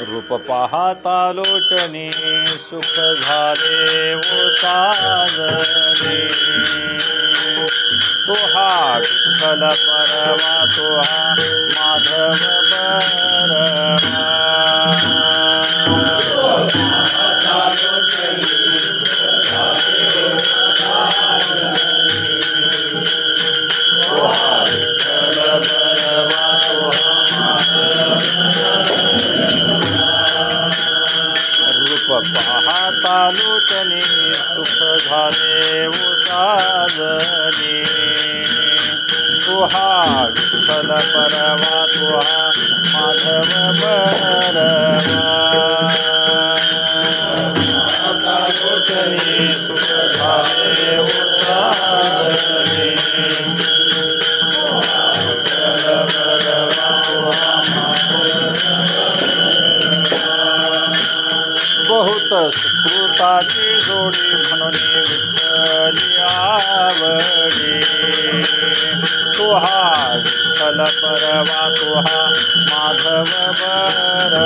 रूप पाहता लोचनी सुख झाले वो साजने तो हा विठ्ठल परवा तो हा माधव बरमा पाहता लोचनी सुख झाले वो साजने तो हा विठ्ठल परवा तो हा माधव बरमा लोचनी सुख झाले वो साजने बहुत सुकृताची जोडी म्हणून विठ्ठली आवडी तो हा विठ्ठल परवा तो हा माधव बरमा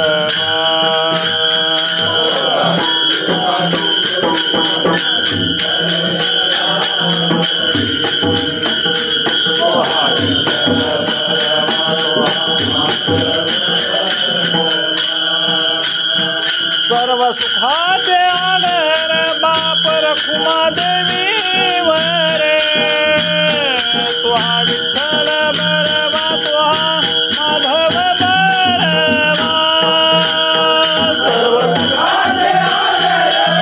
सर्व सुखाचे आगर बाप रखुमा देवीवर तो हा विठ्ठल बरमा तो हा माधव बरमा सर्व सुखाचे आगर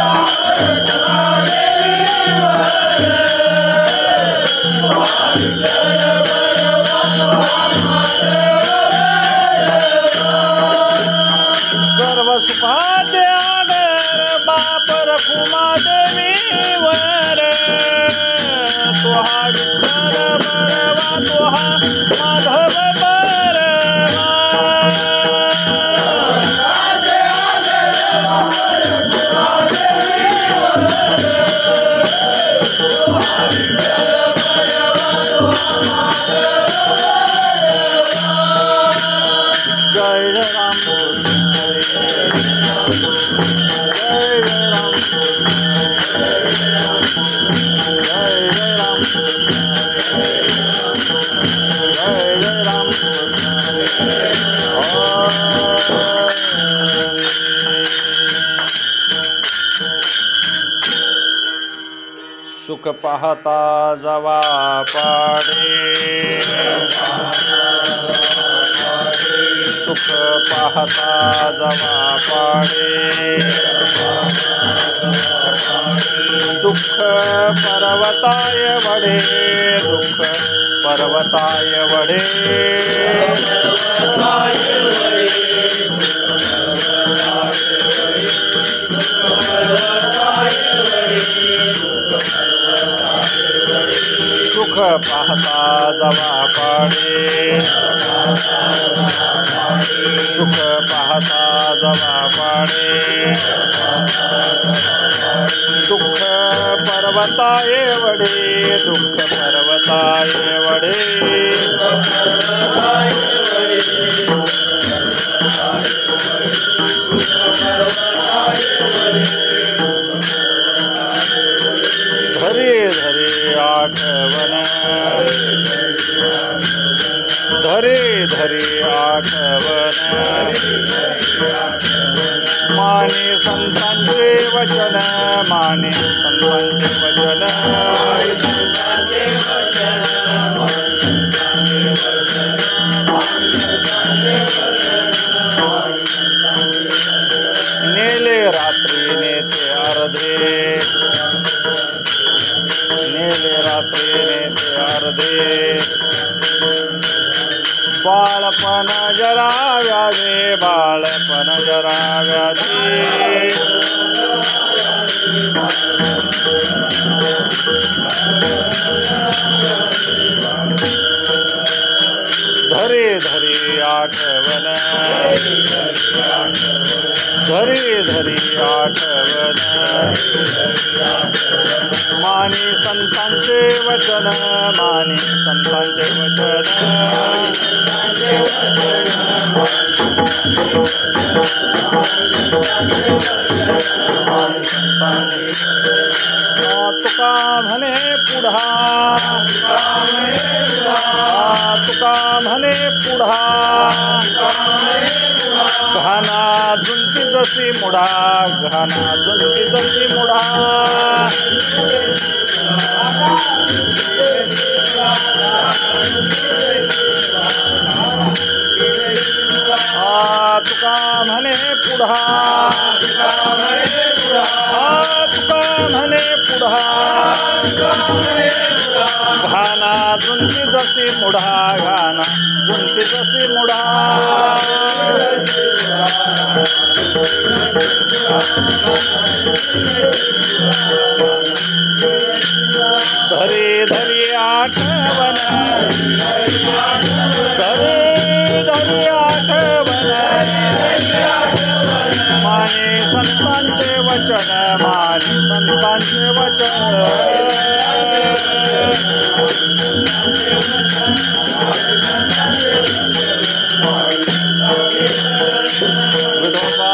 बाप रखुमा देवीवर तो हा विठ्ठल बरमा तो हा माधव सर्व सुखाचे आगर बाप रखुमा देवीवर तो हा विठ्ठल बरमा तो हा माधव बरमा जय राम सुख पाहता जवा पाडे सुख पाहता जवा पाडे दुःख पर्वताय वडे दुःख पर्वताय वडे सुख पाहता जवा पाडे सुख पाहता जवा पाडे दुःख पर्वताय वडे दुःख पर्वताय वडे धरे धरे आठवण धरे धरे आठवण माने संतांचे वचन माने संतांचे वचन नेले रात्री नेते अर्धे नेले रात्री नेते अर्धे बाळपण जरा व्याधे बाळपण जरा व्याधे धरी धरी आठवण धरी धरी आठवण मानी संतांचे वचन मानी संतांचे वचन तुका म्हणे पुढा तुका म्हणे पुढा घाना जुंती जशी मुढा घाना जुंती जशी मुढा तुका म्हणे पुढा तुका म्हणे पुढा घाना जुंती जशी मुढा घाना जुंती जशी मुढा धरी धरी आठवण धरी धरी आठवण माने संतांचे वचन माने संतांचे वचन विठोबा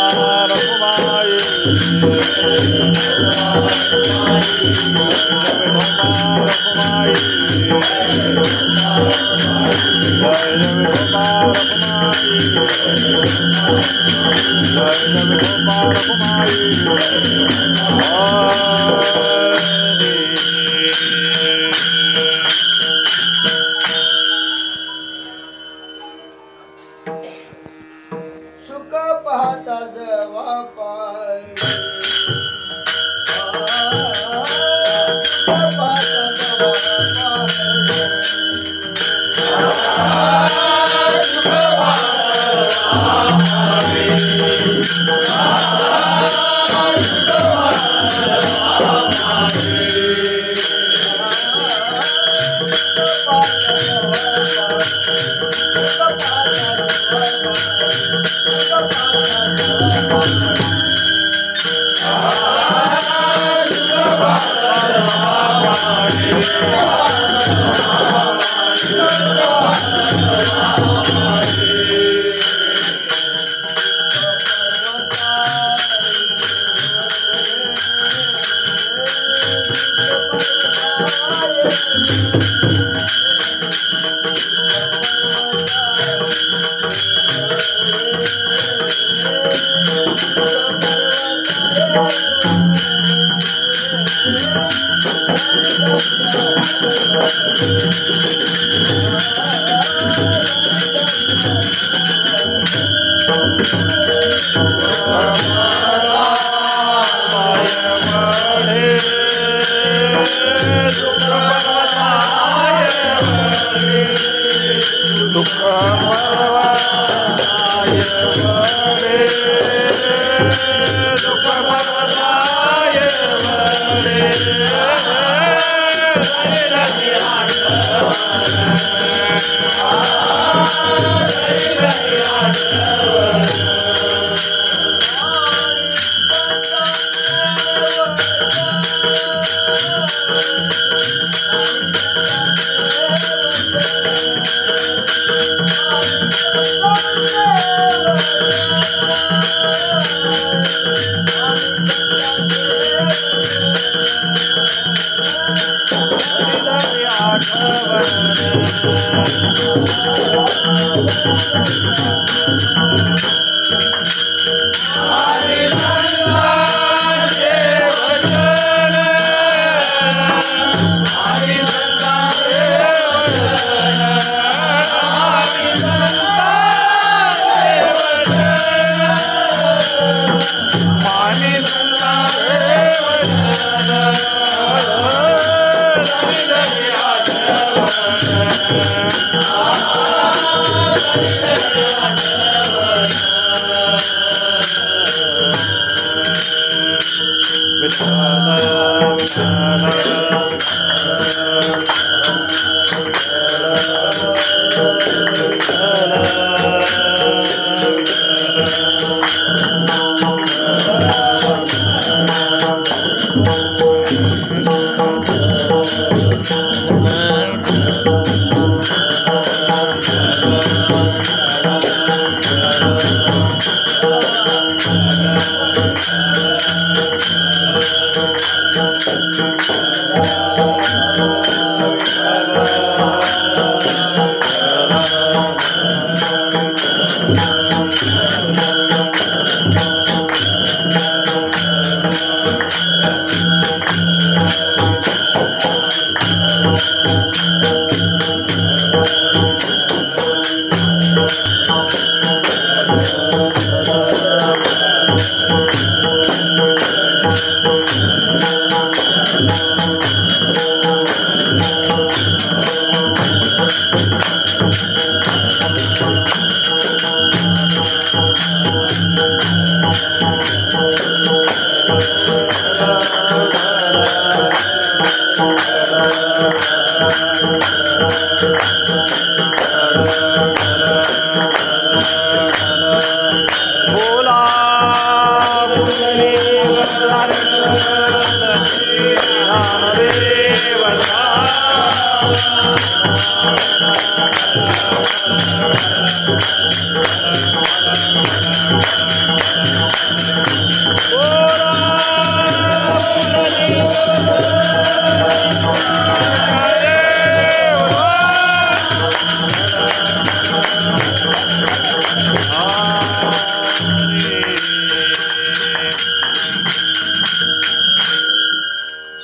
रखुमाई विठोबा रखुमाई जय विठोबा रखुमाई जय विठोबा रखुमाई सुख पाहता जवा पाय सुख पाहता जवा विठ्ठल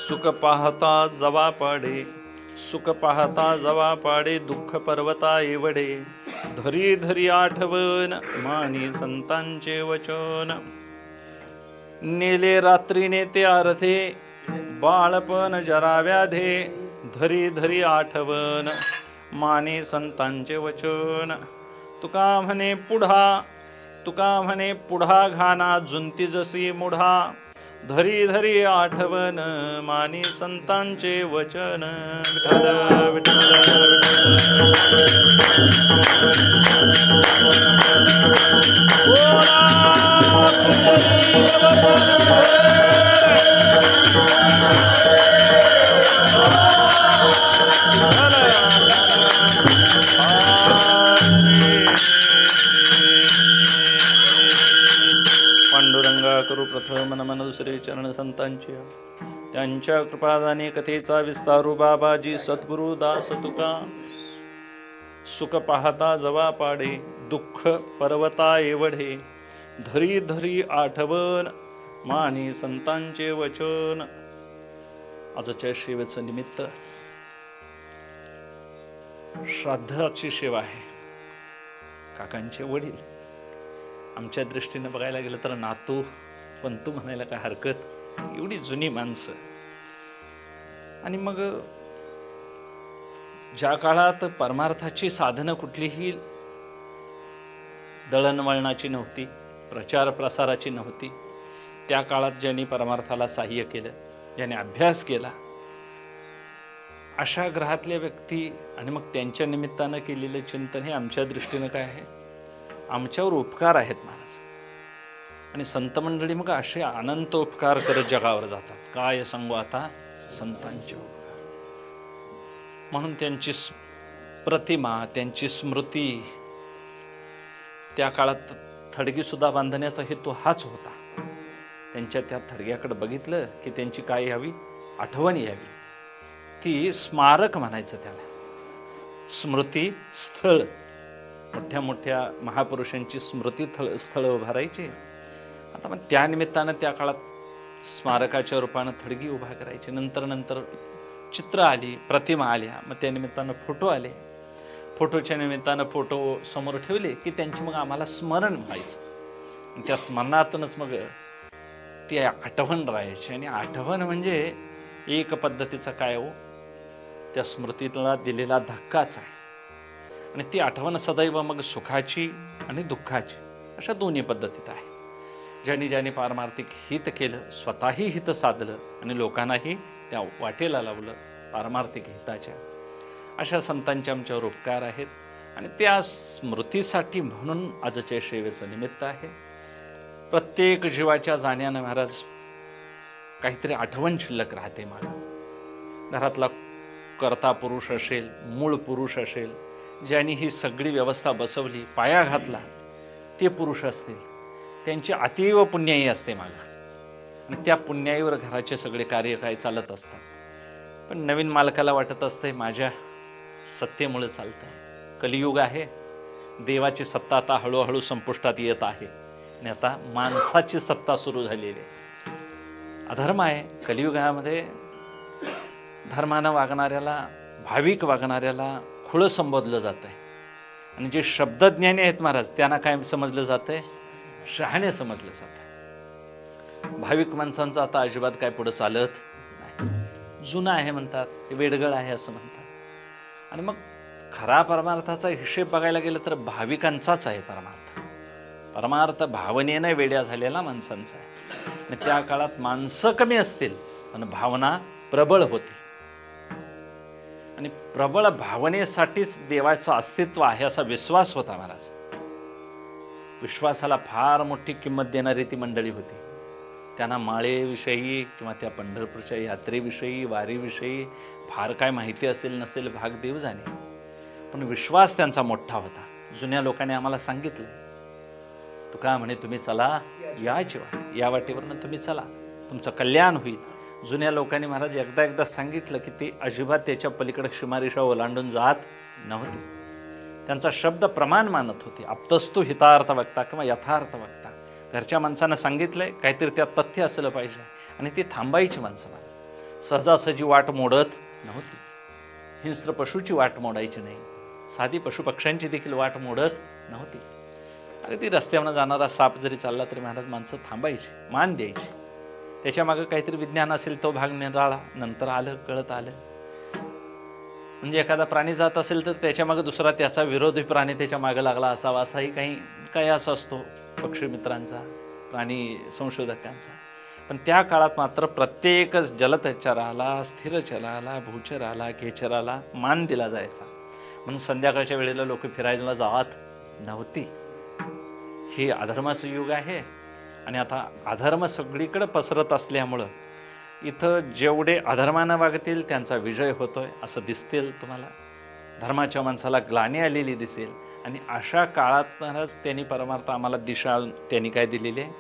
सुख पाहता जवा पाडे, सुख पाहता जवा पाडे, दुःख पर्वता एवढे, धरी धरी आठवण मानी संतांचे वचन. नेले रात्रीने ते अर्धे, बाळपण जरा व्याधे, धरी धरी आठवण माने संतांचे वचन. तुका म्हणे पुढा, तुका म्हणे पुढा घाना जुंती जशी मुढा, धरी धरी आठवण मानी संतांचे वचन. विठ्ठल विठ्ठल पांडुरंगा करू प्रथम नमन दुसरे चरण संतांचे, त्यांच्या कृपादाने कथेचा विस्तारू बाबाजी सद्गुरु दास तुका. सुख पाहता जवा पाडे, दुःख पर्वता एवढे, धरी धरी आठवण मानी संतांचे वचन. आजच्या सेवेचं निमित्त श्राद्धाची सेवा आहे. काकांचे वडील, आमच्या दृष्टीने बघायला गेलं तर नातू पंतू म्हणायला काय हरकत, एवढी जुनी माणसं. आणि मग ज्या काळात परमार्थाची साधनं कुठलीही दळणवळणाची नव्हती, प्रचार प्रसाराची नव्हती, त्या काळात ज्यांनी परमार्थाला सहाय्य केलं, ज्यांनी अभ्यास केला, अशा ग्रहातल्या व्यक्ती आणि मग त्यांच्या निमित्तानं केलेलं चिंतन हे आमच्या दृष्टीनं काय आहे, आमच्यावर उपकार आहेत महाराज. आणि संत मंडळी मग असे अनंत उपकार करत जगावर जातात. काय सांगू आता संतांचे उपकार. म्हणून त्यांची प्रतिमा, त्यांची स्मृती, त्या काळात थडगी सुद्धा बांधण्याचा हेतू हाच होता. त्यांच्या त्या थडग्याकडे बघितलं की त्यांची काय यावी, आठवण यावी. ती स्मारक म्हणायचं त्याला, स्मृती स्थळ. मोठ्या मोठ्या महापुरुषांची स्मृती स्थळ उभारायची. आता मग त्या निमित्तानं त्या काळात स्मारकाच्या रूपानं थडगी उभा करायची. नंतर नंतर चित्र आली, प्रतिमा आल्या, मग त्या निमित्तानं फोटो आले. फोटोच्या निमित्तानं फोटो समोर ठेवले की त्यांची मग आम्हाला स्मरण व्हायचं. त्या स्मरणातूनच मग ती आठवण राहायची. आणि आठवण म्हणजे एक पद्धतीचा काय हो, त्या स्मृतीला दिलेला धक्काच आहे. आणि ती आठवण सदैव मग सुखाची आणि दुःखाची अशा दोन्ही पद्धतीत आहे. ज्यांनी ज्यांनी पारमार्थिक हित केलं, स्वतःही हित साधलं आणि लोकांनाही त्या वाटेला लावलं पारमार्थिक हिताच्या, अशा संतांचे आमच्यावर उपकार आहेत. आणि त्या स्मृतीसाठी म्हणून आजच्या सेवेचं निमित्त आहे. प्रत्येक जीवाच्या जाण्यानं महाराज काहीतरी आठवण शिल्लक राहते. मला घरातला कर्ता पुरुष असेल, मूळ पुरुष असेल, ज्यांनी ही सगळी व्यवस्था बसवली, पाया घातला, ते पुरुष असतील, त्यांची अतीव पुण्याई असते मला. आणि त्या पुण्याईवर घराचे सगळे कार्य काय चालत असतात. पण नवीन मालकाला वाटत असते माझ्या सत्तेमुळे चालतंय. कलियुग आहे, देवाची सत्ता आता हळूहळू संपुष्टात येत आहे आणि आता माणसाची सत्ता सुरू झालेली आहे. अधर्म आहे कलियुगामध्ये. धर्मानं वागणाऱ्याला, भाविक वागणाऱ्याला खुळं संबोधलं जात आहे. आणि जे शब्दज्ञानी आहेत महाराज, त्यांना काय समजलं जातंय? शहाणे समजलं जात आहे. भाविक माणसांचं आता अजिबात काय पुढं चालत नाही. जुनं आहे म्हणतात, हे वेडगळ आहे असं म्हणतात. आणि मग खरा परमार्थाचा हिशेब बघायला गेलं तर भाविकांचाच आहे परमार्थ. परमार्थ भावनेनं वेड्या झालेला माणसांचा आहे. आणि त्या काळात माणसं कमी असतील पण भावना प्रबळ होती. आणि प्रबळ भावनेसाठीच देवाचं अस्तित्व आहे असा विश्वास होता महाराज. विश्वासाला फार मोठी किंमत देणारी ती मंडळी होती. त्यांना माळेविषयी किंवा त्या पंढरपूरच्या यात्रेविषयी, वारीविषयी फार काय माहिती असेल नसेल भाग देव जाणे, पण विश्वास त्यांचा मोठा होता. जुन्या लोकांनी आम्हाला सांगितलं, तुका म्हणे तुम्ही चला याची वाट, या वाटेवरनं तुम्ही चला, तुमचं कल्याण होईल. जुन्या लोकांनी महाराज एकदा सांगितलं की ते अजिबात त्याच्या पलीकडे सीमारेषा ओलांडून जात नव्हते. त्यांचा शब्द प्रमाण मानत होते. आप्तस्तु हितार्थ वक्ता किंवा यथार्थ वक्ता. घरच्या माणसानं सांगितलंय, काहीतरी त्यात तथ्य असलं पाहिजे आणि ती थांबायची माणसं. मला सहजासहजी वाट मोडत नव्हती. हिंस्र पशुची वाट मोडायची नाही, साधी पशुपक्ष्यांची देखील वाट मोडत नव्हती. अगदी रस्त्यावर जाणारा साप जरी चालला तरी महाराज माणसं थांबायची, मान द्यायची. त्याच्या मागं काहीतरी विज्ञान असेल, तो भाग निराळा नंतर आलं, कळत आलं. म्हणजे एखादा प्राणी जात असेल तर त्याच्या मागं दुसरा त्याचा विरोधी प्राणी त्याच्या मागं लागला असावा, असाही काही असं असतो पक्षी मित्रांचा, प्राणी संशोधकांचा. पण त्या काळात मात्र प्रत्येक जलचराला, स्थिरचराला, भूचराला, खेचराला मान दिला जायचा. म्हणून संध्याकाळच्या वेळेला लोक फिरायला जात नव्हती. हे अधर्माचं युग आहे. आणि आता अधर्म सगळीकडे पसरत असल्यामुळं इथं जेवढे अधर्मानं वागतील त्यांचा विजय होतोय असं दिसतील तुम्हाला. धर्माच्या माणसाला ग्लानी आलेली दिसेल. आणि अशा काळात महाराज त्यांनी परमार्थ आम्हाला दिशा त्यांनी काय दिलेली आहे?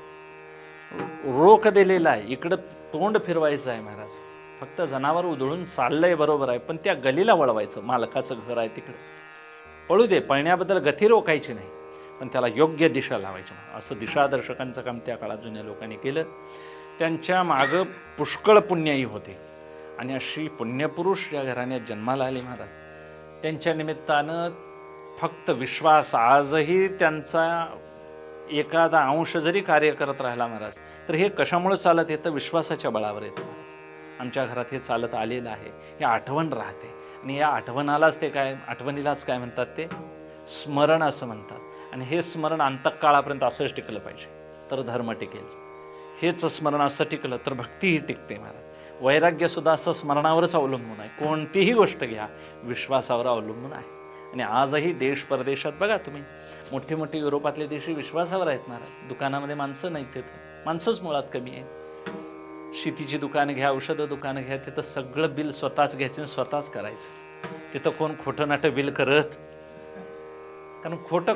रोख दिलेला आहे. इकडं तोंड फिरवायचं आहे महाराज. फक्त जनावर उधळून चाललंय बरोबर आहे, पण त्या गलीला वळवायचं. मालकाचं घर आहे तिकडे पळू दे, पळण्याबद्दल गती रोखायची नाही, पण त्याला योग्य दिशा लावायची. असं दिशादर्शकांचं काम त्या काळात जुन्या लोकांनी केलं. त्यांच्या मागं पुष्कळ पुण्याई होते. आणि अशी पुण्यपुरुष ज्या घराण्यात जन्माला आले महाराज, त्यांच्या निमित्तानं फक्त विश्वास आजही त्यांचा एखादा अंश जरी कार्य करत राहिला महाराज, तर हे कशामुळे चालत येतं? विश्वासाच्या बळावर येतं महाराज. आमच्या घरात हे चालत आलेलं आहे, हे आठवण राहते. आणि या आठवणालाच ते काय, आठवणीलाच काय म्हणतात? ते स्मरण असं म्हणतात. आणि हे स्मरण अंतकाळापर्यंत असंच टिकलं पाहिजे तर धर्म टिकेल. हेच स्मरण असं टिकलं तर भक्तीही टिकते महाराज. वैराग्यसुद्धा असं स्मरणावरच अवलंबून आहे. कोणतीही गोष्ट घ्या, विश्वासावर अवलंबून आहे. आणि आजही देश परदेशात बघा तुम्ही, मोठे मोठे युरोपातले देश विश्वासावर आहेत महाराज. दुकानामध्ये माणसं नाहीत, तिथं माणसंच मुळात कमी आहे. शेतीची दुकानं घ्या, औषधं दुकानं घ्या, तिथं सगळं बिल स्वतःच घ्यायचं, स्वतःच करायचं. तिथं कोण खोटं नाटं बिल करत? कारण खोटं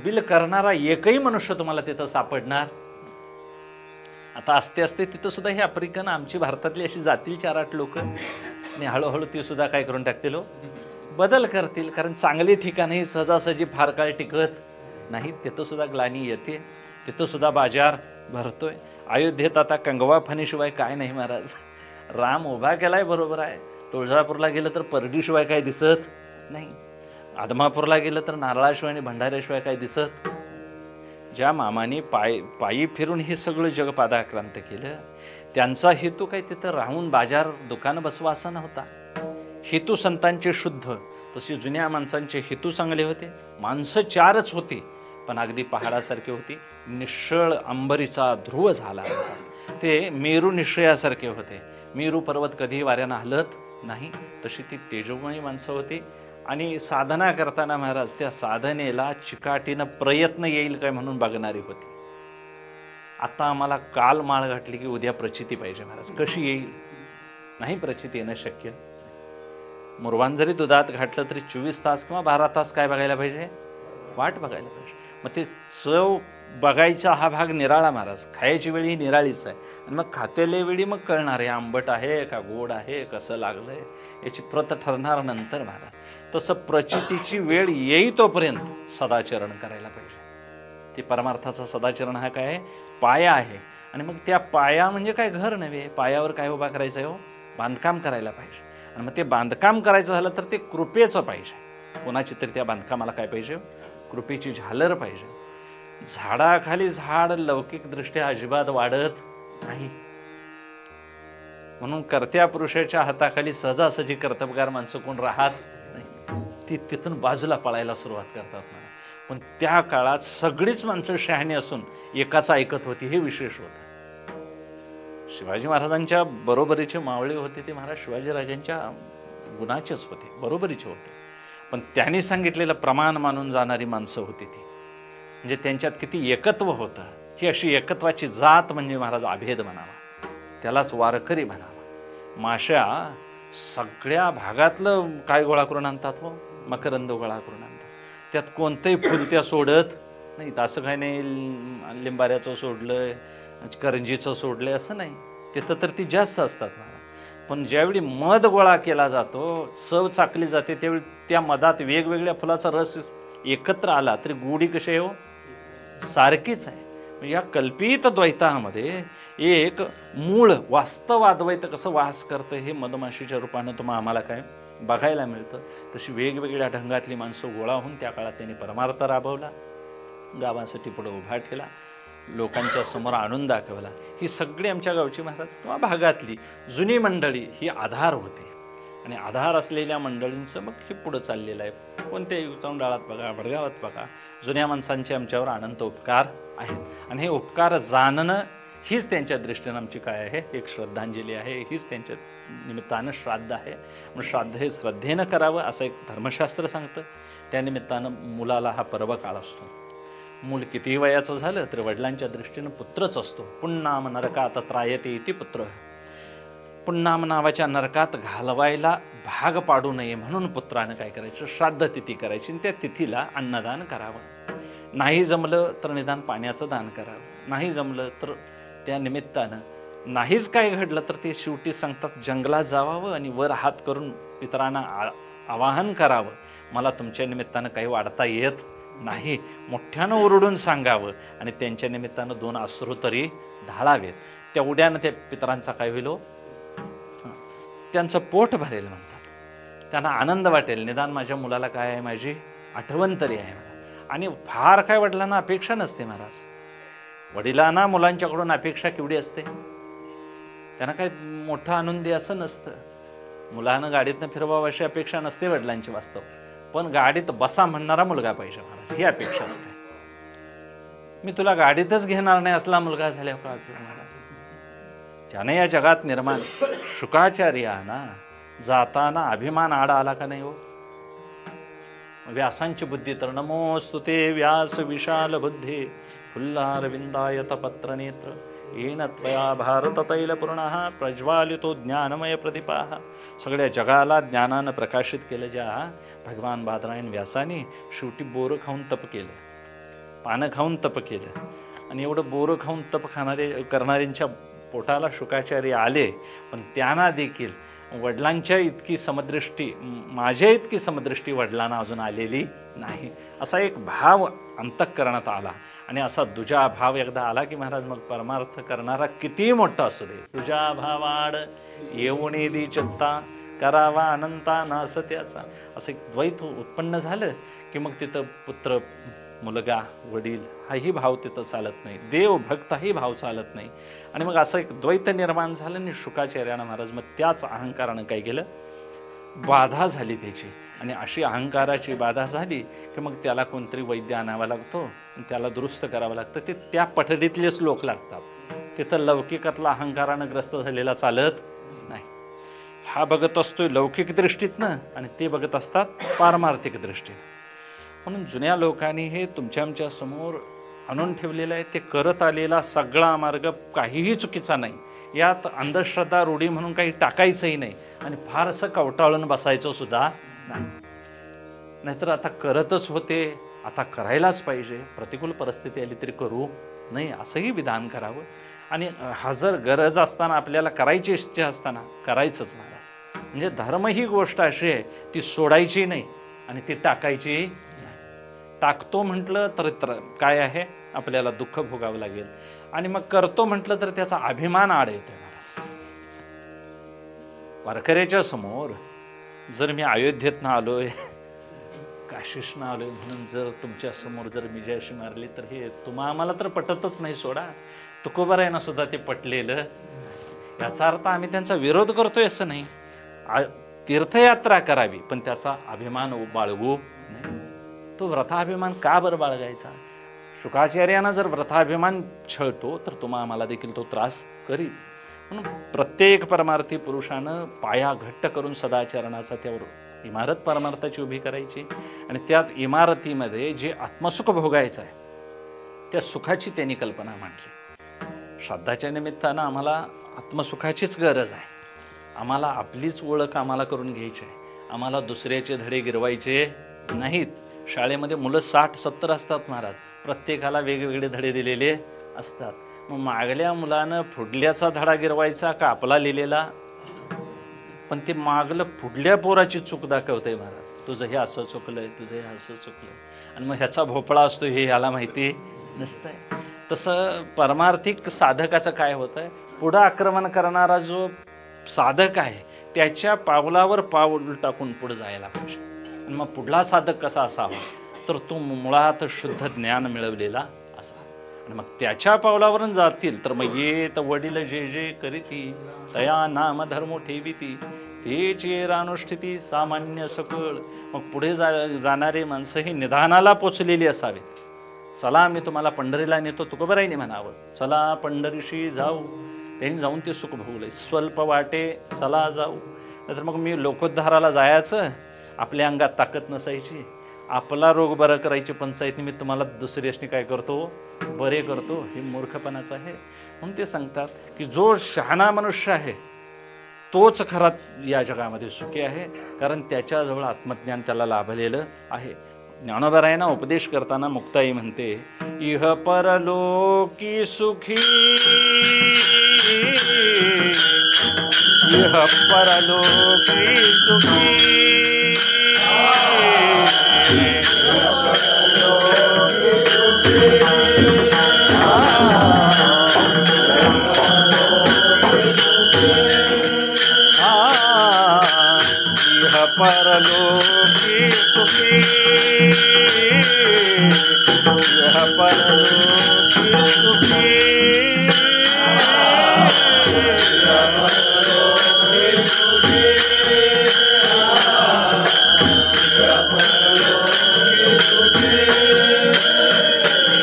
बिल करणारा एकही मनुष्य तुम्हाला तिथं सापडणार. आता असते तिथं सुद्धा हे आफ्रिकन आमची भारतातली अशी जातील 4-8 लोक, आणि हळूहळू ती सुद्धा काय करून टाकतील, बदल करतील. कारण चांगली ठिकाणही सहजासहजी फार काळ टिकत नाही. तिथं सुद्धा ग्लानी येते, तिथं सुद्धा बाजार भरतोय. अयोध्येत आता कंगवा फणीशिवाय काय नाही महाराज. राम उभा केलाय बरोबर आहे. तुळजापूरला गेलं तर परडीशिवाय काय दिसत नाही. आदमापूरला गेलं तर नारळाशिवाय आणि भंडाऱ्याशिवाय काय दिसत. ज्या मामाने पायी फिरून हे सगळं जग पादाक्रांत केलं, त्यांचा हेतू काय तिथं राहून बाजार दुकान बसवा असा नव्हता. हेतू संतांचे शुद्ध, तसे जुन्या माणसांचे हेतू चांगले होते. माणसं 4च होती, पण अगदी पहाडासारखे होती. निश्चळ अंबरीचा ध्रुव झाला होता. ते मेरू निश्चयासारखे होते. मेरू पर्वत कधी वाऱ्यानं हलत नाही, तशी ती तेजोमयी माणसं होती. आणि साधना करताना महाराज त्या साधनेला चिकाटीनं प्रयत्न येईल काय म्हणून बघणारी होती. आता आम्हाला काल माळ घातली की उद्या प्रचिती पाहिजे महाराज. कशी येईल? नाही प्रचिती येणं शक्य. मुरवान जरी दुधात घातलं तरी 24 तास किंवा 12 तास काय बघायला पाहिजे? वाट बघायला पाहिजे. मग ते चव बघायचा हा भाग निराळा महाराज. खायची वेळी ही निराळीच आहे. आणि मग खातेल्या वेळी मग कळणार आहे आंबट आहे का गोड आहे, कसं लागलंय, याची प्रत ठरणार नंतर महाराज. तसं प्रचितीची वेळ येई तोपर्यंत सदाचरण करायला पाहिजे. ती परमार्थाचा सदाचरण हा काय आहे? पाया आहे. आणि मग त्या पाया म्हणजे काय घर नव्हे, पायावर काय उभा करायचं आहे हो? बांधकाम करायला पाहिजे. आणि मग ते बांधकाम करायचं झालं तर ते कृपेचं पाहिजे. कोणाची तरी त्या बांधकामाला काय पाहिजे? कृपेची झालर पाहिजे. झाडाखाली झाड लौकिकदृष्ट्या अजिबात वाढत नाही. म्हणून कर्त्या पुरुषाच्या हाताखाली सहजासहजी कर्तबगार माणसं कोण राहत नाही. ती तिथून बाजूला पळायला सुरुवात करतात ना. पण त्या काळात सगळीच माणसं शहाणी असून एकाच ऐकत होती, हे विशेष होतं. शिवाजी महाराजांच्या बरोबरीचे मावळे होते ते महाराज शिवाजीराजांच्या गुणाचेच होते, बरोबरीचे होते. पण त्यांनी सांगितलेलं प्रमाण मानून जाणारी माणसं होती ती. म्हणजे त्यांच्यात किती एकत्व होतं. ही अशी एकत्वाची जात म्हणजे महाराज अभेद म्हणावा, त्यालाच वारकरी म्हणावा. माश्या सगळ्या भागातलं काय गोळा करून आणतात हो? मकरंद गोळा करून आणतात. त्यात कोणतंही फुल त्या सोडत नाही. असं काय नाही लिंबाऱ्याचं सोडलंय, करंजीचं सोडलंय असं नाही. तिथं तर ती जास्त असतात महाराज. पण ज्यावेळी मध गोळा केला जातो, चव चाकली जाते, त्यावेळी त्या मधात वेगवेगळ्या फुलाचा रस एकत्र आला तरी गोडी कशी आहे हो? सारखीच आहे. या कल्पित द्वैतामध्ये एक मूळ वास्तव अद्वैत कसं वास करतं हे मधमाशीच्या रूपानं तुम्हाला आम्हाला काय बघायला मिळतं. तशी वेगवेगळ्या ढंगातली माणसं गोळा होऊन त्या काळात त्यांनी परमार्थ राबवला, गावासाठी पुढे उभा ठेवला, लोकांच्या समोर आणून दाखवला. ही सगळी आमच्या गावची महाराज किंवा भागातली जुनी मंडळी ही आधार होते. आणि आधार असलेल्या मंडळींचं मग हे पुढं चाललेलं आहे. कोणत्याही चौंडाळात बघा, भडगावात बघा, जुन्या माणसांचे आमच्यावर अनंत उपकार आहेत. आणि हे उपकार जाणणं हीच त्यांच्या दृष्टीनं आमची काय आहे? एक श्रद्धांजली आहे. हीच त्यांच्या निमित्तानं श्राद्ध आहे. म्हणून श्राद्ध हे श्रद्धेनं करावं असं एक धर्मशास्त्र सांगतं. त्या निमित्तानं मुलाला हा पर्व काळ असतो. मूल कितीही वयाचं झालं तर वडिलांच्या दृष्टीनं पुत्रच असतो. पुण्णाम नरकात त्रायते इति पुत्र. पुण्णाम नावाच्या नरकात घालवायला भाग पाडू नये म्हणून पुत्रानं काय करायचं? श्राद्ध तिथी करायची. त्या तिथीला अन्नदान करावं. नाही जमलं तर निदान पाण्याचं दान करावं. नाही जमलं तर त्या निमित्तानं नाहीच काय घडलं तर ते शेवटी सांगतात जंगलात जावावं आणि वर हात करून पितरांना आवाहन करावं, मला तुमच्या निमित्तानं काही वाढता येत नाही, मोठ्यानं ओरडून सांगावं आणि त्यांच्या निमित्तानं 2 अश्रू तरी ढाळावेत. तेवढ्यानं त्या पितरांचा काय होईल? त्यांचं पोट भरेल म्हणतात. त्यांना आनंद वाटेल, निदान माझ्या मुलाला काय आहे, माझी आठवण तरी आहे. आणि फार काय वडिलांना अपेक्षा नसते महाराज. वडिलांना मुलांच्याकडून अपेक्षा केवढी असते? त्यांना काय मोठं आणून दे असं नसतं. मुलानं गाडीतनं फिरवावं अशी अपेक्षा नसते वडिलांची वास्तव. पण गाडीत बसा म्हणणारा मुलगा पाहिजे महाराज, ही अपेक्षा असते. मी तुला गाडीतच घेणार नाही असला मुलगा झाल्यावर काय उपयोग महाराज? ज्याने या जगात निर्माण शुकाचार्याना जाताना अभिमान आडा आला का नाही हो? व्यासांची बुद्धी तर नमोस्तुते व्यास विशाल बुद्धी फुल्लारविंदायत पत्र नेत्र येन त्वया भारत तैलपूर्णः प्रज्वालितो ज्ञानमय प्रदीपाः. सगळ्या जगाला ज्ञानानं प्रकाशित केलं ज्या भगवान बादरायण व्यासाने शेवटी बोरं खाऊन तप केलं, पानं खाऊन तप केलं. आणि एवढं बोरं खाऊन तप करणाऱ्यांच्या पोटाला शुकाचार्य आले, पण त्यांना देखील वडिलांच्या इतकी समदृष्टी, माझ्या इतकी समदृष्टी वडिलांना अजून आलेली नाही. असा एक भाव अंतःकरणात आला. आणि असा दुजा भाव एकदा आला की महाराज मग परमार्थ करणारा किती मोठा असू दे, तुझ्या भावाड येऊनी दी चित्ता करावा अनंता नास त्याचा, असं एक द्वैत उत्पन्न झालं की मग तिथं पुत्र, मुलगा, वडील हाही भाव तिथं चालत नाही, देव भक्त हाही भाव चालत नाही. आणि मग असं एक द्वैत निर्माण झालं. आणि शुकाचार्यानं महाराज मग त्याच अहंकारानं काय केलं? बाधा झाली त्याची. आणि अशी अहंकाराची बाधा झाली की मग त्याला कोणतरी वैद्य आणावा लागतो, त्याला दुरुस्त करावं लागतं. ते त्या पठडीतलेच लोक लागतात. तिथं लौकिकातला अहंकारानं ग्रस्त झालेला चालत नाही. हा बघत असतोय लौकिक दृष्टीतनं आणि ते बघत असतात पारमार्थिक दृष्टीनं. म्हणून जुन्या लोकांनी हे तुमच्या आमच्या समोर आणून ठेवलेलं आहे. ते करत आलेला सगळा मार्ग काहीही चुकीचा नाही. यात अंधश्रद्धा रूढी म्हणून काही टाकायचंही नाही आणि फारसं कवटाळून बसायचं सुद्धा नाही. नाहीतर आता करतच होते, आता करायलाच पाहिजे, प्रतिकूल परिस्थिती आली तरी करू नाही असंही विधान करावं. आणि हजर गरज असताना आपल्याला करायची इच्छा असताना करायचंच महाराज. म्हणजे धर्म ही गोष्ट अशी आहे ती सोडायची नाही आणि ती टाकायची नाही. टाकतो म्हटलं तर काय आहे आपल्याला दुःख भोगावं लागेल आणि मग करतो म्हटलं तर त्याचा अभिमान आड येतोय महाराज. वारकऱ्याच्या समोर जर मी अयोध्येतनं आलोय, काशीसनं आलोय म्हणून जर तुमच्या समोर जर मी जयशी मारली तर हे आम्हाला तर पटतच नाही. सोडा, तुकोबारायांना सुद्धा ते पटलेलं. याचा अर्थ आम्ही त्यांचा विरोध करतोय असं नाही. तीर्थयात्रा करावी पण त्याचा अभिमान बाळगू नाही. तो व्रताभिमान का बरं बाळगायचा? शुकाचार्यांना जर व्रताभिमान छळतो तर आम्हाला देखील तो त्रास करील. म्हणून प्रत्येक परमार्थी पुरुषानं पाया घट्ट करून सदाचरणाचा त्यावर इमारत परमार्थाची उभी करायची आणि त्यात इमारतीमध्ये जे आत्मसुख भोगायचं आहे त्या सुखाची त्यांनी कल्पना मांडली. श्राद्धाच्या निमित्तानं आम्हाला आत्मसुखाचीच गरज आहे. आम्हाला आपलीच ओळख आम्हाला करून घ्यायची आहे. आम्हाला दुसऱ्याचे धडे गिरवायचे नाहीत. शाळेमध्ये मुलं 60-70 असतात महाराज, प्रत्येकाला वेगवेगळे धडे दिलेले असतात. मग मागल्या मुलानं पुढल्याचा धडा गिरवायचा का आपला लिहिलेला? पण ते मागलं पुढल्या पोराची चूक दाखवतंय महाराज. तुझं हे असं चुकलंय, तुझं हे असं चुकलंय आणि मग ह्याचा भोपळा असतो हे ह्याला माहिती नसतंय. तसं परमार्थिक साधकाचं काय होतंय, पुढं आक्रमण करणारा जो साधक आहे त्याच्या पावलावर पाऊल टाकून पुढे जायला पाहिजे. आणि मग पुढला साधक कसा असावा तर तो मुळात शुद्ध ज्ञान मिळवलेला असा. आणि मग त्याच्या पावलावरून जातील तर मग येत वडील जे जे करीती तया नाम धर्मो ठेविती ते चेरानुष्ठिती सामान्य सकळ. मग पुढे जाणारे माणसं ही निधानाला पोचलेली असावीत. चला मी तुम्हाला पंढरीला नेतो, तुकोबारायांनी म्हणावं चला पंढरीशी जाऊ. त्यांनी जाऊन ते सुख भोगले. स्वल्प वाटे चला जाऊ. नाहीतर मग मी लोकोद्धाराला जायचं, आपल्या अंगात ताकद नसायची, आपला रोग बरा करायची पंचायत मी तुम्हाला दुसरी असणे काय करतो बरे करतो. हे मूर्खपणाचं आहे. म्हणून ते सांगतात की जो शहाणा मनुष्य आहे तोच खरा या जगामध्ये सुखी आहे, कारण त्याच्याजवळ आत्मज्ञान त्याला लाभलेलं आहे. ज्ञानोबारायांना उपदेश करताना मुक्ताई म्हणते इह परलोकी सुखी, इह परलोकी सुखी, परलोकी सुखी, यह परलोकी सुखी,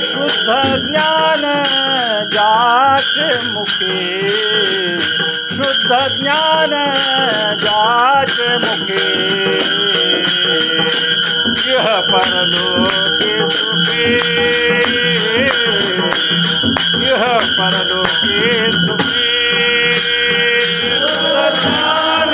शुद्ध ज्ञान जाचे मुखे, शुद्ध ज्ञान जाचे मुखे, यह परलोकी सुखी, यह परलोकी सुखी, शुद्ध ज्ञान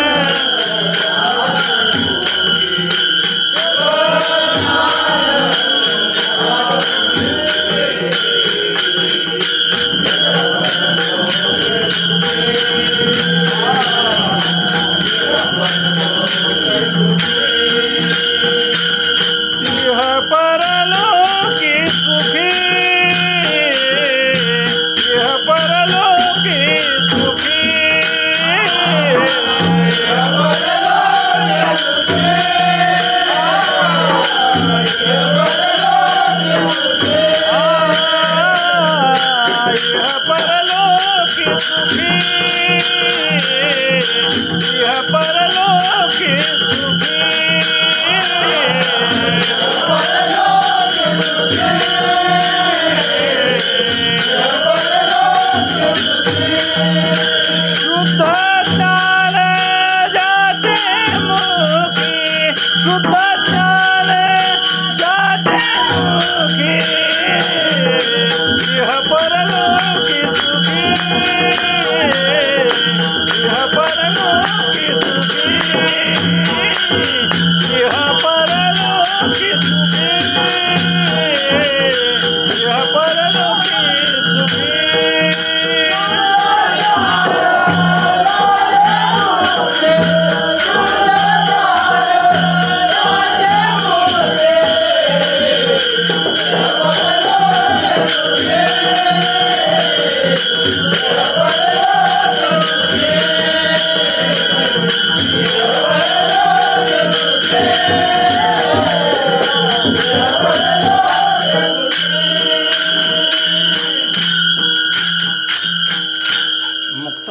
जाते मुखी,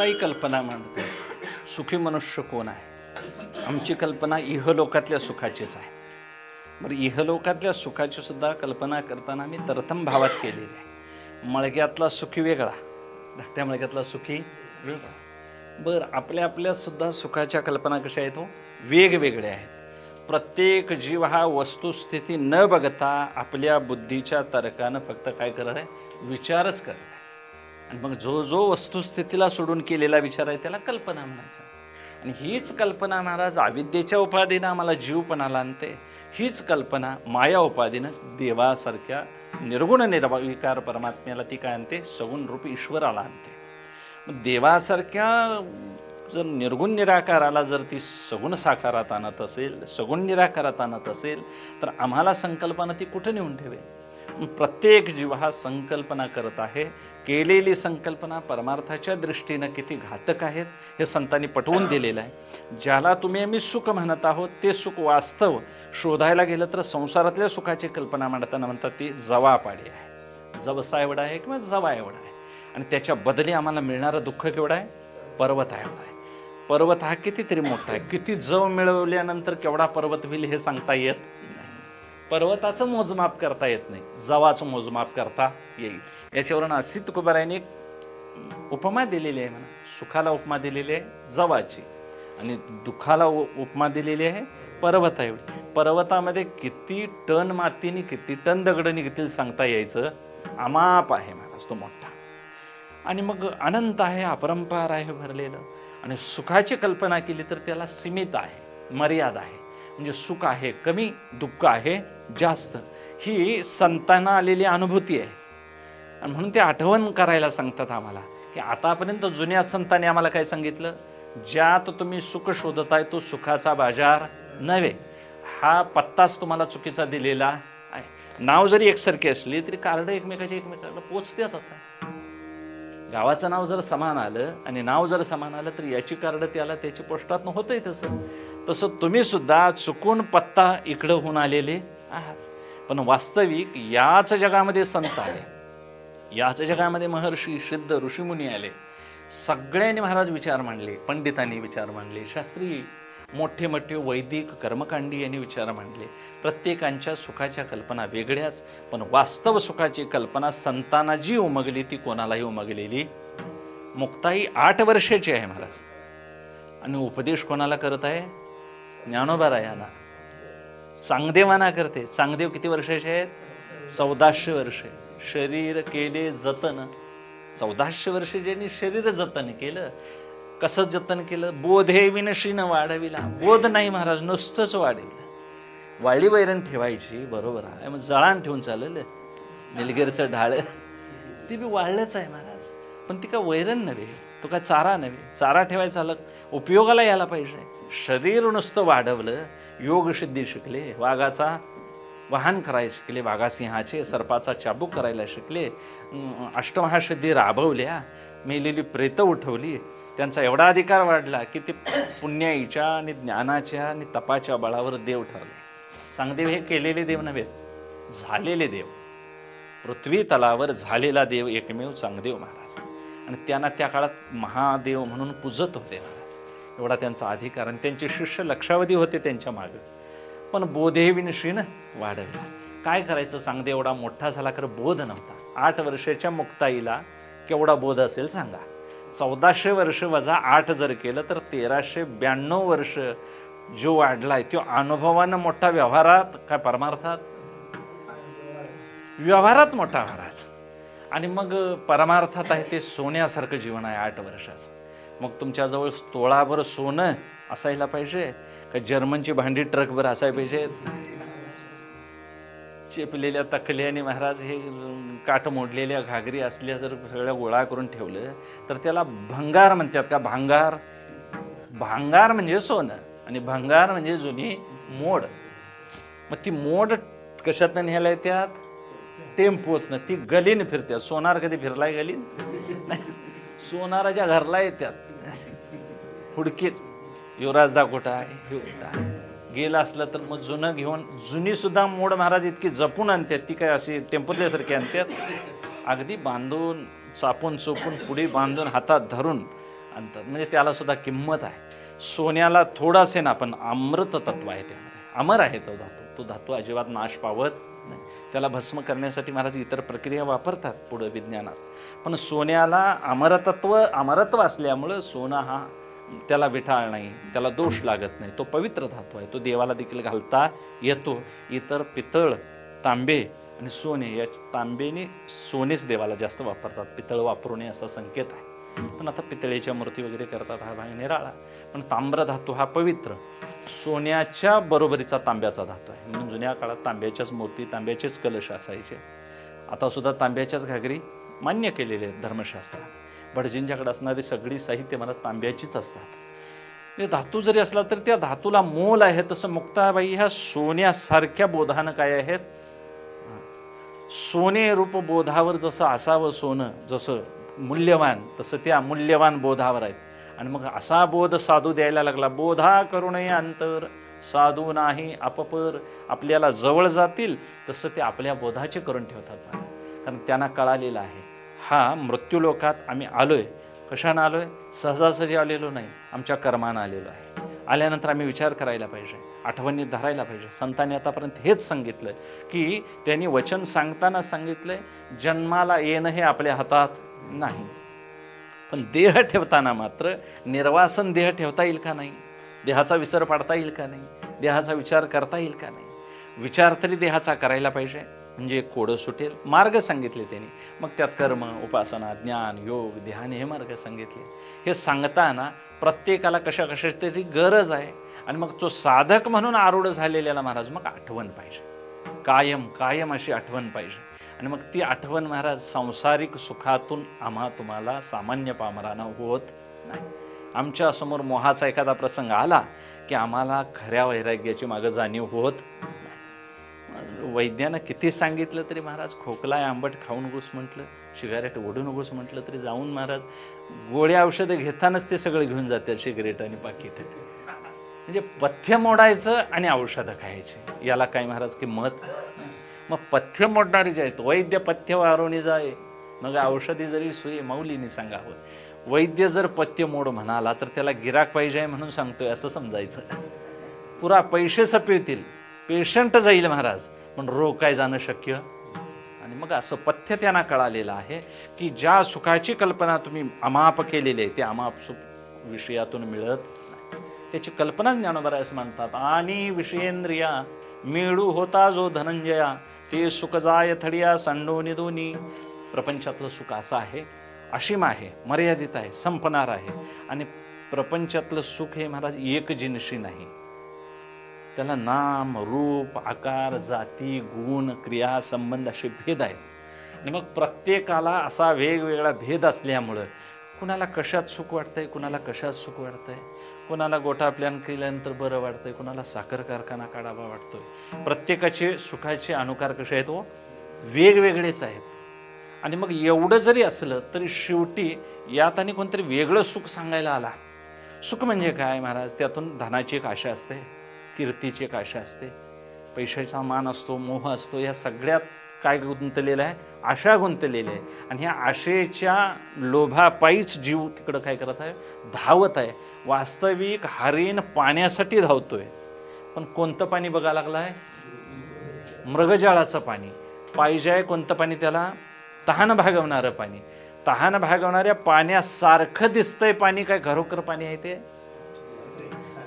मुक्ताई कल्पना मांडते, सुखी मनुष्य कोण आहे? आमची कल्पना इहलोकातल्या सुखाचीच आहे. बरं, इहलोकातल्या सुखाची सुद्धा कल्पना करताना मी तरतम भावात केलेली आहे. मळग्यातला सुखी वेगळा, धाकट्या मळग्यातला सुखी वेगळा. बरं, आपल्या आपल्या सुद्धा सुखाच्या कल्पना कशा आहेत हो? वेगवेगळ्या आहेत. प्रत्येक जीव हा वस्तुस्थिती न बघता आपल्या बुद्धीच्या तर्कानं फक्त काय करत आहे? विचारच करत आहे. आणि मग जो जो वस्तुस्थितीला सोडून केलेला विचार आहे त्याला कल्पना म्हणायचा. आणि हीच कल्पना महाराज अविद्येच्या उपाधीनं आम्हाला जीवपणाला आणते. हीच कल्पना माया उपाधीनं देवासारख्या निर्गुण निर्विकार परमात्म्याला ती काय आणते? सगुण रूप ईश्वराला आणते. मग देवासारख्या जर निर्गुण निराकाराला जर ती सगुण साकारात आणत असेल, सगुण निराकारात आणत असेल, तर आम्हाला संकल्पना ती कुठे नेऊन ठेवेल? प्रत्येक जीव हा संकल्पना करत आहे. केलेली संकल्पना परमार्थाच्या दृष्टीनं किती घातक आहेत हे संतांनी पटवून दिलेलं आहे. ज्याला तुम्ही आम्ही सुख म्हणत आहोत ते सुख वास्तव शोधायला गेलं तर संसारातल्या सुखाची कल्पना मांडताना म्हणतात ती जवापाडी आहे. जवसा एवढा आहे किंवा जवा एवढा आहे. आणि त्याच्या बदली आम्हाला मिळणारं दुःख केवढं आहे? पर्वत आहे एवढा आहे. पर्वत हा कितीतरी मोठा आहे. किती जव मिळवल्यानंतर केवढा पर्वत होईल हे सांगता येत नाही. पर्वताचं मोजमाप करता येत नाही, जवाचं मोजमाप करता येईल. याच्यावरून अशी तुकोबारायांनी एक उपमा दिलेली आहे म्हणा. सुखाला उपमा दिलेली आहे जवाची आणि दुःखाला उपमा दिलेली आहे पर्वता एवढी. पर्वतामध्ये किती टन मातीने किती टन दगड निघतील सांगता यायचं अमाप आहे महाराज तो मोठा. आणि मग अनंत आहे, अपरंपार आहे भरलेलं. आणि सुखाची कल्पना केली तर त्याला सीमित आहे, मर्यादा आहे. म्हणजे सुख आहे कमी, दुःख आहे जास्त. ही संतांना आलेली अनुभूती आहे. आणि म्हणून ते आठवण करायला सांगतात आम्हाला की आतापर्यंत जुन्या संतांनी आम्हाला काय सांगितलं? ज्यात तुम्ही सुख शोधताय तो सुखाचा बाजार नव्हे. हा पत्ताच तुम्हाला चुकीचा दिलेला आहे. नाव जरी एकसारखी असली तरी कार्ड एकमेकाला पोचतात. आता गावाचं नाव जर समान आलं आणि नाव जर समान आलं तर याची कार्ड त्याला त्याची पोस्टात होतंय. तसं तुम्ही सुद्धा चुकून पत्ता इकडं होऊन आलेले आहात. पण वास्तविक याच जगामध्ये संत आले, याच जगामध्ये महर्षी सिद्ध ऋषीमुनी आले. सगळ्यांनी महाराज विचार मांडले, पंडितांनी विचार मांडले, शास्त्री मोठे मोठे वैदिक कर्मकांडी यांनी विचार मांडले. प्रत्येकांच्या सुखाच्या कल्पना वेगळ्याच, पण वास्तव सुखाची कल्पना संतांना जी उमगली ती कोणालाही उमगलेली. मुक्ताई 8 वर्षाची आहे महाराज. आणि उपदेश कोणाला करत आहे? ज्ञानोबारायांना, चांगदेवांना करते. चांगदेव किती वर्षाचे आहेत? 1400 वर्षे. शरीर केले जतन. 1400 वर्षे ज्यांनी शरीर जतन केलं. कसं जतन केलं? बोधे विनशीनं वाढविला. बोध नाही महाराज, नुसतंच वाढविलं. वाळी वैरण ठेवायची, बरोबर आहे, मग जळान ठेवून चालेल. निलगिरीचं ढाळ ती बी वाढलंच आहे महाराज, पण ती का वैरण नव्हे, तो काय चारा नव्हे. चारा ठेवायचा अलग, उपयोगाला यायला पाहिजे. शरीर नुसतं वाढवलं, योग सिद्धी शिकले, वाघाचा वाहन करायला शिकले, वाघासिंहाचे, सर्पाचा चाबूक करायला शिकले, अष्टमहासिद्धी राबवल्या, मेलेली प्रेतं उठवली. त्यांचा एवढा अधिकार वाढला की ते पुण्याईच्या आणि ज्ञानाच्या आणि तपाच्या बळावर देव ठरले. चांगदेव हे केलेले देव नव्हेत, झालेले देव. पृथ्वी तलावर झालेला देव एकमेव चांगदेव महाराज. आणि त्यांना त्या काळात महादेव म्हणून पूजत होते महाराज. एवढा त्यांचा अधिकार. आणि त्यांचे शिष्य लक्षावधी होते त्यांच्या मागे. पण बोधेविनशीनं वाढवला. काय करायचं? चांगदेव एवढा मोठा झाला खरं बोध नव्हता. 8 वर्षाच्या मुक्ताईला केवढा बोध असेल सांगा. 1400 वर्ष वजा 8 जर केलं तर 1392 वर्ष जो वाढलाय तो अनुभवानं मोठा, व्यवहारात काय परमार्थात? व्यवहारात मोठा महाराज. आणि मग परमार्थात आहे ते सोन्यासारखं जीवन आहे 8 वर्षाचं. मग तुमच्याजवळ तोळाभर सोनं असायला पाहिजे का जर्मनची भांडी ट्रकभर असायला पाहिजे? चेपलेल्या तकल्याने महाराज हे काठ मोडलेल्या घागरी असल्या जर सगळ्या गोळा करून ठेवलं तर त्याला भंगार म्हणतात का? भांगार. भांगार म्हणजे सोनं आणि भंगार म्हणजे जुनी मोड. मग ती मोड कशातनं न्यायला येतात? टेम्पोतनं. ती गलीन फिरतात. सोनार कधी फिरलाय गलीन? सोनाराच्या घरला येतात हुडकीत. युवराज दा कुठं आहे? हे कुठं गेला असलं तर मग जुनं घेऊन, जुनी सुद्धा मोड महाराज इतकी जपून आणतात, ती काय अशी टेम्पोतल्यासारखी आणतात. अगदी बांधून, चापून चोपून, पुढे बांधून, हातात धरून आणतात, म्हणजे त्याला सुद्धा किंमत आहे. सोन्याला थोडासे ना, पण अमृत तत्व आहे त्यामध्ये, अमर आहे तो धातू. तो धातू अजिबात नाश पावत नाही. त्याला भस्म करण्यासाठी महाराज इतर प्रक्रिया वापरतात पुढे विज्ञानात, पण सोन्याला अमरत्व असल्यामुळं सोनं हा त्याला विठाळ नाही, त्याला दोष लागत नाही. तो पवित्र धातू आहे, तो देवाला देखील घालता येतो. इतर पितळ, तांबे आणि सोने, या तांबेने सोनेच देवाला जास्त वापरतात, पितळ वापरू नये असा संकेत आहे. पण आता पितळेच्या मूर्ती वगैरे करतात, हा भाग निराळा. पण ताम्र धातू हा पवित्र, सोन्याच्या बरोबरीचा तांब्याचा धातू आहे. म्हणून जुन्या काळात तांब्याच्याच मूर्ती, तांब्याचेच कलश असायचे. आता सुद्धा तांब्याच्याच घागरी मान्य केलेले आहेत धर्मशास्त्रात. भटजींच्याकडे असणारी सगळी साहित्य मला तांब्याचीच असतात. हे धातू जरी असला तरी त्या धातूला मोल आहे. तसं मुक्ताबाई ह्या सोन्यासारख्या बोधानं काय आहेत, सोने रूप बोधावर जसं असावं सोनं, जसं मूल्यवान, तसं त्या मूल्यवान बोधावर आहेत. आणि मग असा बोध साधू द्यायला लागला. बोधा करुणे अंतर साधू नाही अपपर. आपल्याला जवळ जातील तसं ते आपल्या बोधाचे करून ठेवतात. कारण त्यांना कळालेलं आहे, हा मृत्यूलोकात आम्ही आलोय. कशानं आलोय? सहजासहजी आलेलो नाही, आमच्या कर्मानं आलेलो आहे. आल्यानंतर आम्ही विचार करायला पाहिजे, आठवणीत धरायला पाहिजे. संतांनी आतापर्यंत हेच सांगितलं की त्यांनी वचन सांगताना सांगितलंय, जन्माला येणं हे आपल्या हातात नाही, पण देह ठेवताना मात्र निर्वासन देह ठेवता येईल का नाही, देहाचा विसर पाडता येईल का नाही, देहाचा विचार करता येईल का नाही. विचार तरी देहाचा करायला पाहिजे, म्हणजे कोडं सुटेल. मार्ग सांगितले त्यांनी. मग त्यात कर्म, उपासना, ज्ञान, योग, ध्यान हे मार्ग सांगितले. हे सांगताना प्रत्येकाला कशा कशाची तरी गरज आहे. आणि मग तो साधक म्हणून आरूढ झालेल्याला महाराज मग आठवण पाहिजे, कायम कायम अशी आठवण पाहिजे. आणि मग ती आठवण महाराज सांसारिक सुखातून आम्हा तुम्हाला सामान्य पामरांना होत नाही. आमच्या समोर मोहाचा एखादा प्रसंग आला की आम्हाला खऱ्या वैराग्याची मागं जाणीव होत नाही. वैद्यानं किती सांगितलं तरी महाराज, खोकलाय आंबट खाऊ नकोस म्हटलं, सिगारेट ओढू नकोस म्हटलं तरी जाऊन महाराज गोळ्या औषधं घेतानाच ते सगळं घेऊन जातात, सिगरेट आणि पाकिट. म्हणजे पथ्य मोडायचं आणि औषधं खायची, याला काय महाराज किंमत. मग पथ्य मोडणारी जे आहेत, वैद्य पथ्य वारोणी जाय, मग औषधी जरी सुई माऊलीने सांगावं. वैद्य जर पथ्य मोड म्हणाला तर त्याला गिराक पाहिजे आहे म्हणून सांगतोय असं समजायचं. पुरा पैसे सपवतील, पेशंट जाईल महाराज, पण रोग काय जाणं शक्य. आणि मग असं पथ्य त्यांना कळालेलं आहे की ज्या सुखाची कल्पना तुम्ही अमाप केलेली आहे, ते अमाप सुख विषयातून मिळत नाही. त्याची कल्पना ज्ञानोबा असं म्हणतात. आणि विषयेंद्रिया मिळू होता जो धनंजया, ते सुख जाय थडिया सांडोनी दोन्ही. प्रपंचातलं सुख असं आहे, असीम आहे, मर्यादित आहे, संपणार आहे. आणि प्रपंचातलं सुख हे महाराज एक जिनशी नाही, त्याला नाम, रूप, आकार, जाती, गुण, क्रिया, संबंध असे भेद आहेत. आणि मग प्रत्येकाला असा वेगवेगळा भेद असल्यामुळं कुणाला कशात सुख वाटतंय, कुणाला कशात सुख वाटतंय, कुणाला गोठा प्लॅन केल्यानंतर बरं वाटतंय, कुणाला साखर कारखाना काढावा वाटतोय. प्रत्येकाचे सुखाचे अनुकार कसे आहेत, हो वेगवेगळेच आहेत. आणि मग एवढं जरी असलं तरी शेवटी यात आणि कोणतरी वेगळं सुख सांगायला आला. सुख म्हणजे काय महाराज, त्यातून धनाची एक आशा असते, कीर्तीची एक आशा असते, पैशाचा मान असतो, मोह असतो. या सगळ्यात काय गुंतलेलं आहे, आशा गुंतलेली आहे. आणि ह्या आशेच्या लोभापायीच जीव तिकडं काय करत आहे, धावत आहे. वास्तविक हरिण पाण्यासाठी धावतोय, पण कोणतं पाणी बघायला लागलं आहे, मृगजळाचं पाणी पाहिजे आहे. कोणतं पाणी त्याला, तहान भागवणारं पाणी. तहान भागवणाऱ्या पाण्यासारखं दिसतंय पाणी, काय खरोखर पाणी आहे ते.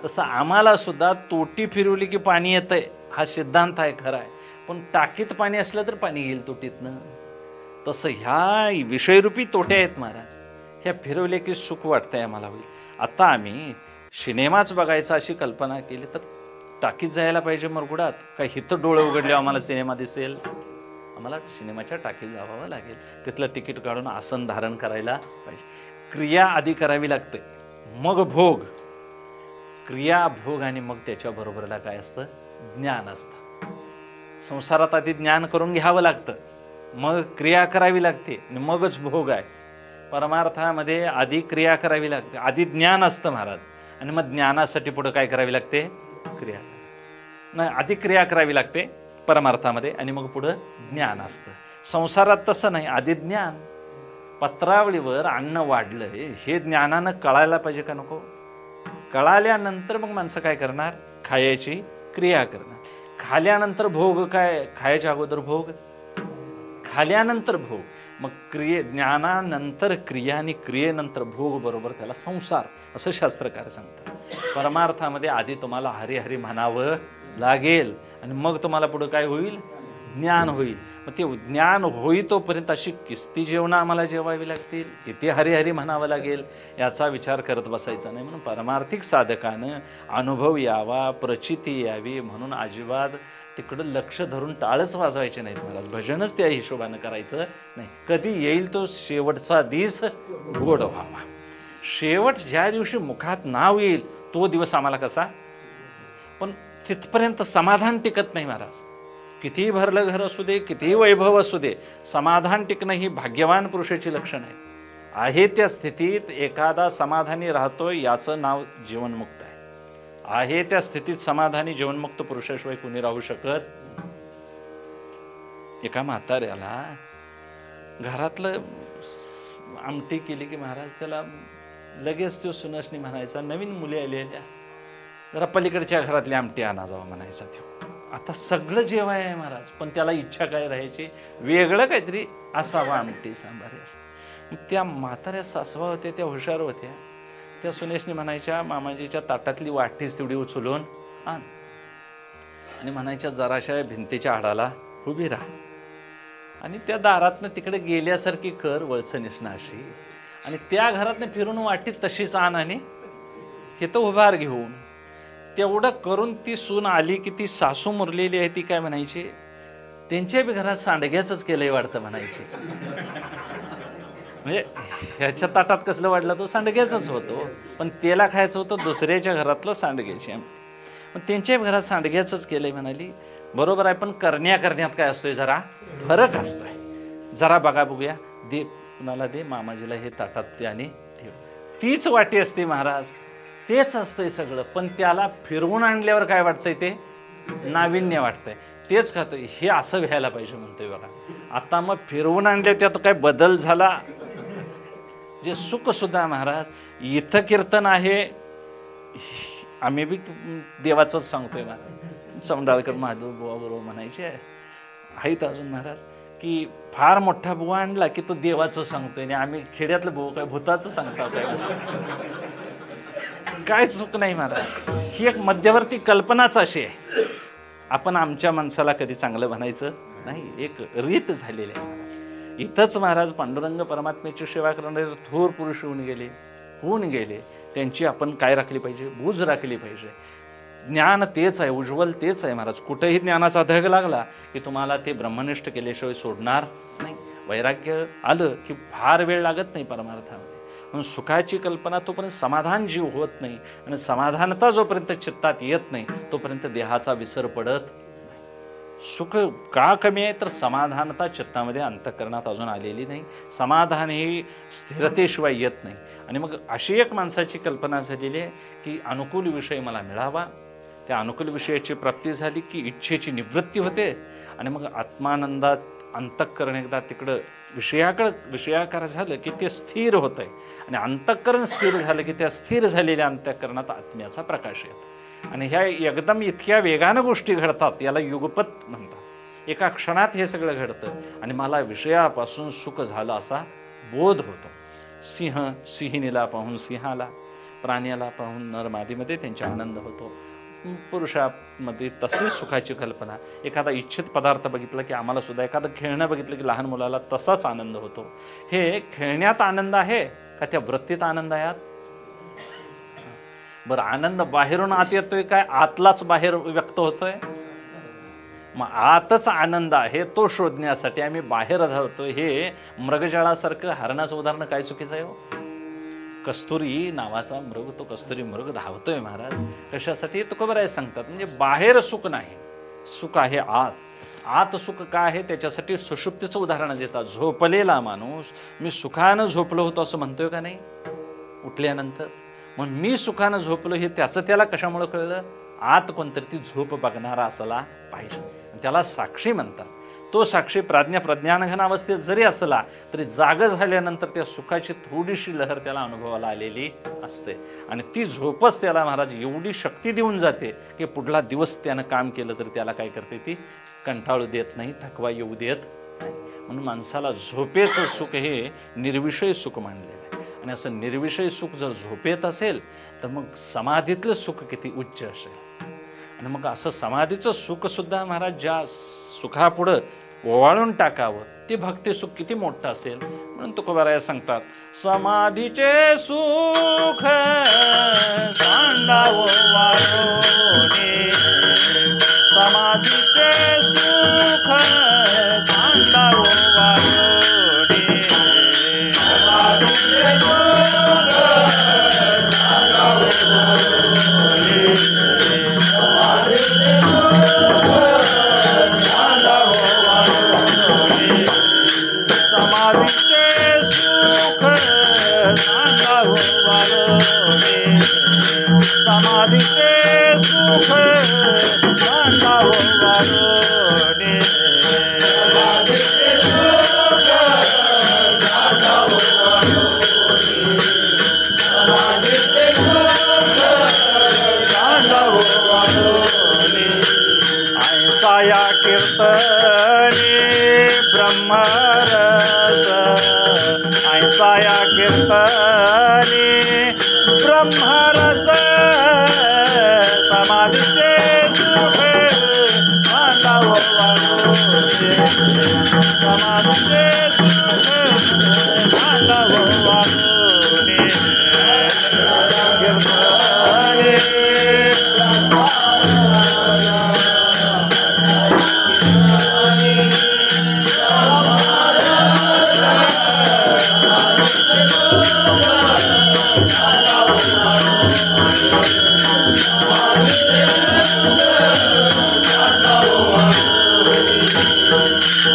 तसं आम्हाला सुद्धा तोटी फिरवली की पाणी येतंय, हा सिद्धांत आहे, खरा आहे. पण टाकीत पाणी असलं तर पाणी येईल तोटीतनं. तसं ह्या विषयरूपी तोट्या आहेत महाराज, ह्या फिरवले की सुख वाटतंय आम्हाला होईल. आता आम्ही सिनेमाच बघायचा अशी कल्पना केली तर टाकीत जायला पाहिजे मरगुडात, काय हिथं डोळे उघडले आम्हाला सिनेमा दिसेल. आम्हाला सिनेमाच्या टाकीत जावं लागेल, तिथलं तिकीट काढून आसन धारण करायला पाहिजे. क्रिया आधी करावी लागते, मग भोग. क्रिया, भोग आणि मग त्याच्या बरोबरला काय असतं, ज्ञान असतं. संसारात आधी ज्ञान करून घ्यावं लागतं, मग क्रिया करावी लागते आणि मगच भोग आहे. परमार्थामध्ये आधी क्रिया करावी लागते, आधी ज्ञान असतं महाराज, आणि मग ज्ञानासाठी पुढे काय करावी लागते, क्रिया. नाही, आधी क्रिया करावी लागते परमार्थामध्ये आणि मग पुढं ज्ञान असतं. संसारात तसं नाही, आधी ज्ञान पत्रावळीवर अन्न वाढलंय हे ज्ञानानं कळायला पाहिजे का नको? कळाल्यानंतर मग माणसं काय करणार? खायची क्रिया करणार. खाल्यानंतर भोग काय? खायच्या अगोदर भोग, खाल्यानंतर भोग. मग ज्ञानानंतर क्रिया आणि क्रियेनंतर भोग, बरोबर त्याला संसार असं शास्त्रकार सांगतात. परमार्थामध्ये आधी तुम्हाला हरी हरी म्हणावं लागेल आणि मग तुम्हाला पुढं काय होईल? ज्ञान होईल. मग ते ज्ञान होई तोपर्यंत अशी किस्ती जेवणं आम्हाला जेवावी लागतील, किती हरिहरी म्हणावं लागेल याचा विचार करत बसायचा नाही. म्हणून परमार्थिक साधकानं अनुभव यावा, प्रचिती यावी म्हणून अजिबात तिकडं लक्ष धरून टाळच वाजवायचे नाहीत महाराज. भजनच त्या हिशोबानं करायचं नाही. कधी येईल तो शेवटचा दिस गोड व्हावा. शेवट ज्या दिवशी मुखात नाव येईल तो दिवस आम्हाला कसा, पण तिथपर्यंत समाधान टिकत नाही महाराज. कितीही भरलं घर असू दे, कितीही वैभव असू दे, समाधान टिकणं ही भाग्यवान पुरुषाची लक्षण आहे त्या स्थितीत एखादा समाधानी राहतोय याचं नाव जीवनमुक्त आहे त्या स्थितीत समाधानी जीवनमुक्त पुरुषाशिवाय कुणी राहू शकत. एका म्हाताऱ्याला घरातलं आमटी केली की महाराज त्याला लगेच तो सुनसनी म्हणायचा, नवीन मुली आलेल्या जरा पलीकडच्या घरातली आमटी आणा जावं म्हणायचा. तो आता सगळं जेवाय आहे महाराज, पण त्याला इच्छा काय राहायची? वेगळं काहीतरी असावं, आमटी सांबार असं. त्या म्हाताऱ्या सासवा होत्या, त्या हुशार होत्या. त्या सुनेशनी म्हणायच्या, मामाजीच्या ताटातली वाटीच तेवढी उचलून आण आणि म्हणायच्या जराशा भिंतीच्या आडाला उभी राहा आणि त्या दारातनं तिकडे गेल्यासारखी कर वळसणीसनं अशी, आणि त्या घरातनं फिरून वाटीत तशीच आण आणि हे तर उभार घेऊन. तेवढं करून ती सून आली की ती सासू मुरलेली आहे, ती काय म्हणायची, त्यांच्या बी घरात सांडग्याच केलंय वाटतं म्हणायची. म्हणजे ह्याच्या ताटात कसलं वाढलं तो सांडग्याच होतो, पण त्याला खायचं होतं दुसऱ्याच्या घरातलं सांडग्याची. पण त्यांच्या घरात सांडग्याच केलंय म्हणाली. बरोबर आहे, पण करण्यात काय असतोय, जरा फरक असतोय. जरा बघा बघूया, दे कुणाला दे, मामाजीला हे ताटात ते आणि ठेव. तीच वाटी असते महाराज, तेच असतंय सगळं, पण त्याला फिरवून आणल्यावर काय वाटतंय, ते नाविन्य वाटतंय, तेच खातोय. हे असं व्हायला पाहिजे म्हणतोय बघा. आता मग फिरवून आणले त्यात काय बदल झाला? जे सुख सुद्धा महाराज इथं कीर्तन आहे, आम्ही बी देवाचंच सांगतोय महाराज. चमडाळकर महादेव बुवा बरोबर म्हणायचे आहेत अजून महाराज की फार मोठा बुवा आणला की तो देवाचं सांगतोय आणि आम्ही खेड्यातलं बुवा काय भूताचं सांगतात. काय चूक नाही महाराज, ही एक मध्यवर्ती कल्पनाच अशी आहे. आपण आमच्या माणसाला कधी चांगलं म्हणायचं नाही, एक रीत झालेली आहे महाराज. इथंच महाराज पांडुरंग परमात्म्याची सेवा करणारे थोर पुरुष होऊन गेले. त्यांची आपण काय राखली पाहिजे? बूज राखली पाहिजे. ज्ञान तेच आहे, उज्ज्वल तेच आहे महाराज. कुठेही ज्ञानाचा धग लागला की तुम्हाला ते ब्रह्मनिष्ठ केल्याशिवाय सोडणार नाही. वैराग्य आलं की फार वेळ लागत नाही परमार्थामध्ये. म्हणून सुखाची कल्पना तोपर्यंत समाधान जीव होत नाही, आणि समाधानता जोपर्यंत चित्तात येत नाही तोपर्यंत देहाचा विसर पडत नाही. सुख का कमी आहे तर समाधानता चित्तामध्ये अंतःकरणात अजून आलेली नाही. समाधान ही स्थिरतेशिवाय येत नाही. आणि मग अशी एक माणसाची कल्पना झालेली आहे की अनुकूल विषय मला मिळावा, त्या अनुकूल विषयाची प्राप्ती झाली की इच्छेची निवृत्ती होते, आणि मग आत्मानंदात अंतःकरण एकदा तिकडं विषयाकार झालं की ते स्थिर होत आहे, आणि अंतःकरण स्थिर झालं की त्या स्थिर झालेल्या अंतःकरणात आत्म्याचा प्रकाश येतो. आणि ह्या एकदम इतक्या वेगानं गोष्टी घडतात, याला युगपत म्हणतात. एका क्षणात हे सगळं घडतं आणि मला विषयापासून सुख झालं असा बोध होतो. सिंहिणीला पाहून सिंहाला, प्राण्याला पाहून नरमादीमध्ये त्यांचा आनंद होतो. पुरुषामध्ये तशीच सुखाची कल्पना. एखादा इच्छित पदार्थ बघितला की आम्हाला सुद्धा, एखादं खेळणं बघितलं की लहान मुलाला तसाच आनंद होतो. हे खेळण्यात आनंद आहे का त्या वृत्तीत आनंद आहे? बरं, आनंद बाहेरून आत येतोय काय आतलाच बाहेर व्यक्त होतोय? मग आतच आनंद आहे तो शोधण्यासाठी आम्ही बाहेर धावतोय. हे मृगजळासारखं हरणाचं उदाहरण काय चुकीचं आहे हो? कस्तुरी नावाचा मृग, तो कस्तुरी मृग धावतोय महाराज कशासाठी? तुकोबराय सांगतात, म्हणजे बाहेर सुख नाही, सुख आहे आत. आत सुख काय आहे त्याच्यासाठी सुषुप्तीचं उदाहरण देतात. झोपलेला माणूस मी सुखानं झोपलो होतो असं म्हणतोय का नाही उठल्यानंतर? मग मी सुखानं झोपलो हे त्याचं त्याला कशामुळे कळलं? आत कोणतरी ती झोप बघणारा असला पाहिजे, त्याला साक्षी म्हणतात. तो साक्षी प्रज्ञानघन अवस्थेत जरी असला तरी जाग झाल्यानंतर त्या सुखाची थोडीशी लहर त्याला अनुभवाला आलेली असते आणि ती झोपच त्याला महाराज एवढी शक्ती देऊन जाते की पुढला दिवस त्यानं काम केलं तर त्याला काय करते, ती कंटाळू देत नाही, थकवा येऊ देत नाही. म्हणून माणसाला झोपेचं सुख हे निर्विषय सुख मानलेलं आहे. आणि असं निर्विषय सुख जर झोपेत असेल तर मग समाधीतलं सुख किती उच्च असेल. आणि मग असं समाधीचं सुख सुद्धा महाराज ज्या सुखापुढं ओवाळून टाकावं ते भक्ती सुख किती मोठं असेल. म्हणून तुकोबाराया सांगतात, समाधीचे सुख सांडावं वारोने, समाधीचे सुख सांडावं वारोने, समाधीचे सुख सांडावं वारोने, समाधीचे सुख सांडावं वारोने, समाधीचे सुख सांडावं वारोने, समाधीचे सुख सांडावं वारोने, समाधीचे सुख सांडावं वारोने, समाधीचे सुख सांडावं वारोने. ऐसा या कीर्तने ब्रह्मरस, ऐसा या कीर्तने ब्रह्मरस, समाधीचे सुख सांडावं वारोने, समाधीचे सुख सांडावं वारोने, कीर्तने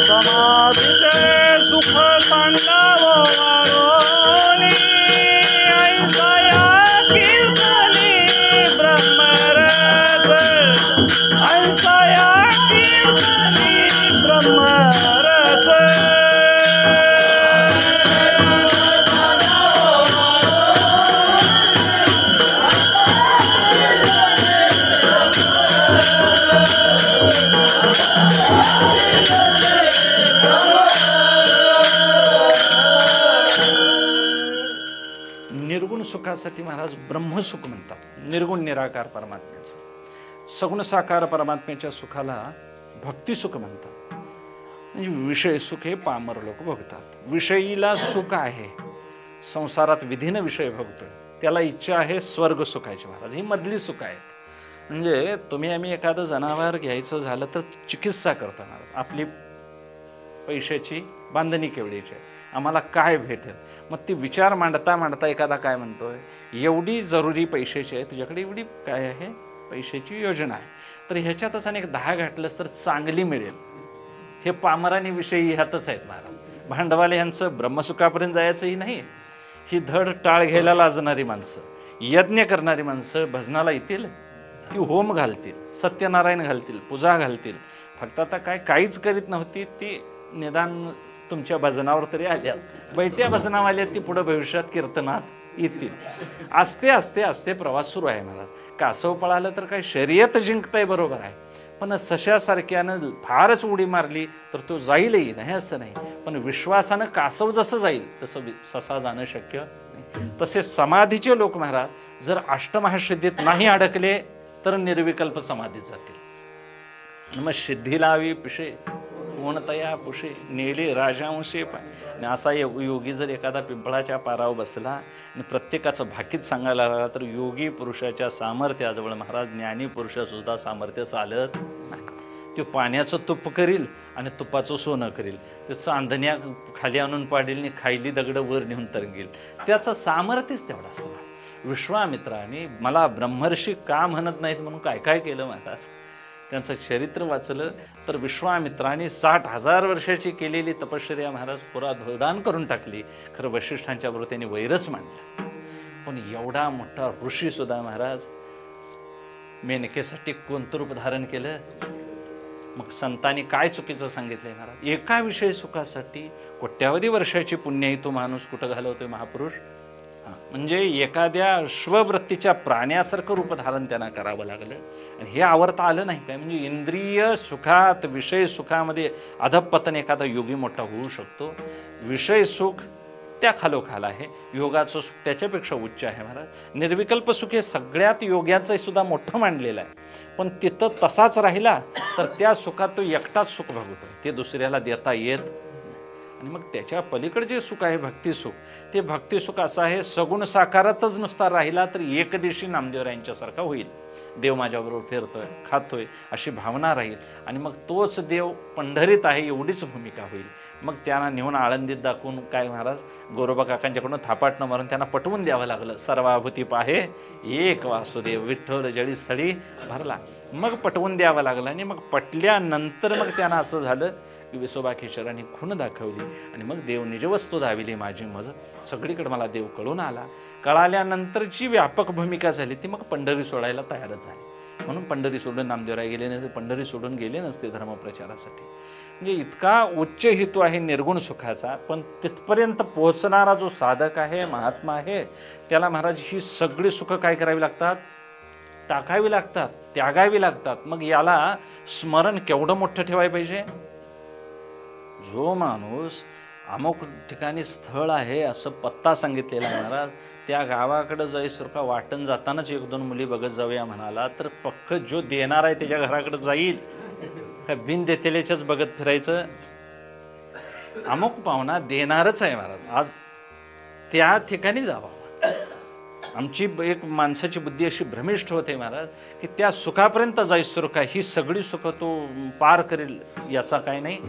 समाधीचे सुख सांडावं वारोने, ऐसा या कीर्तने ब्रह्मरस, ऐसा या कीर्तने ब्रह्मरस. निर्गुण सुखासाठी महाराज ब्रह्मसुख म्हणतात, निर्गुण निराकार परमात्म्याचं. सगुण साकार परमात्म्याच्या सुखाला भक्तिसुख म्हणतात. म्हणजे विषय सुख हे पामर लोक भोगतात. विषयीला सुख आहे, संसारात विधीनं विषय भोगतोय, त्याला इच्छा आहे स्वर्ग सुखाची महाराज, ही मधली सुख आहेत. म्हणजे तुम्ही आम्ही एखादं जनावर घ्यायचं झालं तर चिकित्सा करतो महाराज, आपली पैशाची बांधणी केवढीची आहे, आम्हाला काय भेटेल. मग ती विचार मांडता मांडता एखादा काय म्हणतोय, एवढी जरुरी पैशाची आहे तुझ्याकडे, एवढी काय आहे पैशाची योजना आहे, तर ह्याच्यातच अनेक 10 घातलंस तर चांगली मिळेल. हे पामरानी विषयी ह्यातच आहेत महाराज. भांडवाले ह्यांचं ब्रह्मसुखापर्यंत जायचंही नाही. ही धड टाळ घ्यायला लाजणारी माणसं, यज्ञ करणारी माणसं भजनाला येतील, ती होम घालतील, सत्यनारायण घालतील, पूजा घालतील. फक्त आता काय काहीच करीत नव्हती ती, निदान तुमच्या भजनावर तरी आल्या, बैठ्या भजनावाल्या ती पुढे भविष्यात कीर्तनात येतील. आस्ते आस्ते आस्ते प्रवास सुरू आहे महाराज. कासव पळालं तर काय शर्यत जिंकताय बरोबर आहे, पण सशासारख्यानं फारच उडी मारली तर तो जाईलही नाही असं नाही. पण विश्वासानं कासव जसं जाईल तसं ससा जाणं शक्य नाही. तसे समाधीचे लोक महाराज जर अष्टमहासिद्धीत नाही अडकले तर निर्विकल्प समाधीत जातील. मग सिद्धी लावी पिशे कोणतया पुशे नेले राजांशे पाय. आणि असा योगी जर एखादा पिंपळाच्या पारावर बसला आणि प्रत्येकाचं भाकीत सांगायला लागला तर योगी पुरुषाच्या सामर्थ्याजवळ महाराज ज्ञानी पुरुषासुद्धा सामर्थ्य चालत नाही. तो पाण्याचं तुप करील आणि तुपाचं सोनं करील, तो चांदण्या खाली आणून पाडील आणि खायली दगडं वर नेऊन तरंगेल. त्याचं सामर्थ्यच तेवढं असतं. विश्वामित्राने मला ब्रह्मर्षी का म्हणत नाहीत म्हणून काय काय केलं महाराज. त्यांचं चरित्र वाचलं तर विश्वामित्राने 60,000 वर्षाची केलेली तपश्चर्या महाराज पुरा धोदान करून टाकली. खरं वशिष्ठांच्या बरोबर त्यांनी वैरच मांडलं. पण एवढा मोठा ऋषी सुद्धा महाराज मेनकेसाठी कोणतं रूप धारण केलं, मग संतांनी काय चुकीचं सांगितलंय महाराज? एका विषय सुखासाठी कोट्यावधी वर्षाची पुण्यही तो माणूस कुठं घालवतोय महापुरुष? म्हणजे एखाद्या अश्ववृत्तीच्या प्राण्यासारखं रूप धारण त्यांना करावं लागलं आणि हे आवरता आलं नाही काय? म्हणजे इंद्रिय सुखात, विषय सुखामध्ये अधपतन एखादा योगी मोठा होऊ शकतो. विषय सुख त्या खालोखाल आहे, योगाचं सुख त्याच्यापेक्षा उच्च आहे महाराज. निर्विकल्प सुख हे सगळ्यात योग्याचं सुद्धा मोठं मांडलेलं आहे, पण तिथं तसाच राहिला तर त्या सुखात तो एकटाच सुख भोगतो, ते दुसऱ्याला देता येत. आणि मग त्याच्या पलीकडे जे सुख आहे भक्तिसुख, ते भक्तिसुख असं आहे, सगुण साकारातच नुसता राहिला तर एकदिवशी नामदेवरायांच्यासारखा होईल. देव माझ्याबरोबर फिरतोय, खातोय अशी भावना राहील आणि मग तोच देव पंढरीत आहे एवढीच भूमिका होईल. मग त्यांना नेऊन आळंदीत दाखवून काय महाराज, गोरोबा काकांच्याकडून थापाटणं मारून त्यांना पटवून द्यावं लागलं. सर्वाभूती पाहे एक वासुदेव, विठ्ठल जळी स्थळी भरला. मग पटवून द्यावं लागलं आणि मग पटल्यानंतर मग त्यांना असं झालं की विसोबाकेश्वरांनी खून दाखवली आणि मग देव निजवस्तू दाविली माझी मज. सगळीकडे मला देव कळून आला. कळाल्यानंतरची व्यापक भूमिका झाली ती मग पंढरी सोडायला तयारच झाली. म्हणून पंढरी सोडून नामदेवराय गेले नाही, पंढरी सोडून गेले नसते धर्मप्रचारासाठी. म्हणजे इतका उच्च हेतू आहे निर्गुण सुखाचा, पण तिथपर्यंत पोहोचणारा जो साधक आहे, महात्मा आहे, त्याला महाराज ही सगळी सुख काय करावी लागतात? टाकावी लागतात, त्यागावी लागतात. मग याला स्मरण केवढं मोठं ठेवायला पाहिजे? जो माणूस अमुक ठिकाणी स्थळ आहे असं पत्ता सांगितलेला महाराज, त्या गावाकडे जाईसर का वाटण जातानाच एक दोन मुली बघत जाऊया म्हणाला तर पक्क जो देणार आहे त्याच्या घराकडे जाईल का बिन देतेल्याच्याच बघत फिरायचं? अमुक पाहुणा देणारच आहे महाराज, आज त्या ठिकाणी जावा. आमची एक माणसाची बुद्धी अशी भ्रमिष्ठ होते महाराज की त्या सुखापर्यंत जाईसर का ही सगळी सुख तो पार करेल याचा काय नाही,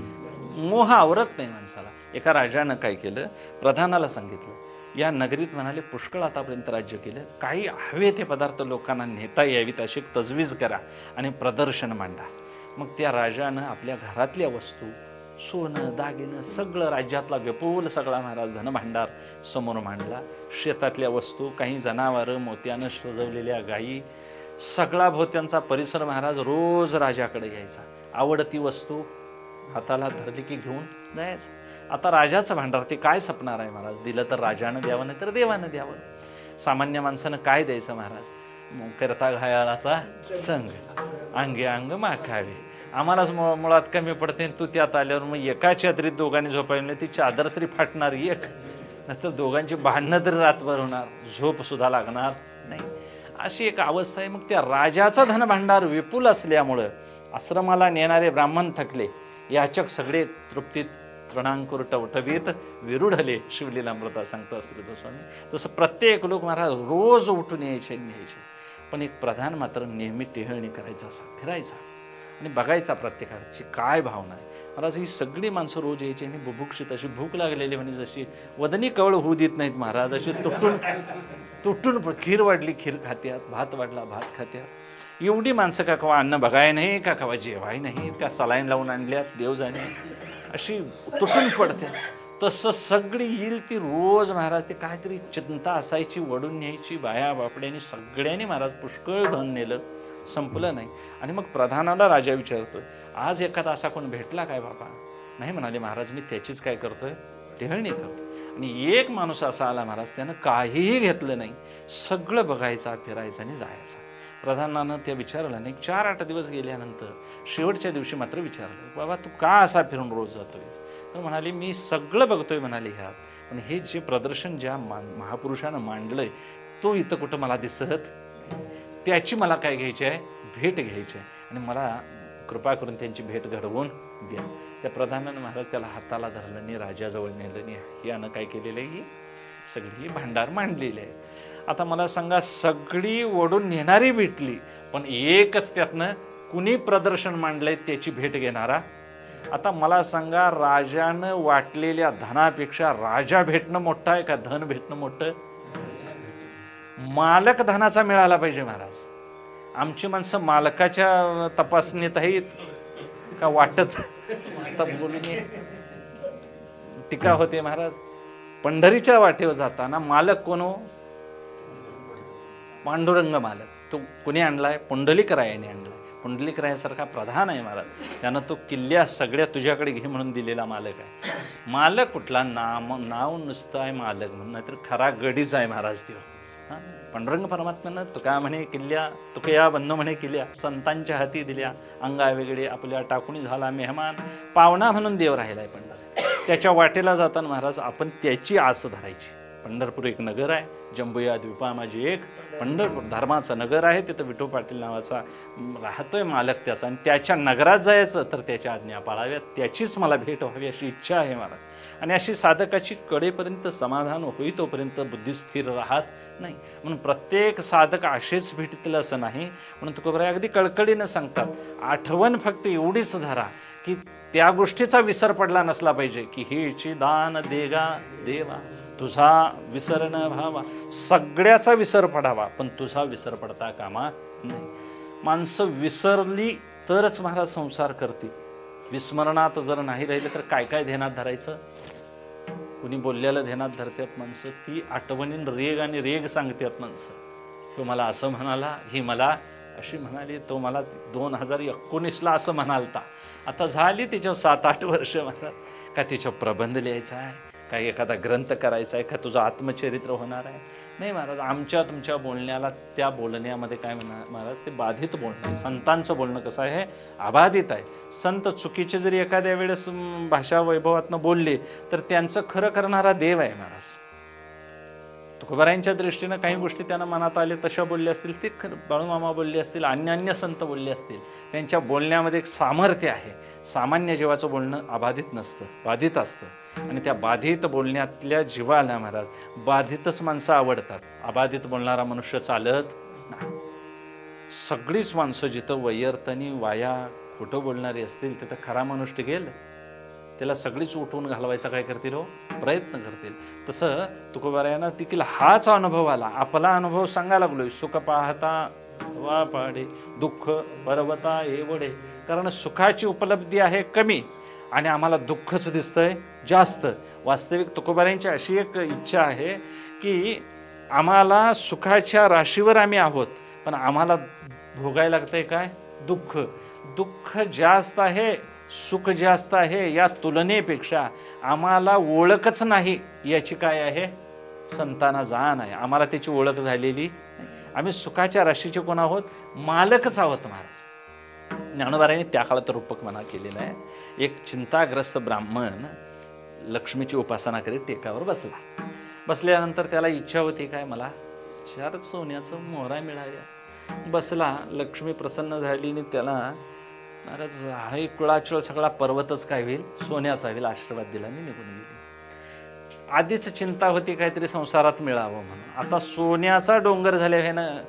मोह आवरत नाही माणसाला. एका राजानं काय केलं, प्रधानाला सांगितलं, या नगरीत म्हणाले पुष्कळ आतापर्यंत राज्य केलं, काही हवे ते पदार्थ लोकांना नेता यावीत अशी तजवीज करा आणि प्रदर्शन मांडा. मग त्या राजानं आपल्या घरातल्या वस्तू, सोनं दागिनं सगळं राज्यातला विपुल सगळा महाराज धनभांडार समोर मांडला. शेतातल्या वस्तू, काही जनावरं, मोत्यानं सजवलेल्या गायी, सगळा भोवत्यांचा परिसर महाराज रोज राजाकडे यायचा. आवडती वस्तू हाताला धरली की घेऊन जायचं. आता राजाचं भांडार ते काय सपणार आहे महाराज? दिलं तर राजानं द्यावं, नाही तर देवानं द्यावं. सामान्य माणसानं काय द्यायचं महाराज? करता घायाळाचा संग, अंगे अंग माखावे. आम्हालाच मुळात कमी पडते, तू त्यात आल्यावर मग एका चादरीत दोघांनी झोपायला नाही, ती चादर तरी फाटणार एक, नंतर दोघांची भांडणं तरी रातभर होणार, झोप सुद्धा लागणार नाही. अशी एक अवस्था आहे. मग त्या राजाचा धनभांडार विपुल असल्यामुळं आश्रमाला नेणारे ब्राह्मण थकले, याचक सगळे तृप्तीत तृणांकुर टवटवीत विरुढले, शिवलीलामृता सांगतो श्रीधर स्वामी. तसं प्रत्येक लोक महाराज रोज उठून यायचे न्यायचे, पण एक प्रधान मात्र नेहमी टेहळणी करायचा, असा फिरायचा आणि बघायचा प्रत्येकाची काय भावना आहे. महाराज ही सगळी माणसं रोज यायची आणि बुभुक्षित अशी भूक लागलेली म्हणजे जशी वदनी कवळ होऊ देत नाहीत महाराज, अशी तुटून तुटून खीर वाढली खीर खात्यात, भात वाढला भात खात्यात. एवढी माणसं का कवा अन्न बघाय नाही, का कवा जेवाय नाही, का सलाईन लावून आणल्यात देव जाणे, अशी तुटून पडते. तसं सगळी येईल ती रोज महाराज ते काहीतरी चिंता असायची, वडून न्यायची. बाया बापड्यांनी सगळ्यांनी महाराज पुष्कळ धन नेलं, संपलं नाही. आणि मग प्रधानाला राजा विचारतोय, आज एखादा असा कोण भेटला काय बाबा? नाही म्हणाले महाराज, मी त्याचीच काय करतोय, टेहळणी करतो. आणि एक माणूस असा आला महाराज, त्यानं काहीही घेतलं नाही, सगळं बघायचा, फिरायचं आणि जायचा. प्रधानानं त्या विचारलं नाही. 4-8 दिवस गेल्यानंतर शेवटच्या दिवशी मात्र विचारलं, बाबा तू का असा फिरून रोज जातोय? तर म्हणाले, मी सगळं बघतोय म्हणाले ह्यात, पण हे जे प्रदर्शन ज्या महापुरुषानं मांडलंय तो इथं कुठं मला दिसत, त्याची मला काय घ्यायची आहे, भेट घ्यायची आहे, आणि मला कृपा करून त्यांची भेट घडवून द्या. त्या प्रधानानं महाराज त्याला हाताला धरलं नाही, राजाजवळ नेलं नाही. यानं काय केलेलं आहे, ही सगळी भांडार मांडलेली आहे. आता मला सांगा, सगळी ओढून नेणारी भेटली, पण एकच त्यातनं कुणी प्रदर्शन मांडलंय त्याची भेट घेणारा. आता मला सांगा, राजानं वाटलेल्या धनापेक्षा राजा भेटणं मोठं आहे का धन भेटणं मोठं? मालक धनाचा मिळाला पाहिजे महाराज. आमची माणसं मालकाच्या तपासणीत आहेत का वाटत? आता बोलून टीका होते महाराज. पंढरीच्या वाटेवर जाताना मालक कोण हो? पांडुरंग मालक. तो कुणी आणलाय? पुंडलिकरायाने आणलाय. पुंडलिकरायासारखा प्रधान आहे महाराज, त्यानं तो किल्ल्या सगळ्या तुझ्याकडे घे म्हणून दिलेला मालक आहे. मालक कुठला? नाव नुसतं आहे मालक म्हणून, नाहीतर खरा गडीच आहे महाराज तो. हां, पांडुरंग परमात्म्यानं तुका म्हणे किल्ल्या, तुकया बंधू म्हणे किल्ल्या, संतांच्या हाती दिल्या, अंगा वेगळे आपल्या टाकून झाला मेहमान, पावना म्हणून देव राहिलाय पंढर. त्याच्या वाटेला जाताना महाराज आपण त्याची आस धरायची. पंढरपूर एक नगर आहे, जंबुया द्वीपा माझी एक पंढरपूर धर्माचं नगर आहे. तिथं विठू पाटील नावाचा राहतोय मालक त्याचा, आणि त्याच्या नगरात जायचं तर त्याच्या आज्ञा पाळाव्यात, त्याचीच मला भेट व्हावी अशी इच्छा आहे महाराज. आणि अशी साधकाची कडेपर्यंत समाधान होई तोपर्यंत बुद्धी स्थिर राहत नाही. म्हणून प्रत्येक साधक असेच भेटतील असं नाही. म्हणून तुकोबराय अगदी कळकळीनं सांगतात, आठवण फक्त एवढीच धरा की त्या गोष्टीचा विसर पडला नसला पाहिजे की हेची दान देगा देवा, तुझा विसर न व्हावा. सगळ्याचा विसर पडावा पण तुझा विसर पडता कामा नाही. माणसं विसरली तरच महाराज संसार करतील. विस्मरणात जर नाही राहिलं तर काय काय ध्यानात धरायचं? कुणी बोलल्याला ध्यानात धरतात माणसं, ती आठवणीन रेग आणि रेग सांगतात माणसं. तो मला असं म्हणाला, ही मला अशी म्हणाली, तो मला 2019ला असं म्हणालता. आता झाली तिच्यावर 7-8 वर्ष महाराज. का तिच्यावर प्रबंध लिहायचा आहे, काही एखादा ग्रंथ करायचा आहे, का तुझं आत्मचरित्र होणार आहे? नाही महाराज, आमच्या तुमच्या बोलण्याला, त्या बोलण्यामध्ये काय म्हणा महाराज, ते बाधित बोलणं आहे. संतांचं बोलणं कसं आहे? अबाधित आहे. संत चुकीचे जरी एखाद्या वेळेस भाषा वैभवातनं बोलले तर त्यांचं खरं करणारा देव आहे महाराज. तुकोबारायांच्या दृष्टीनं काही गोष्टी त्यांना मनात आले तशा बोलल्या असतील, ते बाळूमामा बोलले असतील, अन्य संत बोलले असतील. त्यांच्या बोलण्यामध्ये एक सामर्थ्य आहे. सामान्य जीवाचं बोलणं अबाधित नसतं, बाधित असतं. आणि त्या बाधित बोलण्यातल्या जीवाला महाराज बाधितच माणसं आवडतात. अबाधित बोलणारा मनुष्य चालत नाही. सगळीच माणसं जिथं वैयर्थनी वाया खोटं बोलणारी असतील तिथं खरा माणूस टिकेल, त्याला सगळीच उठवून घालवायचा काय करतील हो, प्रयत्न करतील. तसं तुकोबारायांना देखील हाच अनुभव आला. आपला अनुभव सांगायला लागलोय, सुख पाहता वा पाडे, दुःख पर्वता एवढे. कारण सुखाची उपलब्धी आहे कमी आणि आम्हाला दुःखच दिसतंय जास्त. वास्तविक तुकोबारायांची अशी एक इच्छा आहे की आम्हाला सुखाच्या राशीवर आम्ही आहोत, पण आम्हाला भोगायला लागतंय काय? दुःख. दुःख जास्त आहे, सुख जास्त आहे. या तुलनेपेक्षा आम्हाला ओळखच नाही याची काय आहे? संतांना जाण आहे. आम्हाला त्याची ओळख झालेली नाही. आम्ही सुखाच्या राशीचे कोण आहोत? मालकच आहोत महाराज. ज्ञानोबारायांनी त्या काळात रूपक म्हणा केलेला आहे. एक चिंताग्रस्त ब्राह्मण लक्ष्मीची उपासना करीत टेकावर बसला. बसल्यानंतर त्याला इच्छा होती काय, मला 4 सोन्याचं मोहरा मिळाव्या. बसला, लक्ष्मी प्रसन्न झाली आणि त्याला महाराज हा एक कुळाचळ सगळा पर्वतच काय होईल? सोन्याचा होईल. आशीर्वाद दिला आणि निघून गेली. आधीच चिंता होती काहीतरी संसारात मिळावं म्हणून. आता सोन्याचा डोंगर झाल्यानं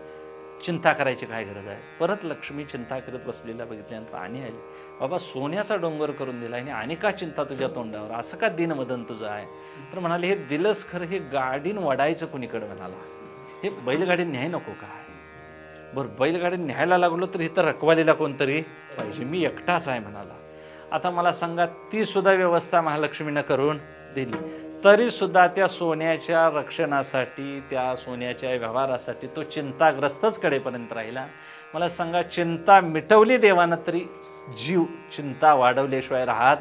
चिंता करायची काय गरज आहे? परत लक्ष्मी चिंता करत बसलेला बघितल्यानंतर आणि आली, बाबा सोन्याचा डोंगर करून दिला आणि का चिंता तुझ्या तोंडावर? असं का दिनमदन तुझं आहे? तर म्हणाले, हे दिलंच खरं, हे गाडीन वडायचं कुणीकडे म्हणाला, हे बैलगाडी न्याय नको काय? बरं, बैलगाडी न्यायला लागलो तर इथं रखवालीला कोणतरी पाहिजे, मी एकटाच आहे म्हणाला. आता मला सांगा, ती सुद्धा व्यवस्था महालक्ष्मीनं करून दिली, तरी सुद्धा त्या सोन्याच्या रक्षणासाठी, त्या सोन्याच्या व्यवहारासाठी तो चिंताग्रस्तच कडेपर्यंत राहिला. मला सांगा, चिंता मिटवली देवानं तरी जीव चिंता वाढवल्याशिवाय राहत.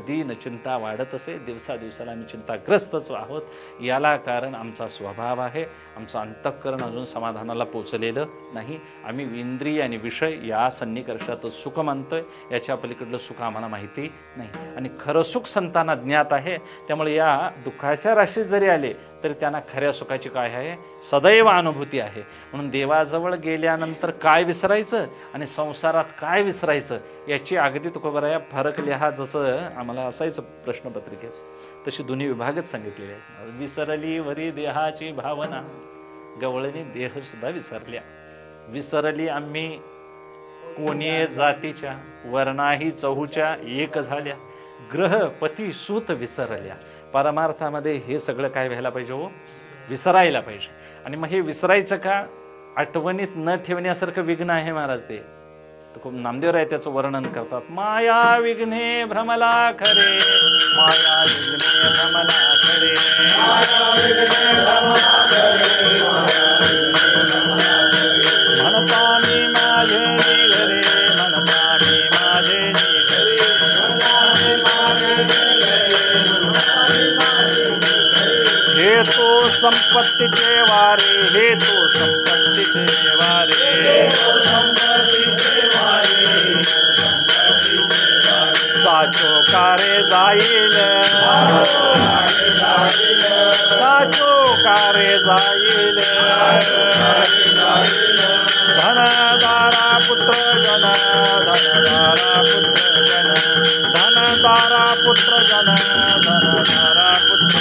दिन चिंता वाढत असे. दिवसाला आम्ही चिंताग्रस्तच आहोत. याला कारण आमचा स्वभाव आहे. आमचं अंतःकरण अजून समाधानाला पोचलेलं नाही. आम्ही इंद्रिय आणि विषय या सन्निकर्षातच सुख मानतोय. याच्या पलीकडलं सुख आम्हाला माहिती नाही. आणि खरं सुख संतांना ज्ञात आहे. त्यामुळे या दुःखाच्या राशीत जरी आले तरी त्यांना खऱ्या सुखाची काय आहे? सदैव अनुभूती आहे. म्हणून देवाजवळ गेल्यानंतर काय विसरायचं आणि संसारात काय विसरायचं याची अगदी तुकोबाराया फरक लिहा. जसं आम्हाला असायचं प्रश्नपत्रिकेत, तशी दोन्ही विभागच सांगितलेले आहेत. विसरली वरी देहाची भावना, गवळणी देह सुद्धा विसरल्या. विसरली आम्ही कोणी जातीच्या, वर्णाही चहूच्या एक झाल्या. ग्रह पती सूत विसरल्या. परमार्थामध्ये हे सगळं काय व्हायला पाहिजे हो? विसरायला पाहिजे. आणि मग हे विसरायचं का? आठवणीत न ठेवण्यासारखं विघ्न आहे महाराज ते. खूप नामदेवराय त्याचं वर्णन करतात. माया विघ्ने भ्रमला खरे, माया विघ्ने भ्रमला खरे, म्हणता मी संपत्तीचे वारे, हे तो संपत्तीचे वारे, साचो कारे जाईल, साचो कारे जाईल, धनदारा पुत्र जन, धनदारा पुत्र जन, धनदारा पुत्र जन, धनदारा पुत्र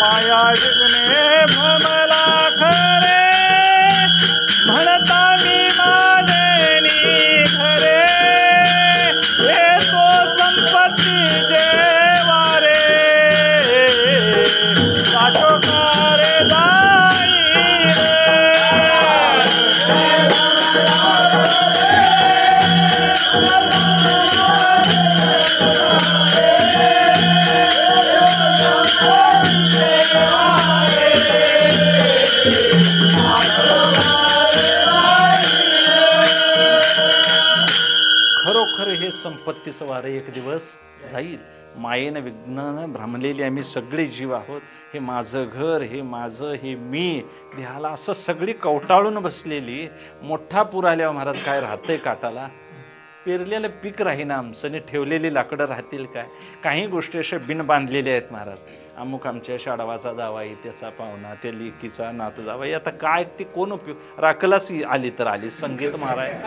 माया विघ्ने भ्रमला खरे, म्हणता मी माझेनी खरे, येतो संपत्तीचे वारे, साचो कारे जाईल, खरोखर हे संपत्तीचं वारे एक दिवस जाईल. मायेनं विघ्नानं भ्रमलेली आम्ही सगळे जीव आहोत. हे माझं घर, हे माझं, हे मी, देहाला असं सगळी कवटाळून बसलेली. मोठा पूर आल्यावर महाराज काय राहतंय काटाला? पेरलेलं पीक राहीना आमचं, आणि ठेवलेली लाकडं राहतील काय? काही गोष्टी अशा बिन बांधलेल्या आहेत महाराज. अमुक आमच्या शाडवाचा जावाई, त्याचा पाहुणा, त्या लेकीचा नात जावाई, आता काय ते कोण उपयोग? राखलाच आली तर आली, संगीत माराय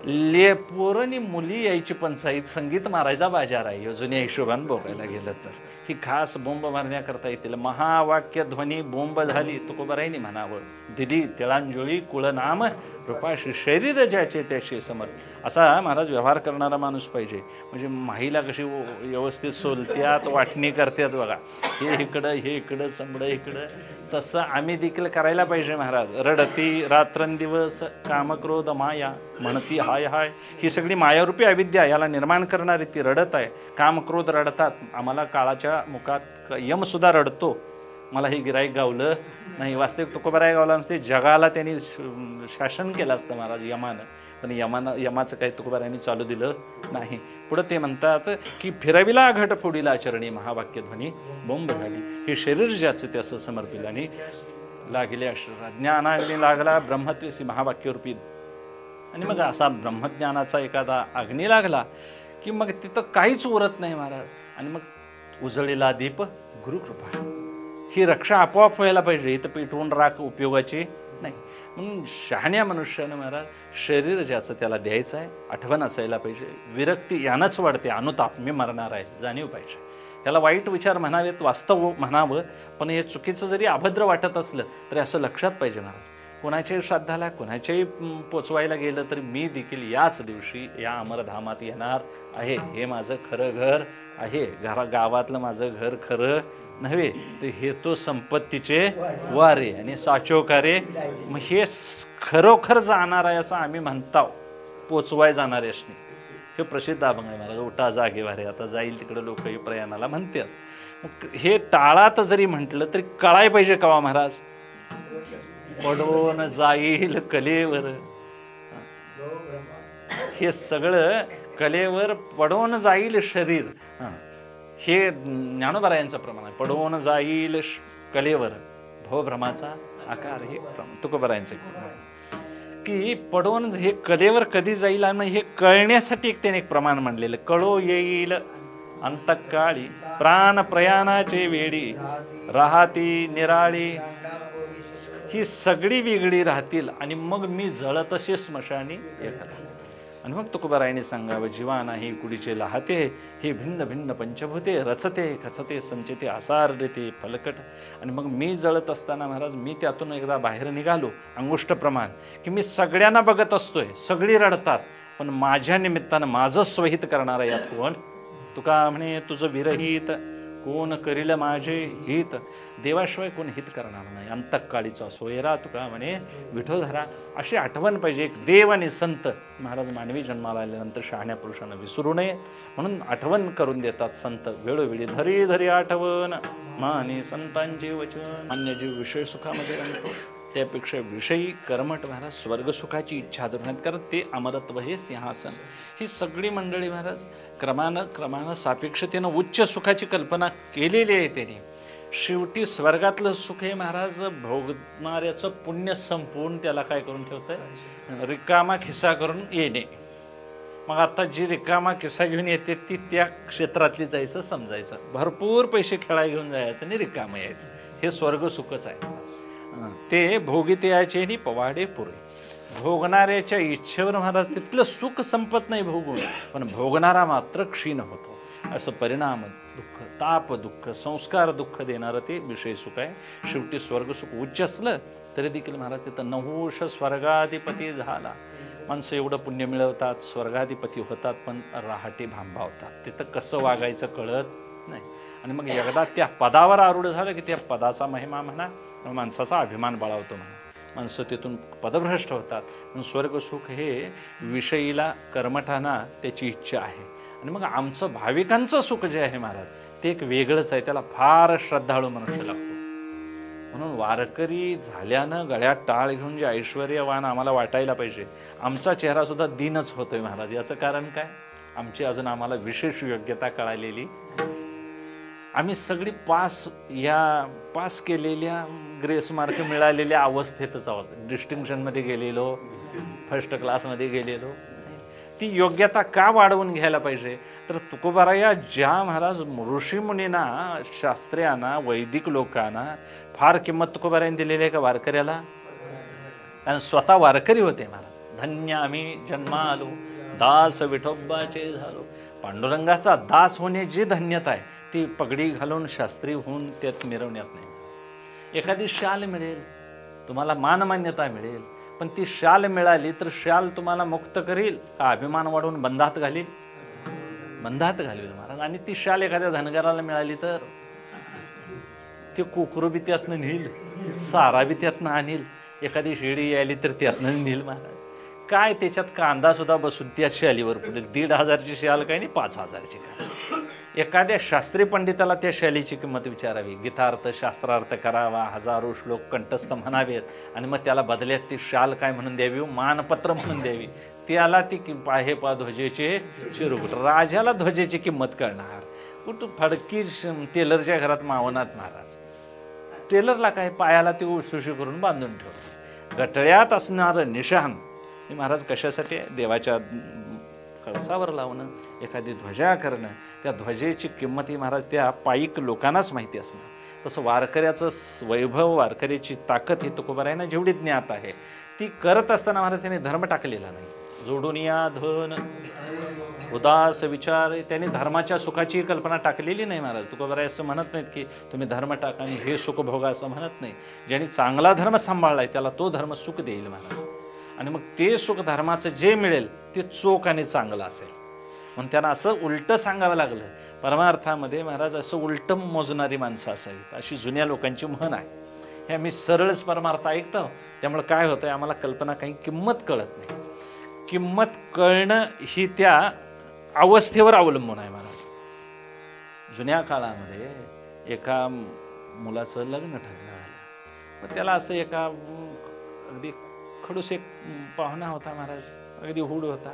ले पोरं मुली यायची पंचायत, संगीत मारायचा बाजार आहे. अजून या हिशोबान बघायला गेलं तर ही खास बोंब मारण्याकरता येतील. महावाक्य ध्वनी बोंब झाली तुकोबारायनी म्हणावं, दिली तिळांजोळी कुळनाम रूपाशी, शरीर ज्याचे त्याचे समर्थ. असा महाराज व्यवहार करणारा माणूस पाहिजे. म्हणजे माहीला कशी व्यवस्थित सोलत्यात, वाटणी करतात बघा, हे इकडं, हे इकडं, चंबडं इकडं, तसं आम्ही देखील करायला पाहिजे महाराज. रडती रात्रंदिवस कामक्रोध माया, म्हणती हाय हाय, ही सगळी मायारूपी अविद्या, याला निर्माण करणारी ती रडत आहे. कामक्रोध रडतात. आम्हाला काळाच्या मुखात यमसुद्धा रडतो, मला हे गिराईक गावलं नाही. वास्तविक तुकोबाराय गावला नसते, जगाला त्यांनी शासन केलं असतं महाराज यमानं, पण यमाचं काही तुकोबारायांनी चालू दिलं नाही. पुढं ते म्हणतात की फिरविला घट फोडीला चरणी, महावाक्यध्वनी बोंब झाली, हे शरीर ज्याचं त्याचं समर्पिलं, आणि लागले अश्रा ज्ञानाग्नी लागला ब्रह्मत्वेसी महावाक्यरूपी. आणि मग असा ब्रह्मज्ञानाचा एखादा अग्नी लागला की मग तिथं काहीच उरत नाही महाराज. आणि मग उजळलेला दीप गुरुकृपा, ही रक्षा आपोआप व्हायला पाहिजे. इथं पेटवून राख उपयोगाची नाही. म्हणून शहाण्या मनुष्यानं महाराज शरीर ज्याचं त्याला द्यायचं आहे, आठवण असायला पाहिजे. विरक्ती यानंच वाढते, अनुताप, मी मरणार आहे, जाणीव पाहिजे. याला वाईट विचार म्हणावेत, वास्तव म्हणावं, पण हे चुकीचं जरी अभद्र वाटत असलं तरी असं लक्षात पाहिजे महाराज. कोणाच्याही श्राद्धाला, कोणाच्याही पोचवायला गेलं तरी मी देखील याच दिवशी या अमरधामात येणार आहे. हे माझं खरं घर आहे. गावातलं माझं घर खरं नव्हे, तर हे तो संपत्तीचे वारे आणि साचोकारे. मग हे खरोखर जाणार आहे असं आम्ही म्हणतो, पोचवाय जाणार आहे असणे. हे प्रसिद्ध अभंग आहे महाराज, उठा जागे वारे, आता जाईल तिकडे लोक हे प्रयाणाला म्हणतात. मग हे टाळात जरी म्हटलं तरी कळाय पाहिजे कवा महाराज, पडून जाईल कलेवर. हे सगळं कलेवर पडून जाईल शरीर, हे ज्ञानोबारायांचं प्रमाण आहे. पडून जाईल कलेवर भवभ्रमाचा आकार, हे तुकोबारायांचं की पडून हे कलेवर कधी जाईल. आणि हे कळण्यासाठी त्याने एक प्रमाण म्हणलेलं, कळो येईल अंतकाळी प्राण प्रयाणाचे वेळी, राहती निराळी, ही सगळी वेगळी राहतील. आणि मग मी जळतसे स्मशानी एकला. आणि मग तुकोबारायांनी सांगावं, जीवा नाही कुडीचे लाहते, हे भिन्न भिन्न पंचभूते, रचते खचते संचिते आसारते फलकट. आणि मग मी जळत असताना महाराज, मी त्यातून एकदा बाहेर निघालो अंगुष्ठ प्रमाण, की मी सगळ्यांना बघत असतोय, सगळी रडतात, पण माझ्या निमित्तानं माझं स्वहित करणारा यात कोण? तुका म्हणे तुझं विरहित कोण करील माझे हित, देवाशिवाय कोण हित करणार नाही. अंतकाळीचा सोयरा तुका म्हणे विठोधरा. अशी आठवण पाहिजे. एक देव आणि संत महाराज मानवी जन्माला आल्यानंतर शहाण्या पुरुषांना विसरू नये म्हणून आठवण करून देतात संत वेळोवेळी. धरी धरी आठवण माने संतांचे वचन, अन्य जीव विषय सुखामध्ये रमतो. त्यापेक्षा विषयी कर्मठ महाराज स्वर्गसुखाची इच्छा धरून कारण ते अमरत्व हे सिंहासन. ही सगळी मंडळी महाराज क्रमानं सापेक्षतेनं उच्च सुखाची कल्पना केलेली आहे त्यांनी. शेवटी स्वर्गातलं सुख हे महाराज भोगणाऱ्याचं पुण्य संपवून त्याला काय करून ठेवतंय, रिकामा खिस्सा करून येणे. मग आता जी रिकामा किस्सा घेऊन येते ती त्या क्षेत्रातली जायचं समजायचं, भरपूर पैसे खेळा घेऊन जायचं आणि रिकामं यायचं. हे स्वर्ग सुखच आहे. ते भोगितयाचे आणि पवाडे पुरे. भोगणाऱ्याच्या इच्छेवर महाराज तिथलं सुख संपत नाही भोगून, पण भोगणारा मात्र क्षीण होतो. असं परिणाम दुःख, ताप दुःख, संस्कार दुःख देणारं ते विषय सुख आहे. शेवटी स्वर्ग सुख उच्च असलं तरी देखील महाराज तिथं नहुष स्वर्गाधिपती झाला. माणसं एवढं पुण्य मिळवतात, स्वर्गाधिपती होतात, पण राहाटे भांबावतात. तिथं कसं वागायचं कळत नाही. आणि मग एकदा त्या पदावर आरूढ झालं की त्या पदाचा महिमा म्हणा, माणसाचा अभिमान बाळवतो म्हणा, माणसं तिथून पदभ्रष्ट होतात. पण स्वर्गसुख हे विषयीला कर्मठांना त्याची इच्छा आहे. आणि मग आमचं भाविकांचं सुख जे आहे महाराज ते एक वेगळंच आहे. त्याला फार श्रद्धाळू मनुष्य लागतो. म्हणून वारकरी झाल्यानं गळ्यात टाळ घेऊन जे ऐश्वर्यवान आम्हाला वाटायला पाहिजे, आमचा चेहरा सुद्धा दीनच होतोय महाराज. याचं कारण काय, आमची अजून आम्हाला विशेष योग्यता कळालेली. आम्ही सगळी पास केलेल्या ग्रेस मार्क मिळालेल्या अवस्थेतच आहोत. डिस्टिंक्शनमध्ये गेलेलो, फर्स्ट क्लासमध्ये गेलेलो. ती योग्यता का वाढवून घ्यायला पाहिजे, तर तुकोबाराया ज्या महाराज ऋषीमुनींना, शास्त्र्यांना, वैदिक लोकांना फार किंमत तुकोबारायांनी दिलेली आहे का वारकऱ्याला. आणि स्वतः वारकरी होते महाराज. धन्य आम्ही जन्मा आलो, दास विठोबाचे झालो. पांडुरंगाचा दास होणे जी धन्यता आहे ती पगडी घालून शास्त्री होऊन त्यात मिरवण्यात नाही. एखादी शाल मिळेल, तुम्हाला मानमान्यता मिळेल, पण ती शाल मिळाली तर शाल तुम्हाला मुक्त करील का अभिमान वाढवून बंधात घालील. बंधात घालील महाराज. आणि ती शाल एखाद्या धनगराला मिळाली तर ते कुकरू बी त्यातनं नेईल, सारा बी त्यातनं आणील, एखादी शिडी आली तर त्यातनं नेईल महाराज. काय त्याच्यात कांदा सुद्धा बसून त्या शालीवर पडेल. 1,500ची शाल काय नाही, 5,000ची काय. एखाद्या शास्त्री पंडिताला त्या शालीची किंमत विचारावी, गीतार्थ शास्त्रार्थ करावा, हजारो श्लोक कंठस्थ म्हणावेत, आणि मग त्याला बदल्यात ती शाल काय म्हणून द्यावी, मानपत्र म्हणून द्यावी. त्याला ती आहे पा ध्वजेचे चिरुकुट. राजाला ध्वजेची किंमत करणार कुठं फडकी टेलरच्या घरात मावनात महाराज. टेलरला काय पायाला ती उशुशी करून बांधून ठेवतो. गटळ्यात असणारं निशाण हे महाराज कशासाठी आहे, देवाच्या कळसावर लावणं, एखादी ध्वजा करणं. त्या ध्वजेची किंमत ही महाराज त्या पायिक लोकांनाच माहिती असणार. तसं वारकऱ्याचं वैभव, वारकऱ्याची ताकद ही तुकोबारायांना जेवढी ज्ञात आहे ती करत असताना महाराज त्यांनी धर्म टाकलेला नाही. जोडून या धन उदास विचार, त्यांनी धर्माच्या सुखाची कल्पना टाकलेली नाही महाराज. तुकोबाराय असं म्हणत नाहीत की तुम्ही धर्म टाका आणि हे सुख भोगा, असं म्हणत नाही. ज्यांनी चांगला धर्म सांभाळलाय त्याला तो धर्म सुख देईल महाराज. आणि मग ते सुख धर्माचं जे मिळेल ते चोख आणि चांगलं असेल. म्हणून त्यांना असं उलटं सांगावं लागलं. परमार्थामध्ये महाराज असं उलटं मोजणारी माणसं असावीत, अशी जुन्या लोकांची म्हण आहे. हे आम्ही सरळच परमार्थ ऐकतो. त्यामुळे काय होतं, आम्हाला कल्पना काही किंमत कळत नाही. किंमत कळणं ही त्या अवस्थेवर अवलंबून आहे महाराज. जुन्या काळामध्ये एका मुलाचं लग्न ठरलं, मग त्याला असं एका अगदी खडूस एक पाहुणा होता महाराज, अगदी हुड होता,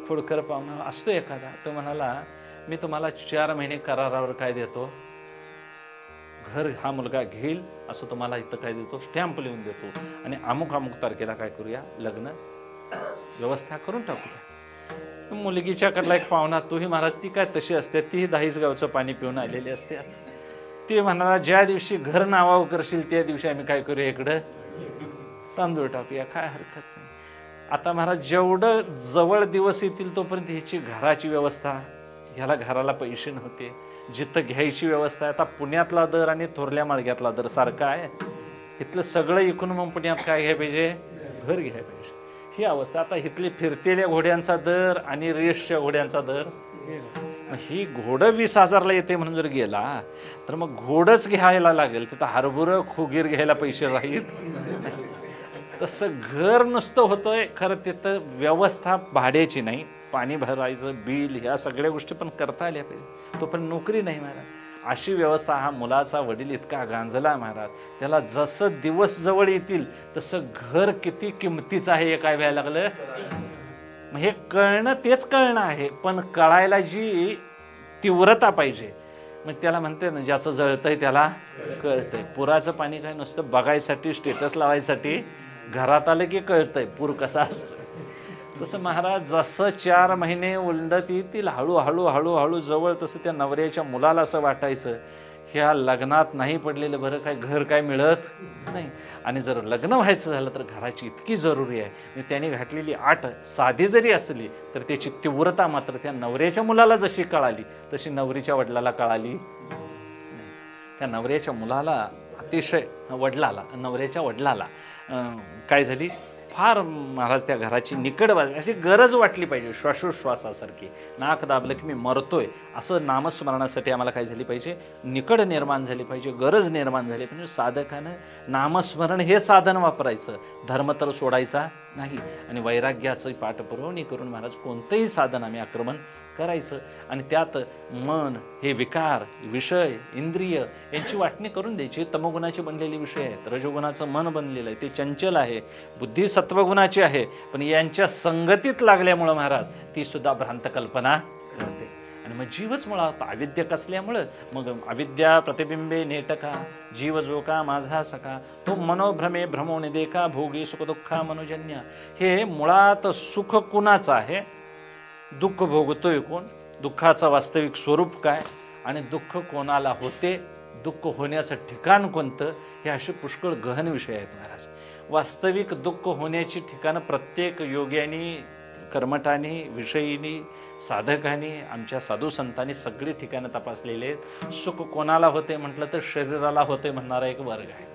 खोडकर पाहुणा असतो एखादा. तो म्हणाला, मी तुम्हाला 4 महिने करारावर काय देतो, घर हा मुलगा घेईल असं तुम्हाला इथं काय देतो, स्टॅम्प लिहून देतो, आणि अमुक अमुक तारखेला काय करूया, लग्न व्यवस्था करून टाकूया. मुलगीच्याकडला एक पाहुणा, तोही महाराज ती काय तशी असते, ती 10 गावचं पाणी पिऊन आलेली असते. ते म्हणाला, ज्या दिवशी घर नावावर करशील त्या दिवशी आम्ही काय करूया, इकडं तांदूळ टाकूया, काय हरकत नाही. आता महाराज जेवढं जवळ दिवस येतील तोपर्यंत ह्याची घराची व्यवस्था, ह्याला घराला पैसे नव्हते, जिथं घ्यायची व्यवस्था. आता पुण्यातला दर आणि थोरल्या माळग्यातला दर सारखा आहे. इथलं सगळं इकून मग पुण्यात काय घ्याय पाहिजे, घर घ्याय पाहिजे, ही अवस्था. आता इथले फिरतेल्या घोड्यांचा दर आणि रेसच्या घोड्यांचा दर, ही घोडं 20,000ला येते म्हणून जर गेला तर मग घोडच घ्यायला लागेल. तिथं हरभरं खुगीर घ्यायला पैसे राहील. तसं घर नुसतं होतंय खरं, तिथं व्यवस्था भाड्याची नाही, पाणी भरायचं, बिल, ह्या सगळ्या गोष्टी पण करता आल्या पाहिजे. तो पण नोकरी नाही महाराज. अशी व्यवस्था. हा मुलाचा वडील इतका गांजला महाराज, त्याला जसं दिवस जवळ येतील तसं घर किती किमतीचं आहे हे काय व्हायला लागलं. मग हे कळणं तेच कळणं आहे, पण कळायला जी तीव्रता पाहिजे. मग त्याला म्हणते ना, ज्याचं जळतंय त्याला कळतंय. पुराचं पाणी काय नुसतं बघायसाठी, स्टेटस लावायसाठी घरात आलं की कळतंय पूर कसा असतो. तसं महाराज जसं 4 महिने उलटत येतील हळूहळू हळूहळू जवळ, तसं त्या नवऱ्याच्या मुलाला असं वाटायचं ह्या लग्नात नाही पडलेलं बरं, काय घर काय मिळत नाही. आणि जर लग्न व्हायचं झालं तर घराची इतकी जरुरी आहे. आणि त्याने घातलेली आट साधी जरी असली तर त्याची तीव्रता मात्र त्या नवऱ्याच्या मुलाला जशी कळाली तशी नवरीच्या वडिलाला कळाली. त्या नवऱ्याच्या मुलाला अतिशय नवऱ्याच्या वडिलाला काय झाली, फार महाराज त्या घराची निकड अशी गरज वाटली पाहिजे. श्वासोश्वासासारखी नाक दाबलं की मी मरतोय असं नामस्मरणासाठी आम्हाला काय झाली पाहिजे, निकड निर्माण झाली पाहिजे, गरज निर्माण झाली पाहिजे. साधकानं नामस्मरण हे साधन वापरायचं, धर्म तर सोडायचा नाही. आणि वैराग्याची पाठपुरवणी करून महाराज कोणतंही साधन आम्ही आक्रमण करायचं. आणि त्यात मन हे विकार, विषय, इंद्रिय यांची वाटणी करून द्यायची. तमोगुणाचे बनलेले विषय आहेत, रजोगुणाचं मन बनलेलं आहे, ते चंचल आहे. बुद्धी सत्वगुणाची आहे, पण यांच्या संगतीत लागल्यामुळं महाराज ती सुद्धा भ्रांत कल्पना करते. आणि मग जीवच मुळात अविद्यक असल्यामुळं मग अविद्या प्रतिबिंबे नेटका जीव जो का माझा सखा तो मनोभ्रमे भ्रमोने देखा भोगी सुख दुःखा मनोजन्य. हे मुळात सुख कुणाचं आहे, दुःख भोगतोय कोण, दुःखाचं वास्तविक स्वरूप काय, आणि दुःख कोणाला होते, दुःख होण्याचं ठिकाण कोणतं, हे असे पुष्कळ गहन विषय आहेत महाराज. वास्तविक दुःख होण्याची ठिकाणं प्रत्येक योग्यानी, कर्मठांनी, विषयीनी, साधकांनी, आमच्या साधू संतांनी सगळी ठिकाणं तपासलेली आहेत. सुख कोणाला होते म्हटलं तर शरीराला होते म्हणणारा एक वर्ग आहे.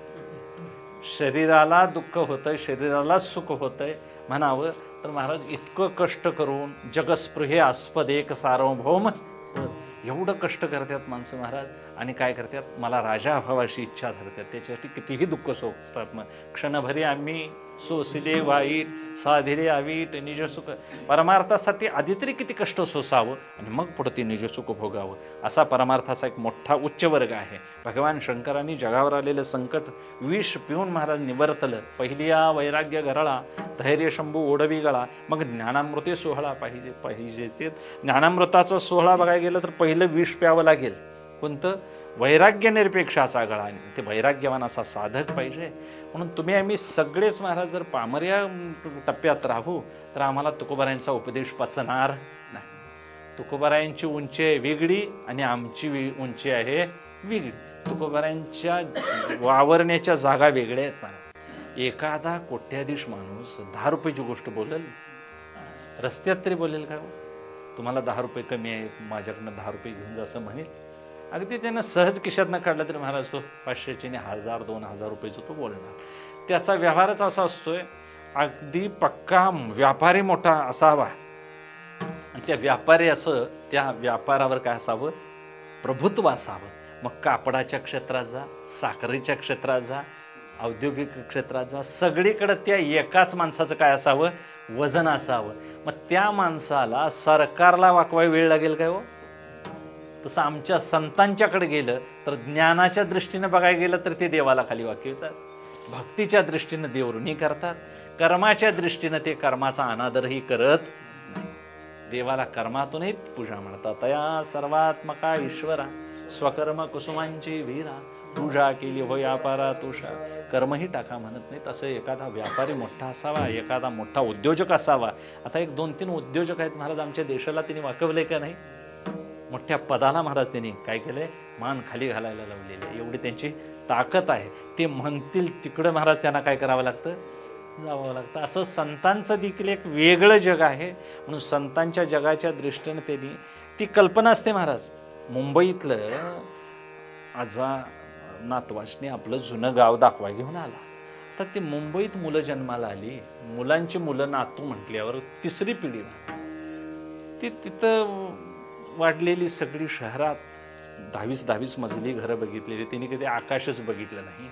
शरीराला दुःख होतंय, शरीराला सुख होतंय म्हणावं तर महाराज इतकं कष्ट करून जगस्पृहे आस्पद एक सार्वभौम एवढं कष्ट करतात माणसं महाराज. आणि काय करतात, मला राजा व्हावाची इच्छा धरतात, त्याच्यासाठी कितीही दुःख सोसतात. मग क्षणभरी आम्ही सोसिले वाईट साधिरे आवीट निजसुख. परमार्थासाठी आधी तरी किती कष्ट सोसावं आणि मग पुढे ते निजसुख भोगावं, असा परमार्थाचा एक मोठा उच्च वर्ग आहे. भगवान शंकरांनी जगावर आलेलं संकट विष पिऊन महाराज निवर्तलं. पहिली या वैराग्य घरळा, धैर्य शंभू ओढवी गळा, मग ज्ञानामृते सोहळा पाहिजे. ते ज्ञानामृताचा सोहळा बघायला गेलं तर पहिलं विष प्यावं लागेल. कोणतं, वैराग्य निरपेक्षाचा गळा. ते वैराग्यवान असा साधक पाहिजे. म्हणून तुम्ही आम्ही सगळेच महाराज जर पामर्या टप्प्यात राहू तर आम्हाला तुकोबारायांचा उपदेश पचणार नाही. तुकोबारायांची उंची आहे वेगळी आणि आमची उंची आहे वेगळी. तुकोबारायांच्या वावरण्याच्या जागा वेगळ्या आहेत महाराज. एखादा कोट्याधीश माणूस 10 रुपयाची गोष्ट बोलेल, रस्त्यात तरी बोलेल का, तुम्हाला 10 रुपये कमी आहेत, माझ्याकडनं 10 रुपये घेऊन जा असं म्हणेल. अगदी त्यानं सहज खिशातनं काढला तरी महाराज तो 500चे 1000 2000 रुपयेचं तो बोलणार. त्याचा व्यवहारच असा असतोय, अगदी पक्का व्यापारी मोठा असावा. आणि त्या व्यापारी असं त्या व्यापारावर काय असावं, प्रभुत्व असावं. मग कापडाच्या क्षेत्रात जा, साखरेच्या क्षेत्रात जा, औद्योगिक क्षेत्रात जा, सगळीकडे त्या एकाच माणसाचं काय असावं, वजन असावं. मग त्या माणसाला सरकारला वाकवाय वेळ लागेल काय हो. तसं आमच्या संतांच्याकडे गेलं तर ज्ञानाच्या दृष्टीनं बघायला गेलं तर ते देवाला खाली वाकवतात, भक्तीच्या दृष्टीनं देव ऋणी करतात, कर्माच्या दृष्टीनं ते कर्माचा अनादरही करत नाही. देवाला कर्मातूनही पूजा म्हणतात. तया सर्वात्मका ईश्वरा स्वकर्म कुसुमांची वीरा पूजा केली हो व्यापारा तुषा. कर्मही टाका म्हणत नाही. तसं एखादा व्यापारी मोठा असावा, एखादा मोठा उद्योजक असावा. आता एक 2-3 उद्योजक आहेत महाराज आमच्या देशाला, त्यांनी वाकवलंय का नाही. मोठ्या पदाला महाराज त्यांनी काय केलंय, मान खाली घालायला लावलेली, एवढी त्यांची ताकद आहे. ते म्हणतील तिकडं महाराज त्यांना काय करावं लागतं, जावं लागतं. असं संतांचं देखील एक वेगळं जग आहे. म्हणून संतांच्या जगाच्या दृष्टीने त्यांनी ती कल्पना असते महाराज. मुंबईतलं आजा नातवासने आपलं जुनं गाव दाखवा घेऊन आला. तर ती मुंबईत मुलं जन्माला आली, मुलांची मुलं नातू म्हटल्यावर 3री पिढी ती तिथं वाढलेली सगळी शहरात 10-20 मजली घरं बघितलेली, तिने कधी आकाशच बघितलं नाही.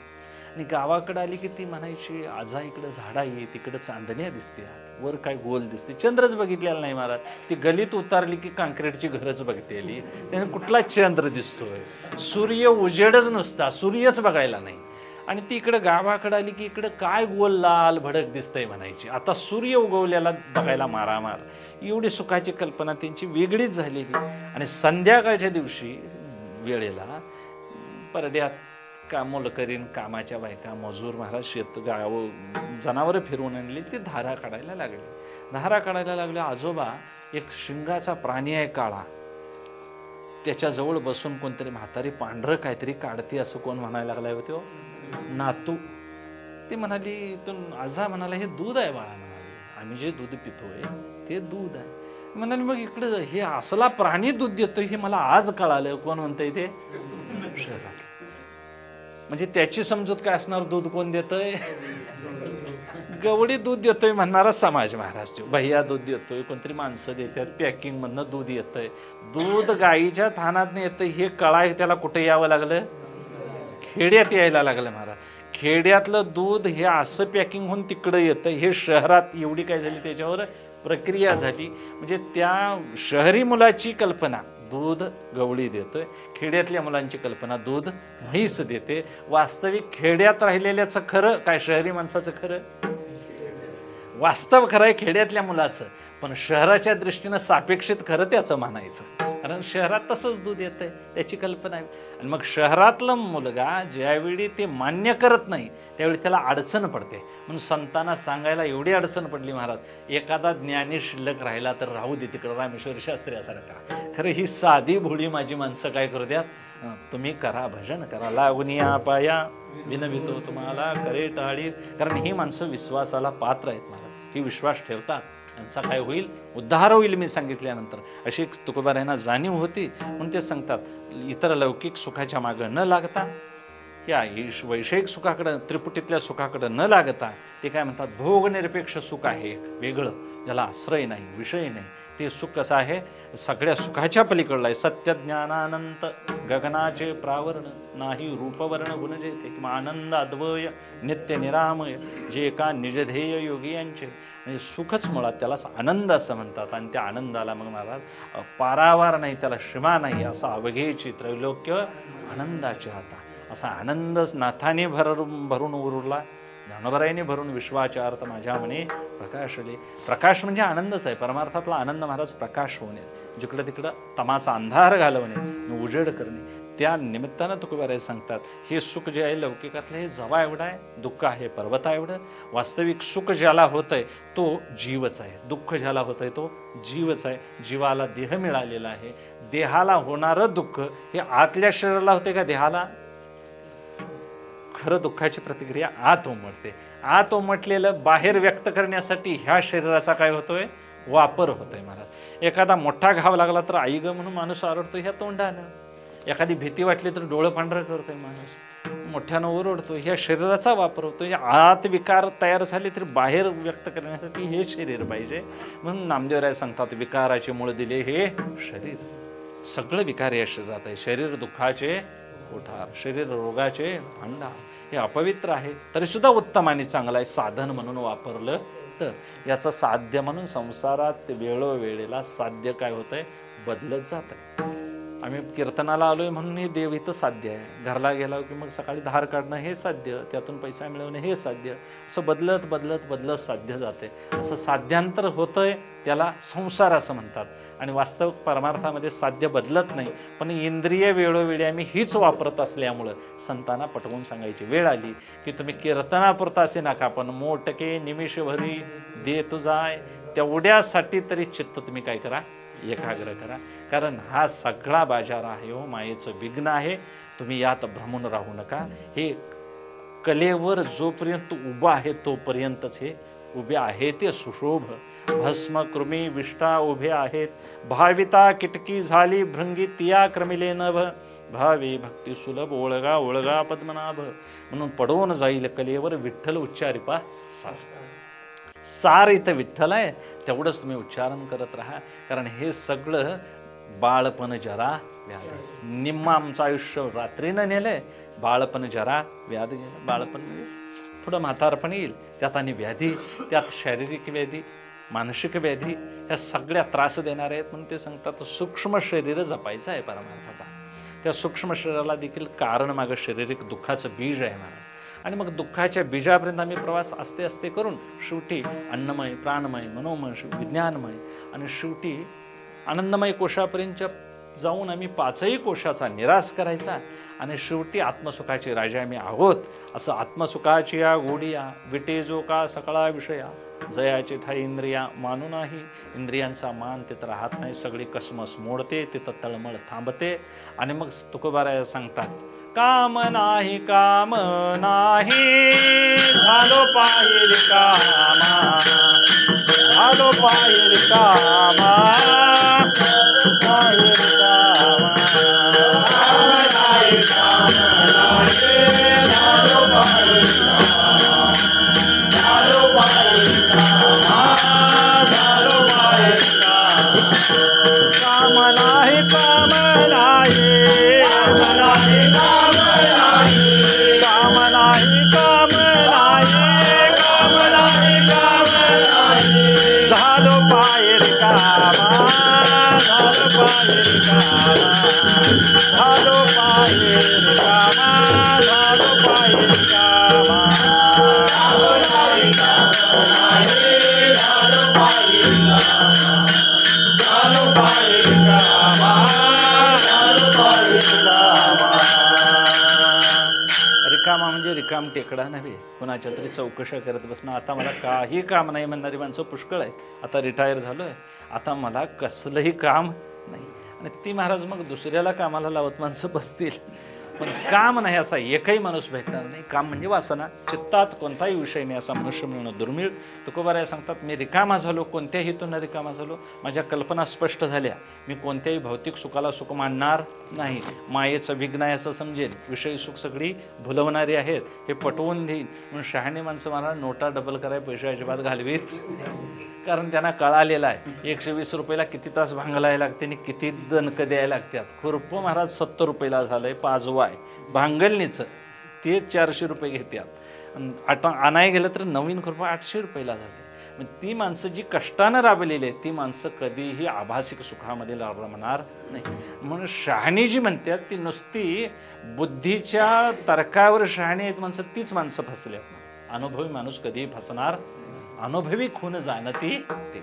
आणि गावाकडे आली की ती म्हणायची, आजा इकडं झाडा आहे, तिकडं चांदण्या दिसतात, वर काय गोल दिसते, चंद्रच बघितलेला नाही महाराज. ती गलीत उतारली की काँक्रीटची घरच बघतेली, त्याने कुठला चंद्र दिसतोय, सूर्य उजेडच नुसता, सूर्यच बघायला नाही. आणि ती इकडं गावाकडे आली की इकडं काय गोल लाल भडक दिसतंय म्हणायची, आता सूर्य उगवल्याला बघायला मारामार. एवढी सुखाची कल्पना त्यांची वेगळीच झालेली. आणि संध्याकाळच्या दिवशी वेळेला परड्यात कामोल करीन कामाच्या बायका मजूर महाराज शेत गाव जनावरं फिरवून आणली, ती धारा काढायला लागले. आजोबा एक शिंगाचा प्राणी आहे काळा, त्याच्याजवळ बसून कोणतरी म्हातारी पांढरं काहीतरी काढते असं कोण म्हणायला लागलाय होतो, नातू. ती म्हणाली, इथून आजा म्हणाला, हे दूध आहे बाळा. म्हणाले, आम्ही जे दूध पितोय ते दूध आहे. म्हणाले, मग इकडं हे असला प्राणी दूध देतोय हे मला आज कळालं. कोण म्हणतंय ते? शहरात. म्हणजे त्याची समजूत काय असणार, दूध कोण देतोय? गवडी दूध देतोय म्हणणारा समाज महाराज. भैया दूध देतोय, कोणतरी माणसं देतात, पॅकिंग मधनं दूध येतंय. दूध गाईच्या थानात येतंय हे कळाय त्याला कुठे यावं लागलं? खेड्यात यायला लागलं महाराज. खेड्यातलं दूध हे असं पॅकिंग होऊन तिकडं येतं, हे शहरात एवढी काय झाली त्याच्यावर प्रक्रिया झाली. म्हणजे त्या शहरी मुलाची कल्पना दूध गवळी देतोय, खेड्यातल्या मुलांची कल्पना दूध म्हैस देते. वास्तविक खेड्यात राहिलेल्याचं खरं काय, शहरी माणसाचं खरं? वास्तव खरं आहे खेड्यातल्या मुलाचं, पण शहराच्या दृष्टीनं सापेक्षित खरं त्याचं म्हणायचं. कारण शहरात तसंच दूध येतंय, त्याची कल्पना आहे. आणि मग शहरातला मुलगा ज्यावेळी ते मान्य करत नाही त्यावेळी त्याला अडचण पडते. म्हणून संतांना सांगायला एवढी अडचण पडली महाराज, एखादा ज्ञानी शिल्लक राहिला तर राहू दे तिकडं, रामेश्वर शास्त्री यासारखा. खरं ही साधी भोळी माझी माणसं काय करू द्यात, तुम्ही करा, भजन करा, लागून या पाया विनवितो तुम्हाला करे टाळी. कारण ही माणसं विश्वासाला पात्र आहेत महाराज, ही विश्वास ठेवतात, यांचा काय होईल, उद्धार होईल. मी सांगितल्यानंतर अशी एक तुकोबारायांना जाणीव होती. म्हणून ते सांगतात, इतर लौकिक सुखाच्या मागं न लागता, या वैषयिक सुखाकडं, त्रिपुटीतल्या सुखाकडं न लागता, ते काय म्हणतात, भोगनिरपेक्ष सुख आहे वेगळं, ज्याला आश्रय नाही, विषय नाही. ते सुख कसं आहे, सगळ्या सुखाच्या पलीकडलं आहे. सत्य ज्ञानानंत गगनाचे प्रावरण, नाही रूपवर्ण गुण जेथे, किंवा आनंद अद्वय नित्य निरामय, जे एका निजध्येय योगियांचे. म्हणजे सुखच मुळात त्याला आनंद असं म्हणतात. आणि त्या आनंदाला मग महाराज पारावार नाही, त्याला सीमा नाही. असा अवघेची त्रैलोक्य आनंदाचे हाता, असा आनंद नाथाने भरून उरला, ज्ञानोबरायांनी भरून विश्वाच्या अर्थ माझ्या मने प्रकाशले. प्रकाश म्हणजे आनंदच आहे. परमार्थातला आनंद महाराज प्रकाश होणे, जिकडं तिकडं तमाचा अंधार घालवणे, उजेड करणे. त्या निमित्तानं तुकोबाराय सांगतात, हे सुख जे आहे लौकिकातलं हे जवा एवढं आहे, दुःख आहे पर्वता एवढं. वास्तविक सुख ज्याला होतंय तो जीवच आहे, दुःख ज्याला होतंय तो जीवच आहे. जीवाला देह मिळालेला आहे. देहाला होणारं दुःख हे आतल्या शरीराला होते का देहाला? खरं दुःखाची प्रतिक्रिया आत उमटते. आत उमटलेलं बाहेर व्यक्त करण्यासाठी ह्या शरीराचा काय होतोय, वापर होतोय महाराज. एखादा मोठा घाव लागला तर आई ग म्हणून माणूस आरडतो ह्या तोंडानं. एखादी भीती वाटली तर डोळं पांढरं करतोय माणूस, मोठ्यानं ओरडतो. ह्या शरीराचा वापर होतो. आत विकार तयार झाले तर बाहेर व्यक्त करण्यासाठी हे शरीर पाहिजे. म्हणून नामदेवराय सांगतात, विकाराचे मूळ दिले हे शरीर. सगळं विकार या शरीरात आहे. शरीर दुःखाचे कोठार, शरीर रोगाचे भांडार. हे अपवित्र आहे तरी सुद्धा उत्तम आणि चांगलं आहे, साधन म्हणून वापरलं तर. याचं साध्य म्हणून संसारात वेळोवेळेला साध्य काय होतंय, बदलत जात आहे. आम्ही कीर्तनाला आलोय म्हणून हे देव इथं साध्य आहे. घरला गेला की मग सकाळी धार काढणं हे साध्य, त्यातून पैसा मिळवणं हे साध्य. असं बदलत बदलत बदलत साध्य जाते. असं साध्यांतर होतंय त्याला संसार असं म्हणतात. आणि वास्तविक परमार्थामध्ये साध्य बदलत नाही, पण इंद्रिय वेळोवेळी आम्ही हीच वापरत असल्यामुळं संतांना पटवून सांगायची वेळ आली की तुम्ही कीर्तनापुरता असे नका, पण मोटके निमिषभरी दे तुझाय, तेवढ्यासाठी तरी चित्त तुम्ही काय करा, एकाग्र करा. कारण हा सगळा बाजार आहे हो मायेचं विघ्न आहे. तुम्ही यात भ्रमून राहू नका. हे कलेवर जोपर्यंत उभा आहे तोपर्यंतच हे उभे आहे ते सुशोभ. भस्म कृमी विष्टा उभे आहेत, भाविता किटकी झाली भृंगी तिया क्रमिले नभ, भावे भक्ती सुलभ ओळगा ओळगा पद्मनाभ. म्हणून पडवून जाईल कलेवर विठ्ठल उच्चारिपा सार. सार इथं विठ्ठल आहे, तेवढंच तुम्ही उच्चारण करत राहा. कारण हे सगळं बाळपण जरा व्याध निम्म आमचं आयुष्य रात्रीनं नेलंय, बाळपण जरा व्याध गेलं. बाळपण म्हणजे पुढं म्हातारपण येईल, त्यात आणि व्याधी, त्यात शारीरिक व्याधी, मानसिक व्याधी, ह्या सगळ्या त्रास देणार आहेत. म्हणून ते सांगतात सूक्ष्म शरीर जपायचं आहे परमार्थाचा. त्या सूक्ष्म शरीराला देखील कारण मागं शारीरिक दुःखाचं बीज आहे महाराज. आणि मग दुःखाच्या बीजापर्यंत आम्ही प्रवास असते असते करून शेवटी अन्नमय, प्राणमय, मनोमय, विज्ञानमय आणि शेवटी आनंदमय कोशापर्यंतच्या जाऊन आम्ही पाचही कोशाचा निराश करायचा आणि शेवटी आत्मसुखाचे राजा आम्ही आहोत. असं आत्मसुखाची या गोडिया विटे जो का सकळा विषया, जयाचे ठाई इंद्रिया मानू नाही. इंद्रियांचा मान तिथं राहत नाही, सगळी कसमस मोडते, तिथं तळमळ थांबते. आणि मग तुकोबाराय सांगतात काम नाही, काम नाही, झालो पाहिजे कामा, झालो पाहिजे कामा, पाहिजे कामा, काम नाही, काम नाही, झालो पाहिजे कामा, झालो पाहिजे कामा, झालो पाहिजे कामा, काम नाही, काम नाही, काम नाही, काम नाही, काम नाही, काम नाही, काम नाही, काम नाही, झालो पाहिजे कामा, झालो पाहिजे कामा, झालो पाहिजे कामा, झालो पाहिजे कामा, झालो पाहिजे कामा, झालो पाहिजे कामा, झालो पाहिजे कामा, झालो पाहिजे कामा. रिकामा म्हणजे रिकाम टेकडा नव्हे, कोणाच्या तरी चौकशा करत बसणं. आता मला काही काम नाही म्हणणारी माणसं पुष्कळ आहेत. आता रिटायर झालोय, आता मला कसलंही काम नाही. आणि ती महाराज मग दुसऱ्याला कामाला लावत माणसं बसतील, पण काम नाही असा एकही माणूस भेटणार नाही. काम म्हणजे वासना, चित्तात कोणताही विषय नाही असा मनुष्य मिळणं दुर्मिळ. तुकोबाराय सांगतात मी रिकामा झालो, कोणत्याही हेतून रिकामा झालो, माझ्या कल्पना स्पष्ट झाल्या, मी कोणत्याही भौतिक सुखाला सुख मानणार नाही, मायेचं विघ्न आहे असं समजेल, विषयी सुख सगळी भुलवणारी आहेत हे पटवून देईन. म्हणून शहाणे माणसं मला नोटा डबल कराय पैसे अजिबात घालवीत, कारण त्यांना कळालेलं आहे 120 रुपयाला किती तास भांगलायला लागते आणि किती दणक द्यायला लागतात. खुरपं महाराज 70 रुपयाला झालंय, पाजवाय भांगलणीचं ते 400 रुपये घेतात. आता आणाय गेलं तर नवीन खुरपं 800 रुपयाला झालं. मग ती माणसं जी कष्टानं राबलेली आहेत ती माणसं कधीही आभासिक सुखामध्ये रमणार नाही. म्हणून शहाणी जी म्हणतात ती नुसती बुद्धीच्या तर्कावर शहाणी आहेत माणसं, तीच माणसं फसल्यात. अनुभवी माणूस कधीही फसणार, अनुभवी खून जाणती ते,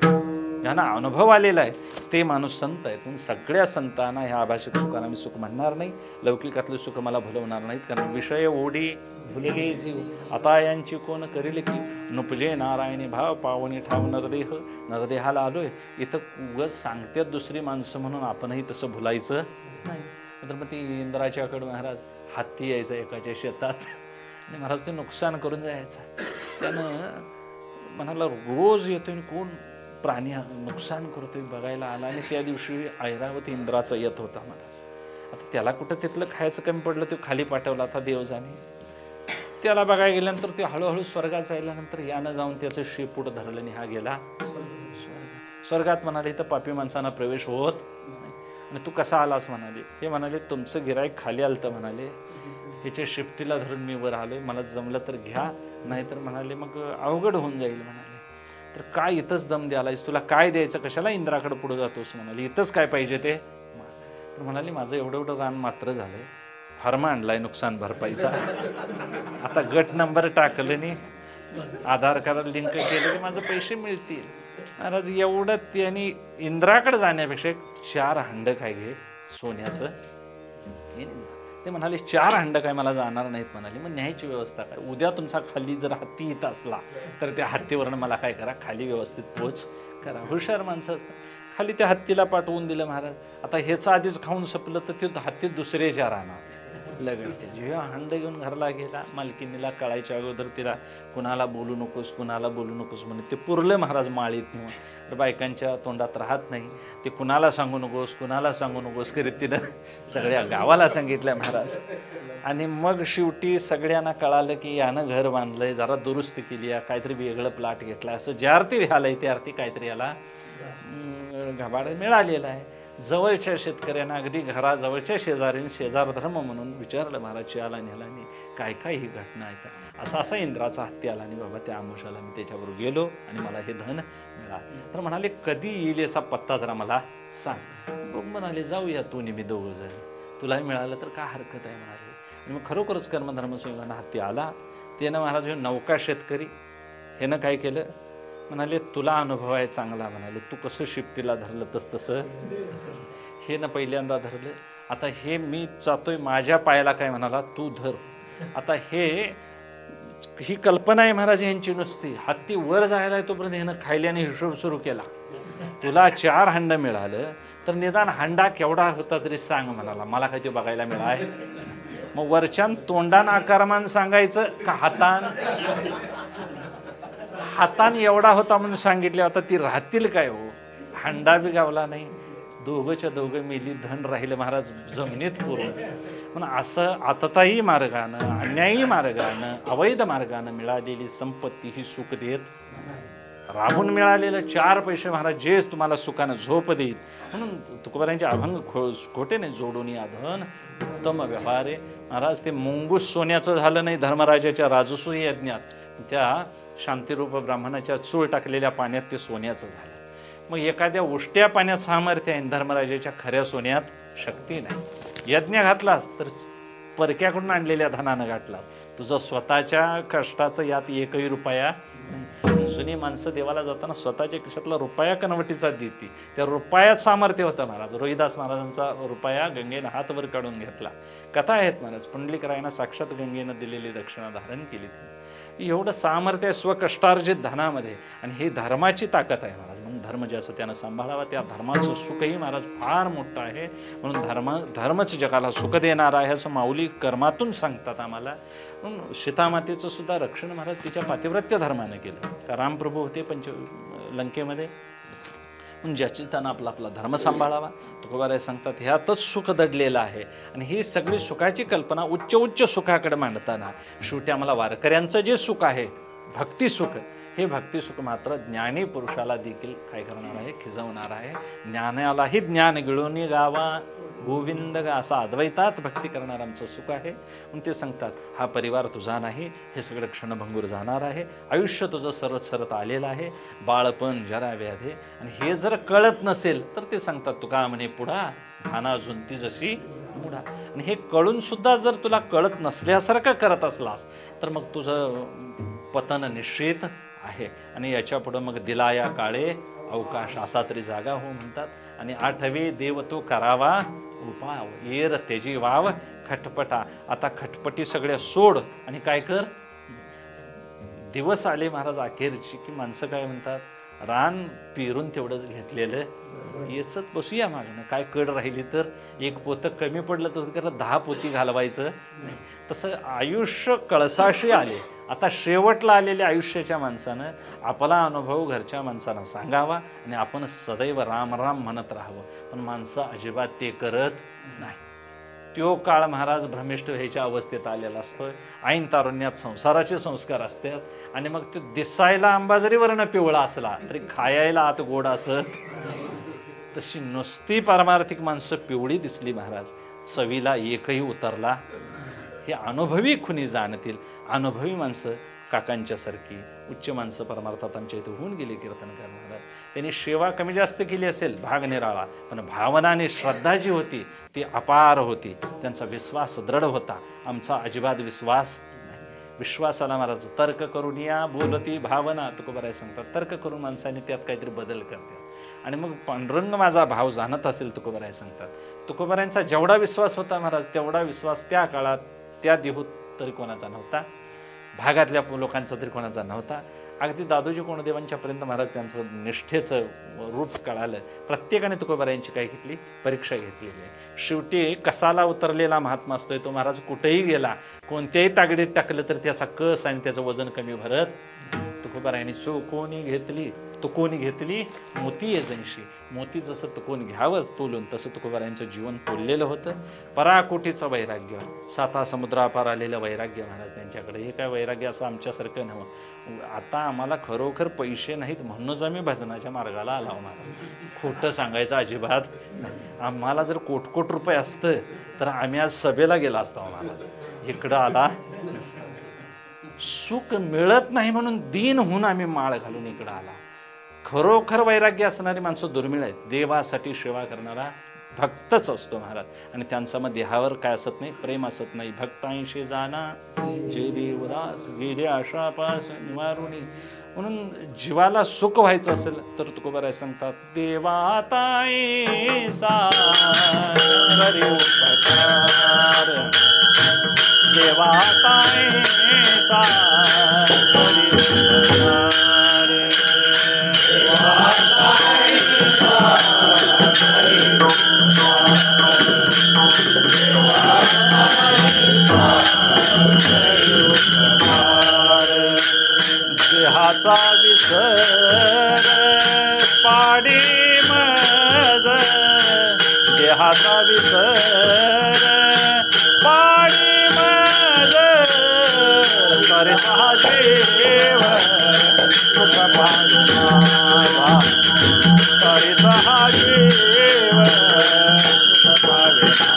ज्यांना अनुभव आलेला आहे ते माणूस संत आहेत. म्हणून सगळ्या संतांना ह्या आभासिक सुखांना मी सुख म्हणणार नाही, लौकिकातले सुख मला भुलवणार नाहीत. कारण विषय ओढी भुलगे जीव, आता यांची कोण करील की नुपजे नारायणी भाव पावणी ठाव नरदेह. नरदेहाला आलोय इथं उगाच सांगतात दुसरी माणसं म्हणून आपणही तसं भुलायचं नाही. नंतर मग ती इंद्राच्याकडे महाराज हत्ती यायचा एकाच्या शेतात आणि महाराज ते नुकसान करून जायचं. त्यानं म्हणाला रोज येतो आणि कोण प्राणी नुकसान करतोय बघायला आला. आणि त्या दिवशी ऐरावत इंद्राचा येत होता महाराज. आता त्याला कुठं तिथलं खायचं कमी पडलं, ते खाली पाठवला आता देवजाने. त्याला बघायला गेल्यानंतर ते हळूहळू स्वर्गात जायल्यानंतर यानं जाऊन त्याचं शेपूट धरलं आणि हा गेला स्वर्गात. म्हणाले इथं पापी माणसांना प्रवेश होत नाही. आणि तू कसा आलास म्हणाले. हे म्हणाले तुमचं गिराईक खाली आलं तर म्हणाले ह्याच्या शिफ्टीला धरून मी वर आलोय, मला जमलं तर घ्या, नाहीतर म्हणाले मग अवघड होऊन जाईल म्हणाले. तर काय इथंच दम द्यालायस, तुला काय द्यायचं, कशाला इंद्राकडे पुढे जातोस म्हणाले, इथंच काय पाहिजे ते. तर म्हणाले माझं एवढं एवढं रान मात्र झालंय, फार्मा आणलाय नुकसान भरपाईचा, आता गट नंबर टाकलं आणि आधार कार्ड लिंक केलं की माझं पैसे मिळतील. महाराज एवढं त्यांनी इंद्राकडे जाण्यापेक्षा 4 हंड काय घे सोन्याचं. ते म्हणाले 4 हंड काय मला जाणार नाहीत म्हणाले. मग न्यायची व्यवस्था काय, उद्या तुमचा खाली जर हत्ती येत असला तर त्या हत्तीवरनं मला काय करा, खाली व्यवस्थित पोच करा. हुशार माणसं असतात. खाली त्या हत्तीला पाठवून दिलं महाराज. आता ह्याचं आधीच खाऊन संपलं तर ते हत्ती दुसऱ्याच्या राहणार लगेच. जेव्हा हंड घेऊन घरला गेला मालकीनीला कळायच्या अगोदर तिला कुणाला बोलू नकोस कुणाला बोलू नकोस म्हणे ते पुरले महाराज माळीत नेऊन. तर बायकांच्या तोंडात राहत नाही, ते कुणाला सांगू नकोस कुणाला सांगू नकोस करीत तिनं सगळ्या गावाला सांगितलं महाराज. आणि मग शेवटी सगळ्यांना कळालं की यानं घर बांधलंय, जरा दुरुस्ती केली, काहीतरी वेगळं प्लॉट घेतला, असं ज्या अर्थी व्हायलंय त्या अर्थी काहीतरी याला घबाड मिळालेला आहे. जवळच्या शेतकऱ्यांना अगदी घराजवळच्या शेजारीने शेजार धर्म म्हणून विचारलं, महाराज आला न्याला नाही काय काय ही घटना आहे का? असा इंद्राचा हत्ती आला आणि बाबा त्या आमुषाला मी त्याच्याबरोबर गेलो आणि मला हे धन मिळालं. तर म्हणाले कधी येईल याचा पत्ता जरा मला सांग. मग म्हणाले जाऊया तू मी दोघं जण, तुलाही मिळालं तर काय हरकत आहे म्हणाले. आणि मग खरोखरच कर्मधर्मसिंहांना हत्ती आला. त्यानं महाराज नौका शेतकरी ह्यानं काय केलं, म्हणाले तुला अनुभव आहे चांगला, म्हणाले तू कसं शिफ्टीला धरलं तसं हे ना पहिल्यांदा धरलं. आता हे मी जातोय माझ्या पायाला काय म्हणाला तू धर. आता ही कल्पना आहे महाराज यांची नुसती. हत्ती वर जायला आहे तोपर्यंत ह्यानं खायल्याने हिशोब सुरू केला. तुला 4 हंड मिळालं तर निदान हंडा केवढा होता तरी सांग म्हणाला, मला काय ते बघायला मिळाय. मग वरच्यान तोंडान आकारमान सांगायचं का हातान एवढा होता म्हणून सांगितले. आता ती राहतील काय हो, हंडा बी गावला नाही, दोघंच्या दोघं मेली, धन राहिलं महाराज जमिनीत पुरून. म्हणून असं आतताई मार्गानं अन्यायी मार्गानं अवैध मार्गानं मिळालेली संपत्ती ही सुख देत, राबून मिळालेलं 4 पैसे महाराज जे तुम्हाला सुखानं झोप देईल. म्हणून तुकोबारांचे अभंग खोटे नाही, जोडून या धन उत्तम व्यवहार आहे. महाराज ते मुंगूस सोन्याचं झालं नाही धर्मराजाच्या राजसूय यज्ञात, त्या शांतिरूप ब्राह्मणाच्या चूळ टाकलेल्या पाण्यात ते सोन्याचं झालं. मग एखाद्या उष्ट्या पाण्यात सामर्थ्य आहे, धर्मराजाच्या खऱ्या सोन्यात शक्ती नाही. यज्ञ घातलास तर परक्याकडून आणलेल्या धनानं घातलास, तुझं स्वतःच्या कष्टाचं यात एकही रुपया नाही. जुनी माणसं देवाला जाताना स्वतःच्या खिशातला रुपया कनवटीचा देती, त्या रुपयात सामर्थ्य होतं महाराज. रोहिदास महाराजांचा रुपया गंगेनं हातवर काढून घेतला. कथा आहेत महाराज, पुंडलिकरायनं साक्षात गंगेनं दिलेली दक्षिणा धारण केली. एवढं सामर्थ्य आहे स्वकष्टार्जित धनामध्ये, आणि ही धर्माची ताकद आहे महाराज. म्हणून धर्म ज्याचं त्यानं सांभाळावा, त्या धर्माचं सुखही महाराज फार मोठं आहे. म्हणून धर्मच जगाला सुख देणार आहे असं माऊली कर्मातून सांगतात आम्हाला. म्हणून सीतामातेचं सुद्धा रक्षण महाराज तिच्या पातिव्रत्य धर्मानं केलं. का रामप्रभू होते लंकेमध्ये, म्हणून ज्याची त्यानं आपला धर्म सांभाळावा. तुकोबाराय सांगतात ह्यातच सुख दडलेलं आहे. आणि ही सगळी सुखाची कल्पना उच्च सुखाकडे मांडताना शेवटी आम्हाला वारकऱ्यांचं जे सुख आहे भक्ती सुख, हे भक्ती सुख मात्र ज्ञानी पुरुषाला देखील काय करणार आहे, खिजवणार आहे. ज्ञानालाही ज्ञान गिळून गावा गोविंद गा, असा अद्वैतात भक्ती करणार आमचं सुख आहे. म्हणून ते सांगतात हा परिवार तुझा नाही, हे सगळं क्षणभंगूर जाणार आहे. आयुष्य तुझं सरत आलेलं आहे, बाळपण जरा व्याधे. आणि हे जर कळत नसेल तर ते सांगतात तुका म्हणे पुढा भाना झुंती जशी मुढा. आणि हे कळून सुद्धा जर तुला कळत नसल्यासारखं करत असलास तर मग तुझं पतन निश्चित आहे. आणि याच्या पुढं मग दिला या काळे अवकाश, आता तरी जागा हो म्हणतात. आणि आठवे देव तो करावा उपाव, येर तेजी वाव खटपटा. आता खटपटी सगळ्या सोड आणि काय कर. दिवस आले महाराज अखेरची की माणसं काय म्हणतात, रान पेरून तेवढंच घेतलेलं याचत बसूया मागणं. काय कड राहिली तर 1 पोतं कमी पडलं तर 10 पोती घालवायचं नाही. तसं आयुष्य कळसाशी आले. आता शेवटला आलेल्या आयुष्याच्या माणसानं आपला अनुभव घरच्या माणसांना सांगावा आणि आपण सदैव राम राम म्हणत राहावं. पण माणसं अजिबात ते करत नाही. तो काळ महाराज भ्रमिष्ठ व्हायच्या अवस्थेत आलेला असतोय. ऐन तारुण्यात संसाराचे संस्कार असतात आणि मग ते दिसायला आंबा जरी वर्ण पिवळा असला तरी खायला आत गोड असत. तशी नुसती पारमार्थिक माणसं पिवळी दिसली महाराज, चवीला एकही उतरला. हे अनुभवी खुनी जाणतील. अनुभवी माणसं काकांच्या सारखी उच्च माणसं परमार्थात आमच्या इथे होऊन गेले कीर्तनकार महाराज. त्यांनी सेवा कमी जास्त केली असेल, भाग निराळा, पण भावना आणि श्रद्धा जी होती ती अपार होती. त्यांचा विश्वास दृढ होता. आमचा अजिबात विश्वास नाही. विश्वासाला महाराज तर्क करून या बोलती भावना, तुकोबाराय सांगतात तर्क करून माणसाने त्यात काहीतरी बदल करतात. आणि मग पांडुरंग माझा भाव जाणत असेल, तुकोबाराय सांगतात. तुकोबारायांचा जेवढा विश्वास होता महाराज तेवढा विश्वास त्या काळात त्या देहूत तरी कोणाचा नव्हता, भागातल्या लोकांचा तरी कोणाचा नव्हता. अगदी दादोजी कोणदेवांच्या पर्यंत महाराज त्यांचं निष्ठेचं रूप कळालं. प्रत्येकाने तुकोबारायांची काय घेतली, परीक्षा घेतलेली आहे. शेवटी कसाला उतरलेला महात्मा असतोय तो महाराज कुठेही गेला, कोणत्याही तागडीत टाकलं तर त्याचा कस आणि त्याचं वजन कमी भरत. तुकोबारायांनी चोखोनी घेतली तुकोनी घेतली मोती एजनशी. मोती जसं तुकोन घ्यावंच तोलून तसं तुकोबारायांचं जीवन तोललेलं होतं. पराकोटीचं वैराग्य, 7 समुद्रापार आलेलं वैराग्य महाराज त्यांच्याकडे. हे काय वैराग्य असं आमच्यासारखं नव्हतं. आता आम्हाला खरोखर पैसे नाहीत म्हणूनच आम्ही भजनाच्या मार्गाला आलो महाराज. खोटं सांगायचं अजिबात नाही. आम्हाला जर कोट रुपये असतं तर आम्ही आज सभेला गेला असतो महाराज, इकडं आला नसता. सुख मिळत नाही म्हणून दीन होऊन आम्ही माळ घालून इकडं आला. खरोखर वैराग्य असणारी माणसं दुर्मिळ आहेत. देवासाठी सेवा करणारा भक्तच असतो महाराज. आणि त्यांचा मग देहावर काय असत नाही, प्रेम असत नाही. भक्तांशी जाना जे देवदास गेले आशापास निवारुणी. म्हणून जीवाला सुख व्हायचं असेल तर तुकोबाराय सांगतात, देवाताई सा करी उपकार, देवाताई सा करी उपकार, देवाताई सा करी उपकार, देवाताई सा करी उपकार. देहाचा विसर पाडी मज, देहाचा विसर पाडी मज, करता जीव सुख पाविना, करता जीव सुख पाविना.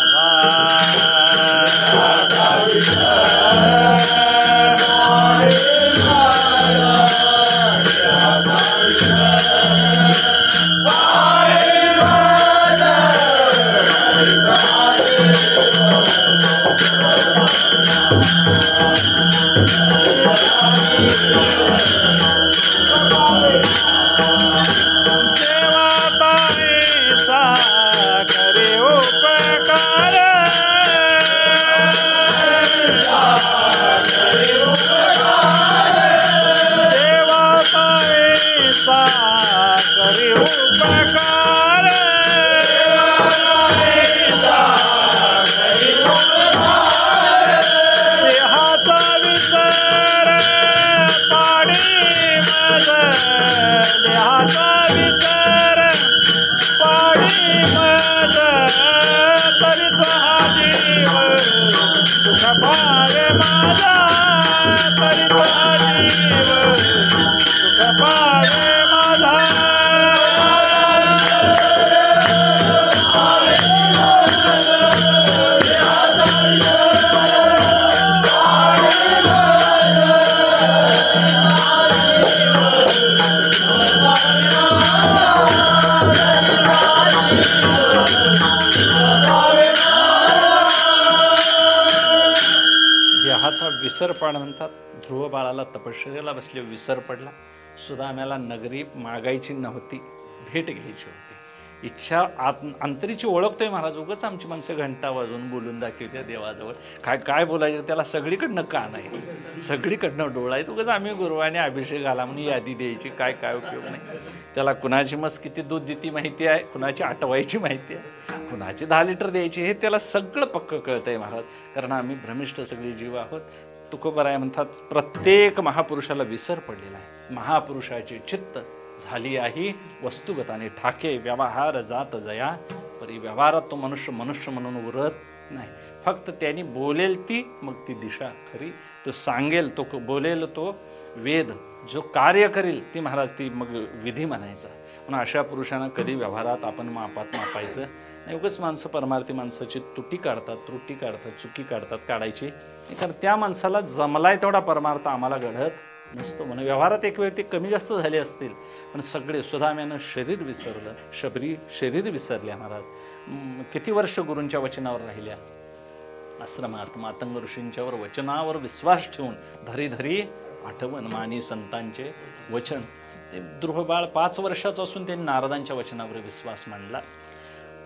विसर पाड म्हणतात. ध्रुव बाळाला तपश्चर्याला बसले विसर पडला. सुदाम्याला नगरी मागायची नव्हती, भेट घ्यायची होती. इच्छा अंतरीची ओळखतोय महाराज. उगाच आमची माणसं घंटा वाजवून बोलून दाखवते देवाजवळ. काय काय बोलायचं त्याला सगळीकडनं कान आहे, सगळीकडनं डोळा आहे. उगाच आम्ही गुरुवाने अभिषेक आला म्हणून यादी द्यायची, काय काय उपयोग नाही. त्याला कुणाची मस किती दूध देती माहिती आहे, कुणाची आटवायची माहिती आहे, कुणाची 10 लिटर द्यायची हे त्याला सगळं पक्क कळतंय महाराज. कारण आम्ही भ्रमिष्ठ सगळी जीव आहोत. तुकोबाराय म्हणतात, प्रत्येक महापुरुषाला विसर पडलेला आहे. महापुरुषाची चित्त झाली आहे वस्तुगताने ठाके, व्यवहार जात जया परी. व्यवहारात तो मनुष्य म्हणून उरत नाही. फक्त त्यांनी बोलेल ती मग ती दिशा खरी. तो सांगेल, तो बोलेल तो वेद, जो कार्य करेल ती महाराज ती मग विधी म्हणायचा. म्हणून अशा पुरुषांना कधी व्यवहारात आपण मापात मापायचं नाही. उगाच माणसं परमार्थी माणसाची त्रुटी काढतात, चुकी काढतात, काढायची. कारण त्या माणसाला जमलाय तेवढा परमार्थ आम्हाला घडत नसतो. म्हणून व्यवहारात एक वेळ ते कमी जास्त झाले असतील, पण सगळे सुदाम्यानं शरीर विसरलं, शरीर विसरल्या महाराज. किती वर्ष गुरूंच्या वचनावर राहिल्या. आश्रमात मातंग ऋषींच्यावर वचनावर विश्वास ठेवून धरी धरी आठवण मानी संतांचे वचन. ते ध्रुवबाळ 5 वर्षाचं असून त्यांनी नारदांच्या वचनावर विश्वास मांडला.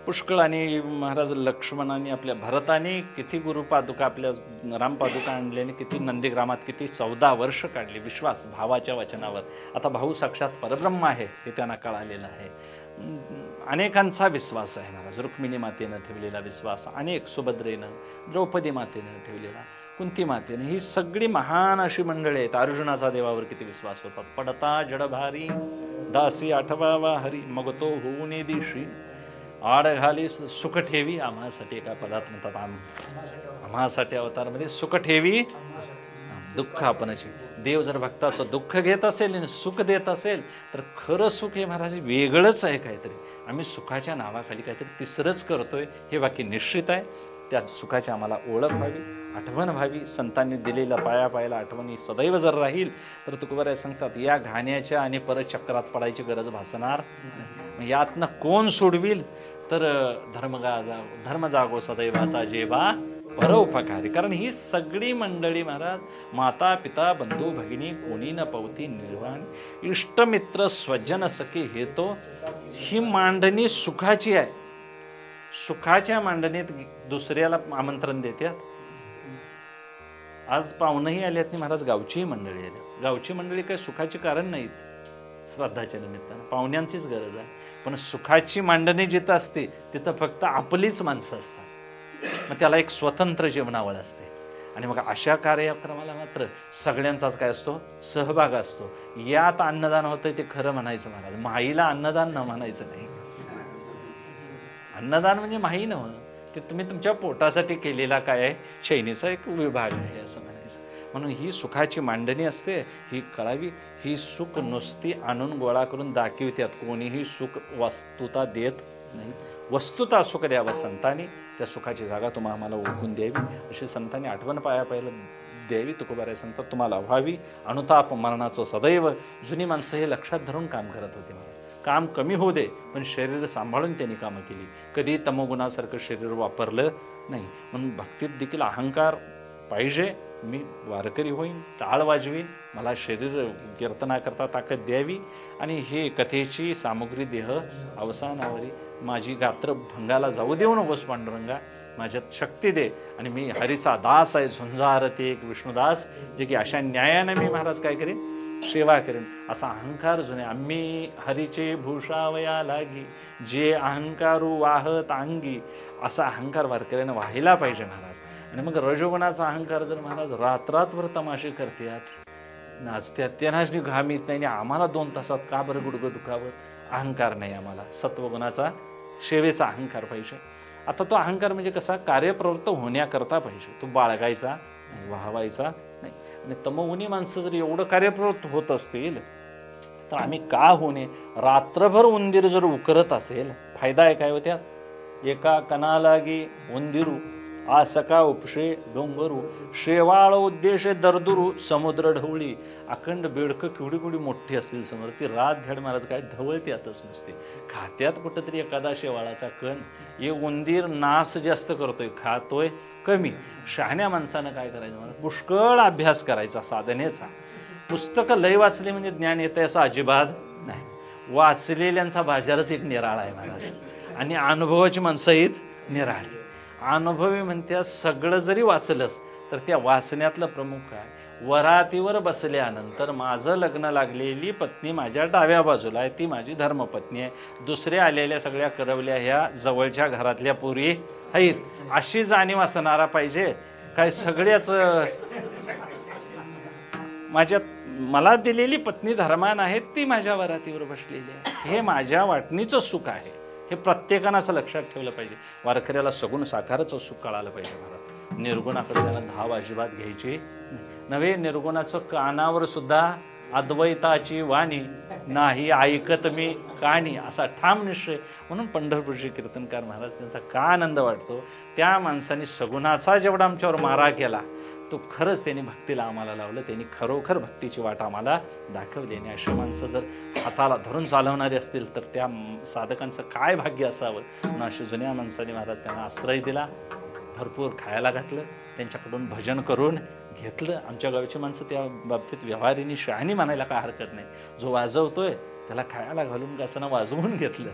पुष्कळ आणि महाराज लक्ष्मणाने आपल्या भरताने किती गुरुपादुका आपल्या रामपादुका आणल्याने किती नंदीग्रामात किती 14 वर्ष काढली विश्वास भावाच्या वचनावर. आता भाऊ साक्षात परब्रह्म आहे हे त्यांना कळालेलं आहे. अनेकांचा विश्वास आहे महाराज. रुक्मिणी मातेनं ठेवलेला विश्वास अनेक, सुभद्रेनं, द्रौपदी मातेनं ठेवलेला, कुंती मातेनं, ही सगळी महान अशी मंडळी आहेत. अर्जुनाचा देवावर किती विश्वास होता. पडता जडभारी दासी आठवावा हरी मग तो होऊन दिशी आड घाली सुख ठेवी. आम्हासाठी एका पदात म्हणतात आम्हासाठी अवतारमध्ये सुख ठेवी दुःख आपणची. देव जर भक्ताचं दुःख घेत असेल आणि सुख देत असेल तर खरं सुख हे महाराज वेगळंच आहे काहीतरी. आम्ही सुखाच्या नावाखाली काहीतरी तिसरंच करतोय हे वाक्य निश्चित आहे. त्या सुखाची आम्हाला ओळख व्हावी, आठवण व्हावी. संतांनी दिलेला पायाला आठवणी सदैव जर राहील तर तुकोबाराय सांगतात या घाण्याच्या आणि परत चक्रात पडायची गरज भासणार नाही. यातनं कोण सोडविल तर धर्म जागो सदैवाचा जेवा परोपकारी. कारण ही सगळी मंडळी महाराज माता पिता बंधू भगिनी कोणी न पवती निर्वाण इष्टमित्र स्वजन सखे हेतो ही मांडणी सुखाची आहे. सुखाच्या मांडणीत दुसऱ्याला आमंत्रण देतात. आज पाहुणंही आल्यात नाही महाराज, गावचीही मंडळी आल्या. गावची मंडळी काही सुखाचे कारण नाहीत, श्राद्धाच्या निमित्तानं पाहुण्यांचीच गरज आहे. पण सुखाची मांडणी जिथं असते तिथं फक्त आपलीच माणसं असतात. मग त्याला एक स्वतंत्र जेवणावळ असते. आणि मग अशा कार्यक्रमाला मात्र सगळ्यांचाच काय असतो सहभाग असतो. यात अन्नदान होतंय ते खरं म्हणायचं महाराज. माईला अन्नदान न म्हणायचं नाही. अन्नदान म्हणजे माही नव्ह, ते तुम्ही तुमच्या पोटासाठी केलेला काय आहे शैनीचा एक विभाग आहे असं म्हणायचं. म्हणून ही सुखाची मांडणी असते, ही कळावी. ही सुख नुसती आणून गोळा करून दाखवित्यात, कोणीही सुख वस्तुता देत नाही. वस्तुता सुख द्यावं संतांनी, त्या सुखाची जागा तुम्हाला आम्हाला ओळखून द्यावी अशी संतांनी आठवण पायाला द्यावी. तुकोबाराय सांगतात तुम्हाला व्हावी. अनुताप मरणाचं सदैव जुनी माणसं हे लक्षात धरून काम करत होते. मला काम कमी होऊ दे पण शरीर सांभाळून त्यांनी कामं केली. कधी तमोगुणासारखं शरीर वापरलं नाही. म्हणून भक्तीत देखील अहंकार पाहिजे. मी वारकरी होईन, टाळ वाजवीन, मला शरीर कीर्तनाकरता ताकद द्यावी. आणि हे कथेची सामुग्री देह अवसानावरी माझी गात्र भंगाला जाऊ देऊ नकोस पांडुरंगा, माझ्यात शक्ती दे. आणि मी हरीचा दास आहे, झुंजारते एक विष्णुदास, जे की अशा न्यायाने मी महाराज काय करेन सेवा करेन. असा अहंकार जुने आम्ही हरीचे भूषावया लागी जे अहंकारू वाहत अंगी, असा अहंकार वारकऱ्यानं व्हायला पाहिजे महाराज. आणि मग रजोगुणाचा अहंकार जर महाराज रात्रातभर तमाशे करतात, नाचत्यात, त्यांनाच घाम येत नाही, आम्हाला 2 तासात का बरं गुडघं दुखावं, अहंकार नाही आम्हाला. सत्वगुणाचा सेवेचा अहंकार पाहिजे. आता तो अहंकार म्हणजे कसा कार्यप्रवृत्त होण्याकरता पाहिजे, तो बाळगायचा नाही, वाहवायचा नाही. आणि तमोगुणी माणसं जर एवढं कार्यप्रवृत्त होत असतील तर आम्ही का होणे. रात्रभर उंदीर जर उकरत असेल फायदा आहे काय होत्या. एका कणालागी उंदिरू आसका उपशे डोंगरू शेवाळ उद्देशे दरदुरू समुद्र ढवळी. अखंड बेडकं केवढी केवढी मोठी असतील समोर, ती रात धड महाराज काय ढवळती आतच नसते. खात्यात कुठंतरी एखादा शेवाळाचा कण. हे उंदीर नाश जास्त करतोय, खातोय कमी. शहाण्या माणसानं काय करायचं मला पुष्कळ अभ्यास करायचा साधनेचा. पुस्तकं लय वाचली म्हणजे ज्ञान येतं असं अजिबात नाही. वाचलेल्यांचा बाजारच एक निराळा आहे महाराज. आणि अनुभवाची माणसं आहेत निराळी. अनुभवी म्हणत्या सगळं जरी वाचलंस तर त्या वाचण्यातलं प्रमुख काय, वरातीवर बसल्यानंतर माझं लग्न लागलेली पत्नी माझ्या डाव्या बाजूला आहे, ती माझी धर्मपत्नी आहे. दुसऱ्या आलेल्या सगळ्या करवल्या ह्या जवळच्या घरातल्या पुरी आहेत, अशी जाणीव असणारा पाहिजे. काय सगळ्याच मला दिलेली पत्नी धर्मान आहे, ती माझ्या वरातीवर बसलेली आहे, हे माझ्या वाटणीचं सुख आहे. हे प्रत्येकानं असं लक्षात ठेवलं पाहिजे. वारकऱ्याला सगुण साकाराचं सुख कळालं पाहिजे महाराज. निर्गुणाकडे त्यांना धाव अजिबात घ्यायची नव्हे. निर्गुणाचं कानावर सुद्धा अद्वैताची वाणी नाही ऐकत मी काणी, असा ठाम निश्चय. म्हणून पंढरपूरचे कीर्तनकार महाराज त्यांचा का आनंद वाटतो. त्या माणसाने सगुणाचा जेवढा आमच्यावर मारा केला तो खरंच त्यांनी भक्तीला आम्हाला लावलं. त्यांनी खरोखर भक्तीची वाट आम्हाला दाखवली. आणि अशी माणसं जर हाताला धरून चालवणारी असतील तर त्या साधकांचं काय भाग्य असावं. म्हणून अशा जुन्या माणसाने महाराज त्यांना आश्रय दिला, भरपूर खायला घातलं, त्यांच्याकडून भजन करून घेतलं. आमच्या गावची माणसं त्या बाबतीत व्यवहारीने शहाणी म्हणायला काय हरकत नाही. जो वाजवतोय त्याला खायला घालून कसं वाजवून घेतलं,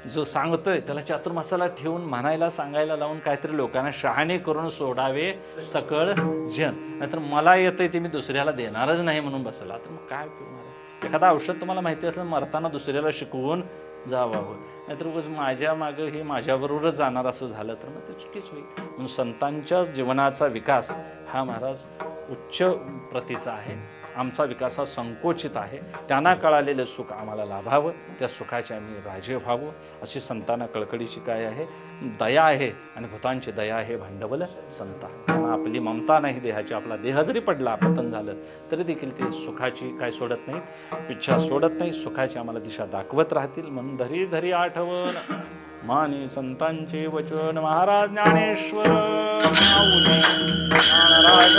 जो सांगतोय त्याला चातुर्मासाला ठेवून म्हणायला सांगायला लावून काहीतरी लोकांना शहाणे करून सोडावे सकळ जन. नाहीतर मला येतंय ते मी दुसऱ्याला देणारच नाही म्हणून बसला तर मग काय उपयोग मला. एखादा औषध तुम्हाला माहिती असलं मरताना दुसऱ्याला शिकवून जावावं, नाहीतर उगाच माझ्या मागं हे माझ्याबरोबरच जाणार असं झालं तर मग ते चुकीच होईल. म्हणून संतांच्या जीवनाचा विकास हा महाराज उच्च प्रतीचा आहे. आमचा विकास हा संकोचित आहे, त्यांना कळालेलं सुख आम्हाला लाभावं, त्या सुखाचे आम्ही राजे व्हावं, अशी संतांना कळकळीची काय आहे, दया आहे. आणि भूतांची दया हे भांडवल संता. त्यांना आपली ममता नाही देहाची. आपला देह जरी पडला, पतन झालं, तरी देखील ते सुखाची काय सोडत नाहीत, पिच्छा सोडत नाही, सुखाची आम्हाला दिशा दाखवत राहतील. म्हणून धरी धरी आठवण मानी संतांचे वचन. महाराज ज्ञानेश्वर माऊली ज्ञानराज